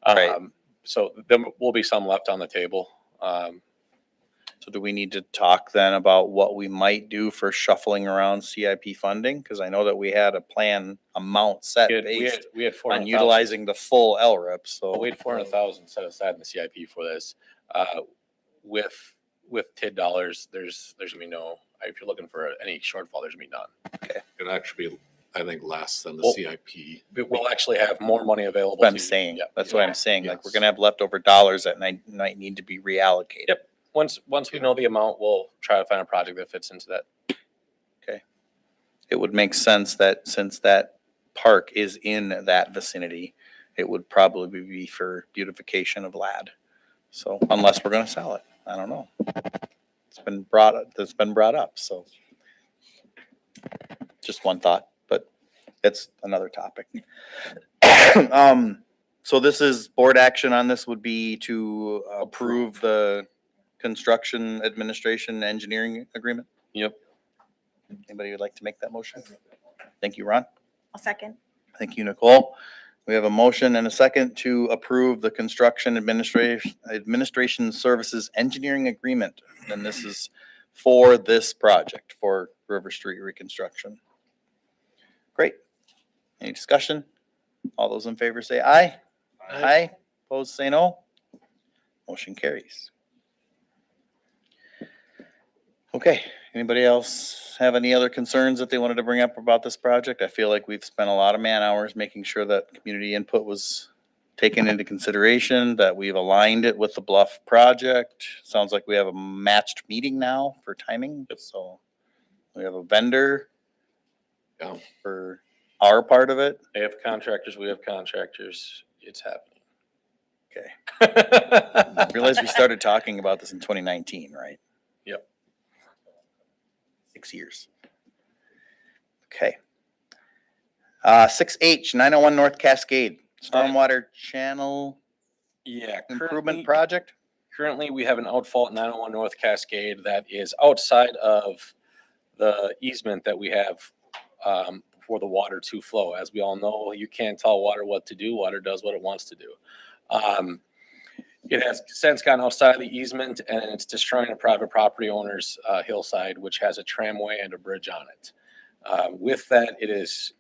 Right. So there will be some left on the table. So do we need to talk then about what we might do for shuffling around CIP funding? Cause I know that we had a plan amount set based We had on 400,000. utilizing the full LRIP, so. We had 400,000 set aside in the CIP for this. With TID dollars, there's gonna be no, if you're looking for any shortfall, there's gonna be none. It'd actually be, I think, less than the Well, CIP. We'll actually have more money available. What I'm to- saying, yeah. that's what I'm saying, like, we're Yes. gonna have leftover dollars that might need to be reallocated. Yep. Once we know the amount, we'll try to find a project that fits into that. It would make sense that since that park is in that vicinity, it would probably be for beautification of LAD. So unless we're gonna sell it, I don't know. It's been brought up, so. Just one thought, but it's another topic. So this is board action on this would be to approve the construction administration engineering agreement? Yep. Anybody would like to make that motion? Thank you, Ron. I'll second. Thank you, Nicole. We have a motion and a second to approve the construction administration services engineering agreement. And this is for this project, for River Street reconstruction. Great. Any discussion? All those in favor say aye. Aye. Opposed, say no. Motion carries. Okay, anybody else have any other concerns that they wanted to bring up about this project? I feel like we've spent a lot of man hours making sure that community input was taken into consideration, that we've aligned it with the Bluff project. Sounds like we have a matched meeting now for timing, so we have a vendor Yeah. for our part of it. They have contractors, we have contractors. It's happening. Okay. I realized we started talking about this in 2019, right? Yep. 6 years. Okay. 6H, 901 North Cascade, Stormwater Channel Yeah. Improvement Project? Currently, we have an outfall at 901 North Cascade that is outside of the easement that we have for the water to flow. As we all know, you can't tell water what to do. Water does what it wants to do. It has since gotten outside of the easement and it's destroying a private property owner's hillside, which has a tramway and a bridge on it. With that, it is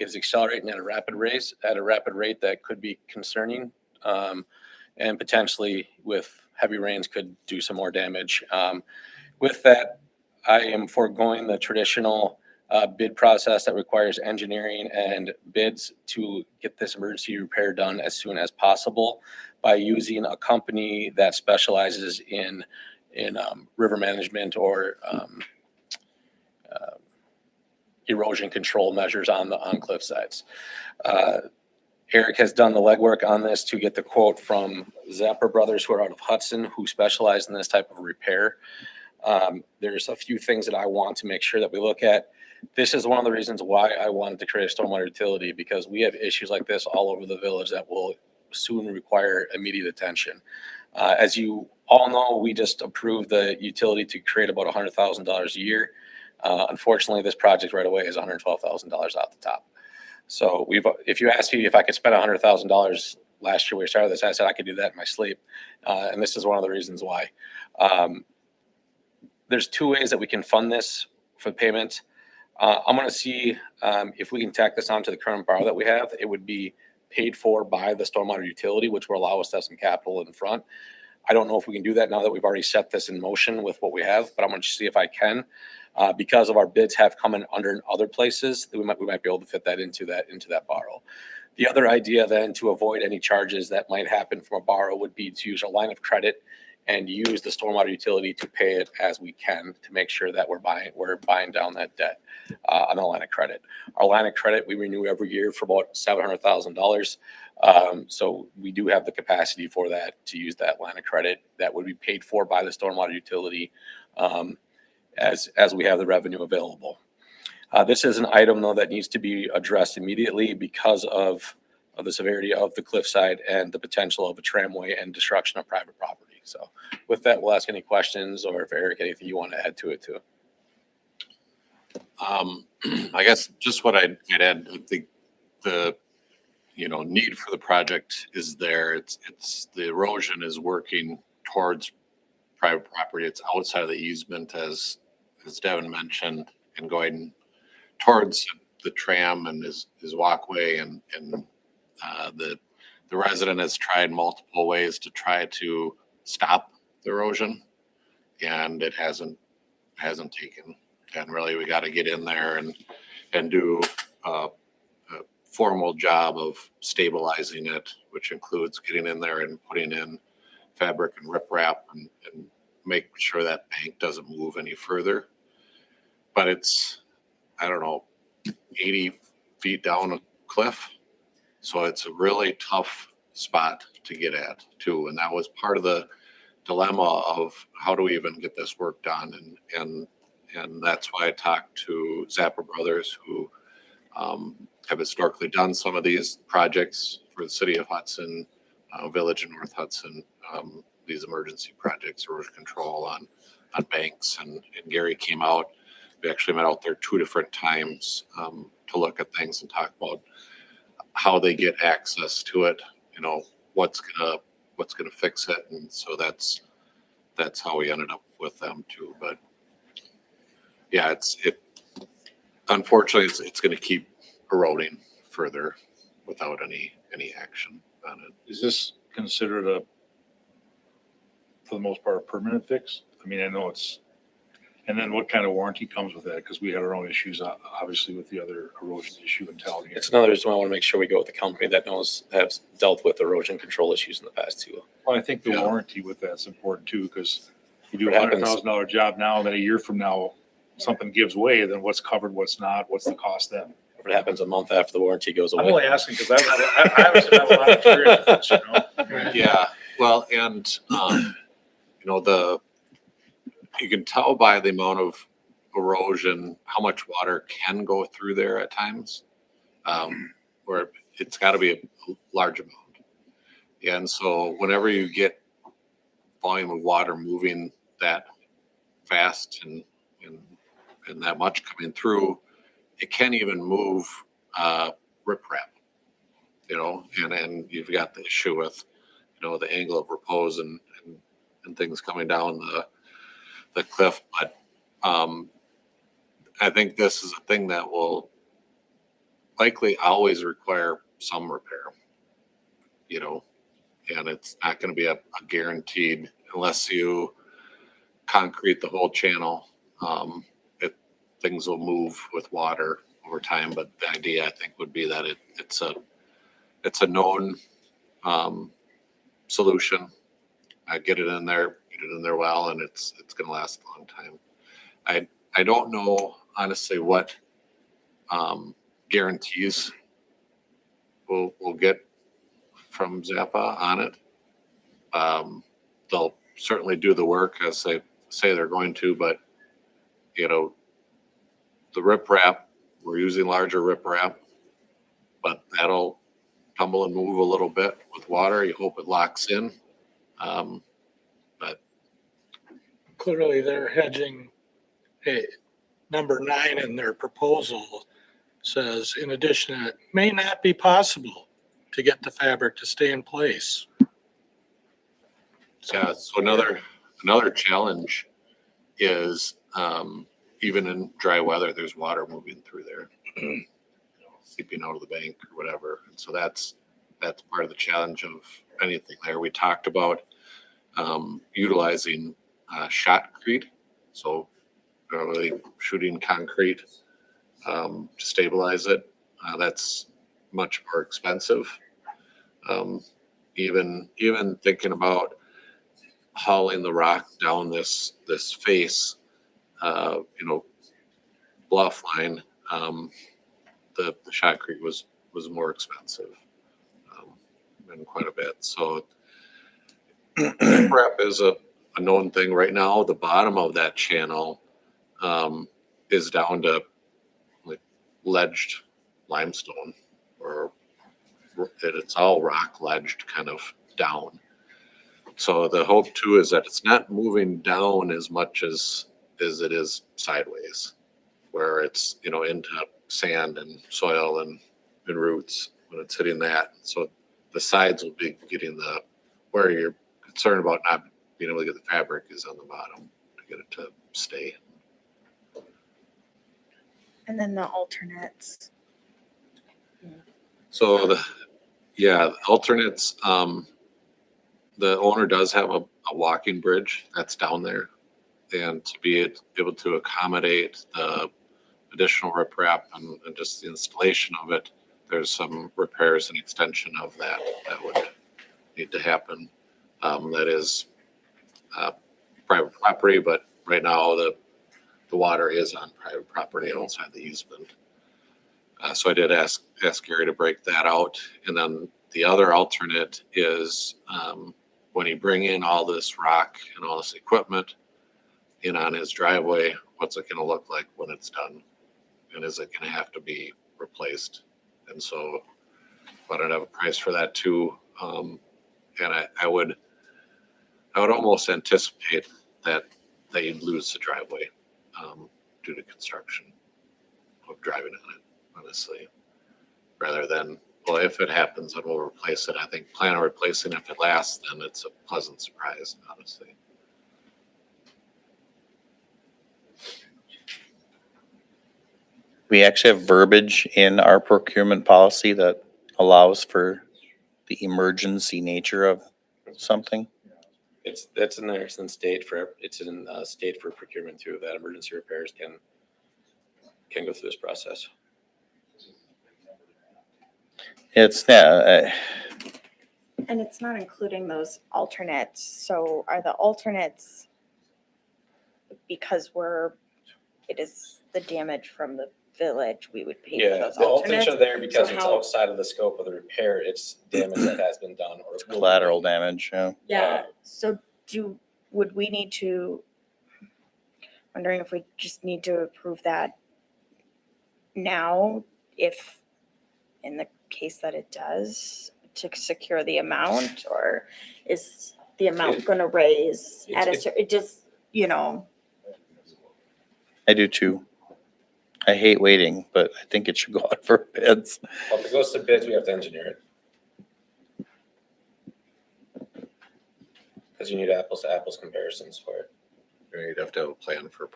accelerating at a rapid rate that could be concerning, and potentially with heavy rains could do some more damage. With that, I am foregoing the traditional bid process that requires engineering and bids to get this emergency repair done as soon as possible by using a company that specializes in river management or erosion control measures on cliff sides. Eric has done the legwork on this to get the quote from Zapper Brothers, who are out of Hudson, who specialize in this type of repair. There's a few things that I want to make sure that we look at. This is one of the reasons why I wanted to create a stormwater utility, because we have issues like this all over the village that will soon require immediate attention. As you all know, we just approved the utility to create about $100,000 a year. Unfortunately, this project right away is $112,000 off the top. So if you asked me if I could spend $100,000 last year when we started this, I said I could do that in my sleep. And this is one of the reasons why. There's two ways that we can fund this for payment. I'm going to see if we can tack this onto the current borrow that we have. It would be paid for by the stormwater utility, which will allow us to have some capital in front. I don't know if we can do that now that we've already set this in motion with what we have, but I'm going to see if I can. Because of our bids have come in under in other places, we might be able to fit that into that borrow. The other idea then to avoid any charges that might happen from a borrow would be to use a line of credit and use the stormwater utility to pay it as we can to make sure that we're buying down that debt on the line of credit. Our line of credit, we renew every year for about $700,000. So we do have the capacity for that, to use that line of credit that would be paid for by the stormwater utility as we have the revenue available. This is an item though that needs to be addressed immediately because of the severity of the cliffside and the potential of a tramway and destruction of private property. So with that, we'll ask any questions, or if Eric, anything you want to add to it too. I guess just what I'd add, I think the need for the project is there. It's the erosion is working towards private property. It's outside of the easement, as Devin mentioned, and going towards the tram and his walkway, and the resident has tried multiple ways to try to stop the erosion, and it hasn't taken. And really, we got to get in there and do a formal job of stabilizing it, which includes getting in there and putting in fabric and riprap and make sure that bank doesn't move any further. But it's, I don't know, 80 feet down a cliff. So it's a really tough spot to get at too. And that was part of the dilemma of how do we even get this work done? And that's why I talked to Zappa Brothers, who have historically done some of these projects for the city of Hudson, Village in North Hudson, these emergency projects, erosion control on banks. And Gary came out. We actually met out there 2 different times to look at things and talk about how they get access to it. What's gonna fix it, and so that's how we ended up with them too. But yeah, unfortunately it's going to keep eroding further without any action on it. Is this considered for the most part, a permanent fix? I mean, I know it's, and then what kind of warranty comes with that? Because we had our own issues, obviously, with the other erosion issue in Tallahassee. It's another reason why I want to make sure we go with a company that has dealt with erosion control issues in the past too. Well, I think the warranty with that's important too, because you do What a happens- $100,000 job now, and then a year from now, something gives way, then what's covered, what's not, what's the cost then? If it happens a month after the warranty goes I'm away. only asking because I obviously have a lot of experience with this, you know? Yeah, well, and you can tell by the amount of erosion how much water can go through there at times, where it's got to be a large amount. And so whenever you get volume of water moving that fast and that much coming through, it can even move riprap, and you've got the issue with, the angle of repose and things coming down the cliff. But I think this is a thing that will likely always require some repair, and it's not going to be a guaranteed unless you concrete the whole channel. Things will move with water over time, but the idea I think would be that it's a known solution. Get it in there well, and it's going to last a long time. I don't know honestly what guarantees we'll get from Zappa on it. They'll certainly do the work as they say they're going to, but the riprap, we're using larger riprap, but that'll tumble and move a little bit with water. You hope it locks in. But Clearly they're hedging. Number 9 in their proposal says, in addition, it may not be possible to get the fabric to stay in place. yeah, so another challenge is even in dry weather, there's water moving through there, seeping out of the bank or whatever. And so that's part of the challenge of anything there. We talked about utilizing shotcrete, so really shooting concrete to stabilize it. That's much more expensive. Even thinking about hauling the rock down this face, bluff line, the shotcrete was more expensive, and quite a bit. So prep is a known thing right now. The bottom of that channel is down to like ledged limestone, or it's all rock ledged kind of down. So the hope too is that it's not moving down as much as it is sideways, where it's, into sand and soil and roots when it's hitting that. So the sides will be getting where you're concerned about not being able to get the fabric is on the bottom to get it to stay. And then the alternates. So the alternates, the owner does have a walking bridge that's down there, and to be able to accommodate the additional riprap and just the installation of it, there's some repairs and extension of that would need to happen. That is private property, but right now the water is on private property outside the easement. So I did ask Gary to break that out. And then the other alternate is when you bring in all this rock and all this equipment in on his driveway, what's it going to look like when it's done? And is it going to have to be replaced? And so I don't have a price for that too. And I would almost anticipate that you'd lose the driveway due to construction of driving on it, honestly, rather than, well, if it happens, then we'll replace it. I think plan on replacing it. If it lasts, then it's a pleasant surprise, honestly. We actually have verbiage in our procurement policy that allows for the emergency nature of something. That's in there. It's in state for procurement too, that emergency repairs can go through this process. It's, And it's not including those alternates. So are the alternates, because it is the damage from the village, we would pay for Yeah, those the alternates alternates? are there because So it's how- outside of the scope of the repair. It's damage that has been done or collateral damage, yeah. Yeah, so would we need to, wondering if we just need to approve that now, if, in the case that it does, to secure the amount, or is the amount gonna raise at it just, I do too. I hate waiting, but I think it should go out for bids. Well, if it goes to bids, we have to engineer it. Because you need apples to apples comparisons for it. You'd have to have a plan for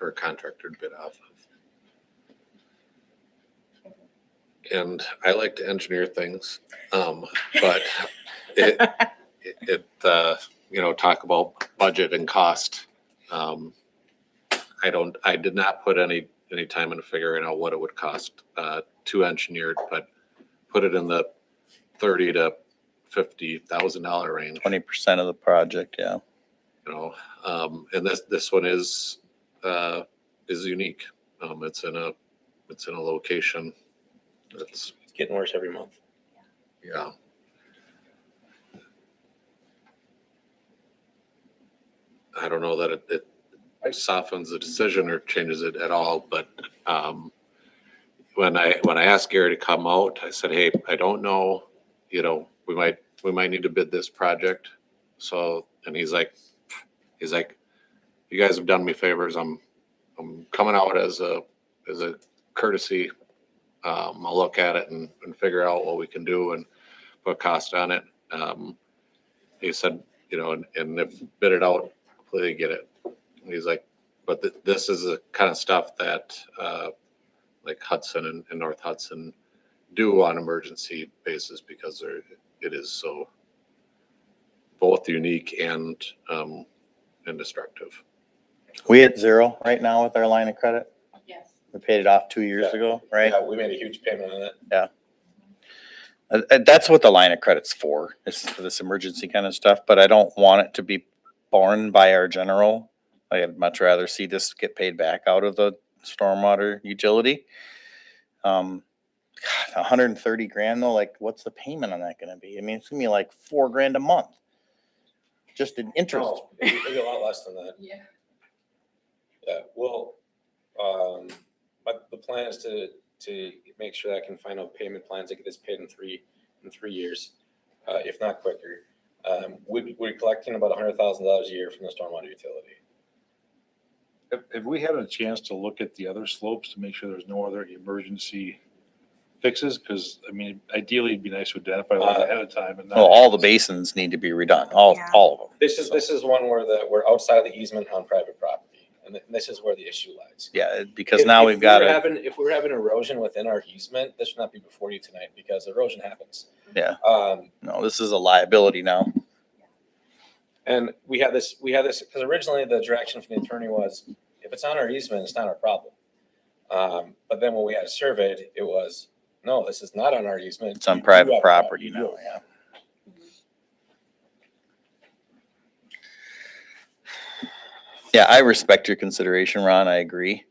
a contractor to bid off of. And I like to engineer things, but talk about budget and cost. I did not put any time into figuring out what it would cost to engineer it, but put it in the $30,000 to $50,000 range. 20% of the project, yeah. And this one is unique. It's in a location that's getting worse every month. Yeah. I don't know that it softens the decision or changes it at all, but when I asked Gary to come out, I said, hey, I don't know, we might need to bid this project. So, and he's like, you guys have done me favors. I'm coming out as a courtesy. I'll look at it and figure out what we can do and put cost on it. He said, and if bid it out, completely get it. And he's like, but this is the kind of stuff that like Hudson and North Hudson do on emergency basis, because it is so both unique and destructive. We at zero right now with our line of credit. Yes. We paid it off 2 years ago, right? Yeah, we made a huge payment on it. Yeah. That's what the line of credit's for, is for this emergency kind of stuff, but I don't want it to be borne by our general. I'd much rather see this get paid back out of the stormwater utility. God, 130 grand though, like what's the payment on that gonna be? I mean, it's gonna be like $4 grand a month. Just in interest. No, it'd be a lot less than that. Yeah. Yeah, well, but the plan is to make sure that I can find out payment plans that get this paid in 3 years, if not quicker. We're collecting about $100,000 a year from the stormwater utility. Have we had a chance to look at the other slopes to make sure there's no other emergency fixes? Because, I mean, ideally, it'd be nice to identify that ahead of time and not. Well, all the basins need to be redone, all of them. This is one where we're outside of the easement on private property, and this is where the issue lies. Yeah, because now we've got If we're having erosion within our easement, this should not be before you tonight because erosion happens. Yeah. No, this is a liability now. And we had this, because originally the direction from the attorney was, if it's on our easement, it's not our problem. But then when we had it surveyed, it was, no, this is not on our easement. It's on You private have- property you now, have- yeah. Yeah, I respect your consideration, Ron. I agree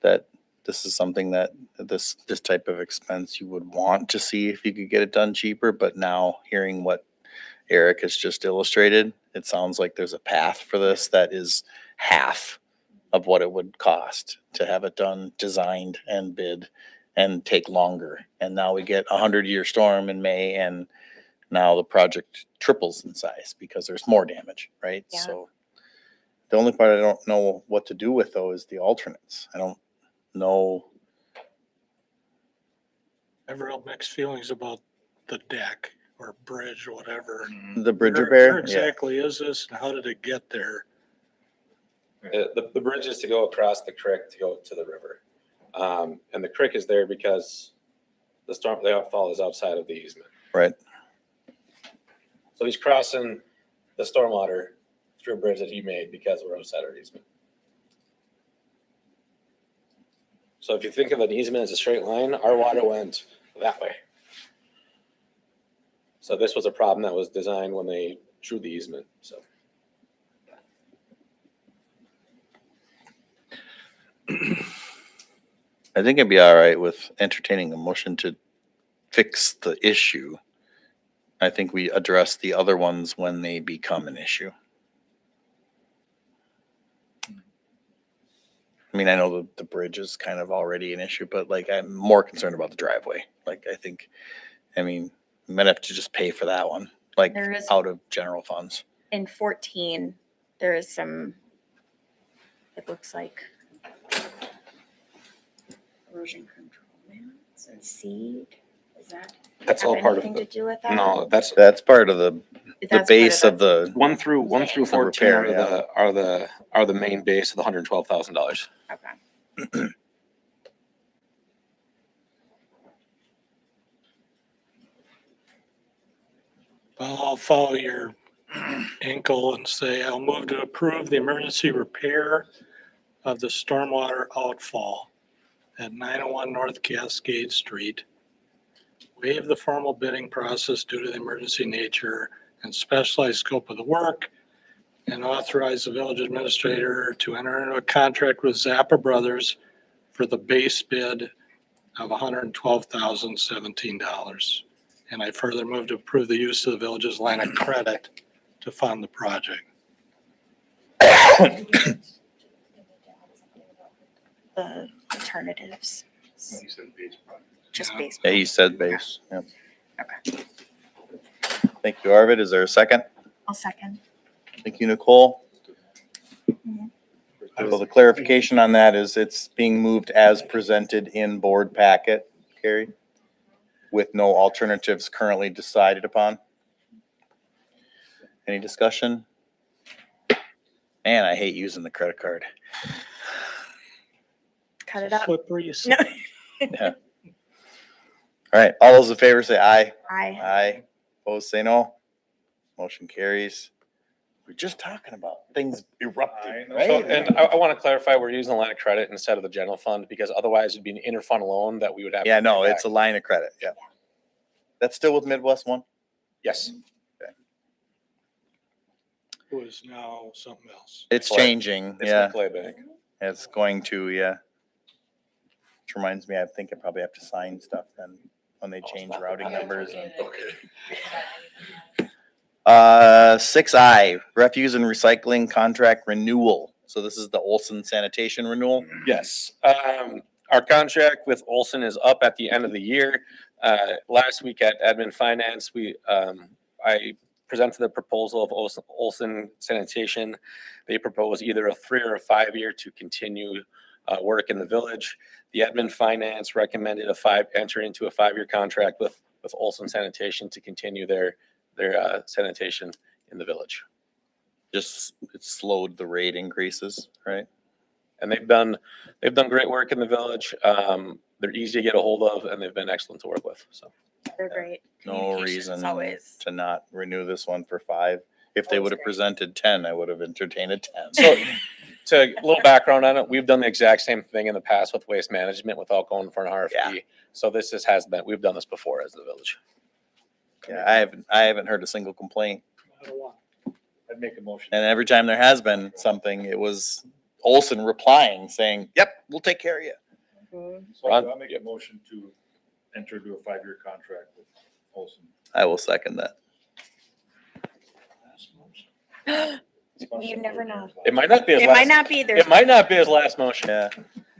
that this is something that this type of expense you would want to see if you could get it done cheaper. But now hearing what Eric has just illustrated, it sounds like there's a path for this that is half of what it would cost to have it done, designed and bid and take longer. And now we get 100-year storm in May and now the project triples in size because there's more damage, right? Yeah. So the only part I don't know what to do with though is the alternates. I don't know. I have real mixed feelings about the deck or bridge or whatever. The bridge Where repair? Yeah. exactly is this and how did it get there? The bridge is to go across the creek to go to the river. And the creek is there because the outfall is outside of the easement. Right. So he's crossing the stormwater through a bridge that he made because we're outside our easement. So if you think of an easement as a straight line, our water went that way. So this was a problem that was designed when they drew the easement, so. I think I'd be all right with entertaining a motion to fix the issue. I think we address the other ones when they become an issue. I mean, I know the bridge is kind of already an issue, but like I'm more concerned about the driveway. Like I mean, we might have to just pay for that one, like There is- out of general funds. In 14, there is some, it looks like erosion control mats and seed. Is that That's have all part of anything to do with that? No, that's part of the That's base part of the. 1 through 14 repair, are the main base of the $112,000. Okay. Well, I'll follow your ankle and say I'll move to approve the emergency repair of the stormwater outfall at 901 North Cascade Street. Waive the formal bidding process due to the emergency nature and specialized scope of the work, and authorize the village administrator to enter into a contract with Zappa Brothers for the base bid of $112,017. And I further move to approve the use of the village's line of credit to fund the project. The alternatives. Just base. Yeah, you said base. Yep. Okay. Thank you, Arvid. Is there a second? I'll second. Thank you, Nicole. Mhm. So the clarification on that is it's being moved as presented in board packet, Carrie, with no alternatives currently decided upon. Any discussion? Man, I hate using the credit card. Cut it out. Slippery. No. Yeah. All right, all those in favor say aye. Aye. Aye. Opposed, say no. Motion carries. We're just talking about things erupting, So, right? and I want to clarify, we're using the line of credit instead of the general fund because otherwise it'd be an interfund loan that we would have. Yeah, to pay no, back. it's a line of credit, yeah. That's still with Midwest One? Yes. It was now something else. It's Clay. changing, It's yeah. the Clay Bank. It's going to, yeah. Which reminds me, I think I probably have to sign stuff then when they change routing numbers and. Okay. 6I, refuse and recycling contract renewal. So this is the Olson sanitation renewal? Yes. Our contract with Olson is up at the end of the year. Last week at Admin Finance, I presented the proposal of Olson Sanitation. They propose either a 3 or a 5 year to continue work in the village. The Admin Finance recommended enter into a 5 year contract with Olson Sanitation to continue their sanitation in the village. Just, it slowed the rate increases, right? And they've done great work in the village. They're easy to get a hold of and they've been excellent to work with, so. They're great. No Communication's reason always- to not renew this one for 5. If they Always would have great. presented 10, I would have entertained a 10. So to a little background on it, we've done the exact same thing in the past with waste management without going for an RFP. So this we've done this before as the village. Yeah, I haven't heard a single complaint. I'd make a motion. And every time there has been something, it was Olson replying saying, yep, we'll take care of you. So I'll make a motion to enter into a 5-year contract with Olson. I will second that. You never know. It might not be his It last. might not be. There's It might not be his last motion. Yeah.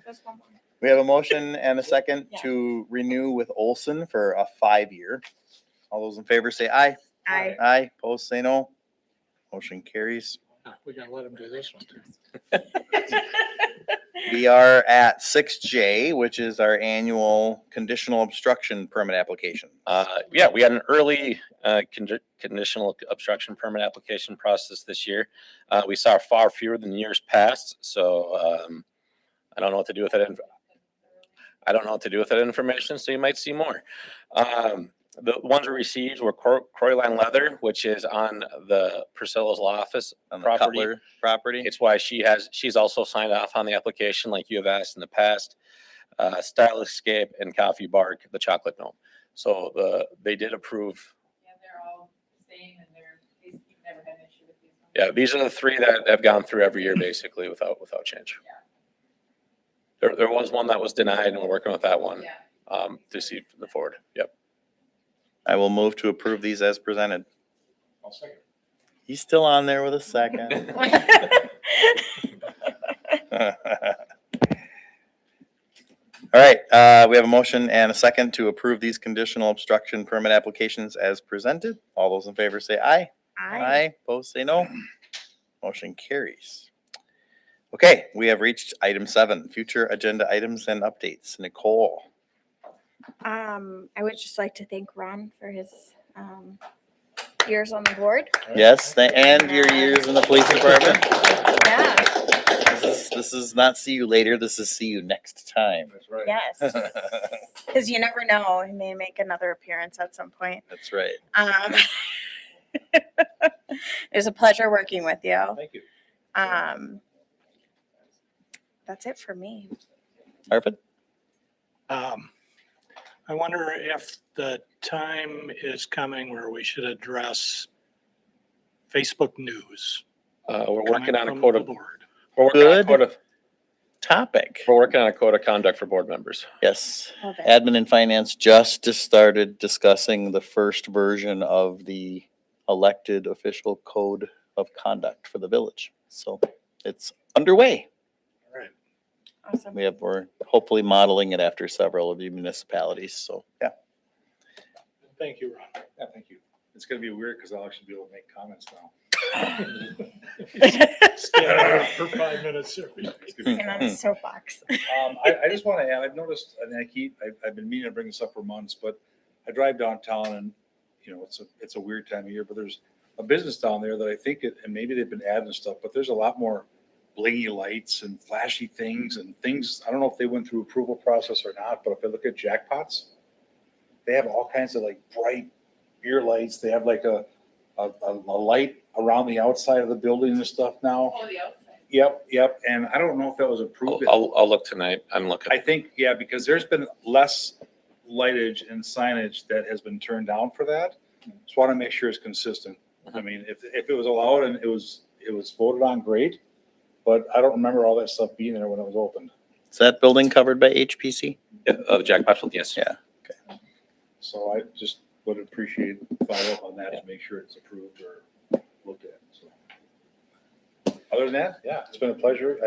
There's one more. We have a motion and a second Yeah. to renew with Olson for a 5 year. All those in favor say aye. Aye. Aye, opposed say no. Motion carries. We gotta let him do this one too. We are at 6J, which is our annual conditional obstruction permit application. Yeah, we had an early conditional obstruction permit application process this year. We saw far fewer than years past, so I don't know what to do with that. I don't know what to do with that information, so you might see more. The ones we received were Croyline Leather, which is on the Priscilla's Law Office On the property. Cutler property. It's why she's also signed off on the application like you have asked in the past. Style Escape and Coffee Bark, the chocolate gnome. So they did approve. Yeah, they're all the same and we've never had an issue with these ones. Yeah, these are the 3 that have gone through every year basically without change. There was one that was denied and we're working with that one to see the forward. Yep. I will move to approve these as presented. I'll second. He's still on there with a second. All right, we have a motion and a second to approve these conditional obstruction permit applications as presented. All those in favor say aye. Aye, opposed say no. Motion carries. Okay, we have reached item 7, future agenda items and updates. Nicole. I would just like to thank Ron for his years on the board. Yes, and your years in the police department. Yeah. This is not see you later, this is see you next time. That's right. Yes. Because you never know, he may make another appearance at some point. That's right. It was a pleasure working with you. Thank you. That's it for me. Arvid? I wonder if the time is coming where we should address Facebook news. We're working on a coming code from of the board. we're working on a Good code of topic. we're working on a code of conduct for board members. Yes. Love it. Admin and finance just started discussing the first version of the elected official code of conduct for the village. So it's underway. Awesome. We're hopefully modeling it after several of the municipalities. So, yeah. Thank you, Ron. Yeah, thank you. It's gonna be weird because I'll actually be able to make comments now. Stand for 5 minutes. And on a soapbox. I just want to add, I've noticed, and I've been meaning to bring this up for months, but I drive downtown and, you know, it's a weird time of year, but there's a business down there that I think and maybe they've been adding stuff, but there's a lot more blingy lights and flashy things and things. I don't know if they went through approval process or not, but if I look at Jackpots, they have all kinds of like bright ear lights. They have like a light around the outside of the building and stuff now. Oh, the outside. Yep. And I don't know if that was approved. I'll look tonight. I'm looking. I think, yeah, because there's been less lightage and signage that has been turned down for that. Just want to make sure it's consistent. I mean, if it was allowed and it was voted on, great. But I don't remember all that stuff being there when it was opened. Is that building covered by HPC? Jack Butfield, yes. Yeah. So I just would appreciate follow up on that to make sure it's approved or looked at. So other than that, yeah, it's been a pleasure.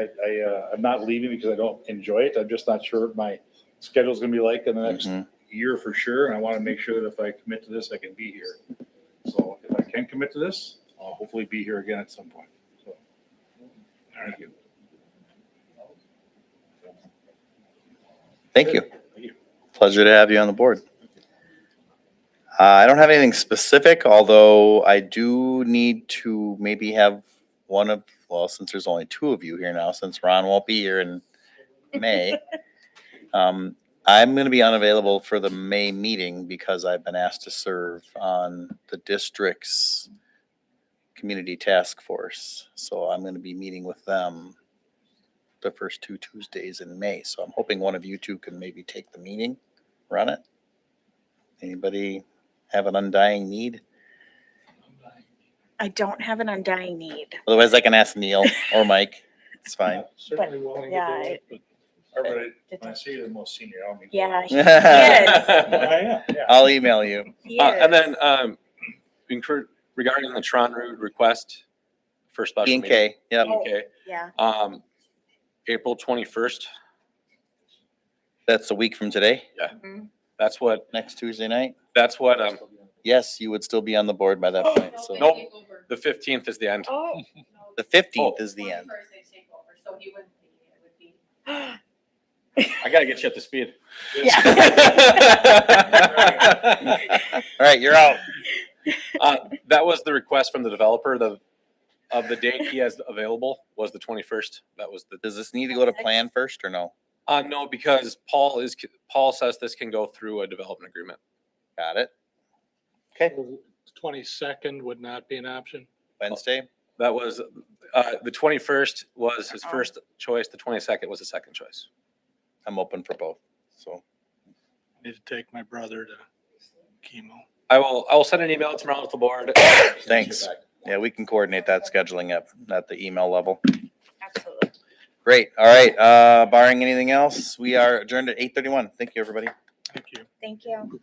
I'm not leaving because I don't enjoy it. I'm just not sure what my schedule's gonna be like in the next year for sure. And I want to make sure that if I commit to this, I can be here. So if I can commit to this, I'll hopefully be here again at some point. So, thank you. Thank you. Pleasure to have you on the board. I don't have anything specific, although I do need to maybe have since there's only two of you here now, since Ron won't be here in May. I'm going to be unavailable for the May meeting because I've been asked to serve on the district's community task force. So I'm going to be meeting with them the first 2 Tuesdays in May. So I'm hoping one of you two can maybe take the meeting, run it. Anybody have an undying need? I don't have an undying need. Otherwise I can ask Neil or Mike. It's fine. Certainly willing to yeah, do it, but everybody, when I say you're the most senior, I don't mean. Yeah, he is. Yeah. I'll email you. He And is. then regarding the Tron Route request for special meeting. E&K, yep. E&K, Yeah. April 21st. That's a week from today, Yeah, Mhm. that's what, next Tuesday night. that's what, Yes, you would still be on the board by that point. So nope, the 15th is the end. Oh, the 15th is the end. So he wouldn't be, it would be. I gotta get you up to speed. All right, you're out. That was the request from the developer. Of the date he has available was the 21st. That was the. Does this need to go to plan first or no? No, because Paul says this can go through a development agreement. Got it. Okay, 22nd would not be an option. Wednesday. That was, the 21st was his first choice. The 22nd was his second choice. I'm open for both. So Need to take my brother to chemo. I will send an email tomorrow to the board. thanks. Yeah, we can coordinate that scheduling at the email level. absolutely. Great. All right. Barring anything else, we are adjourned at 8:31. Thank you, everybody. Thank you. Thank you.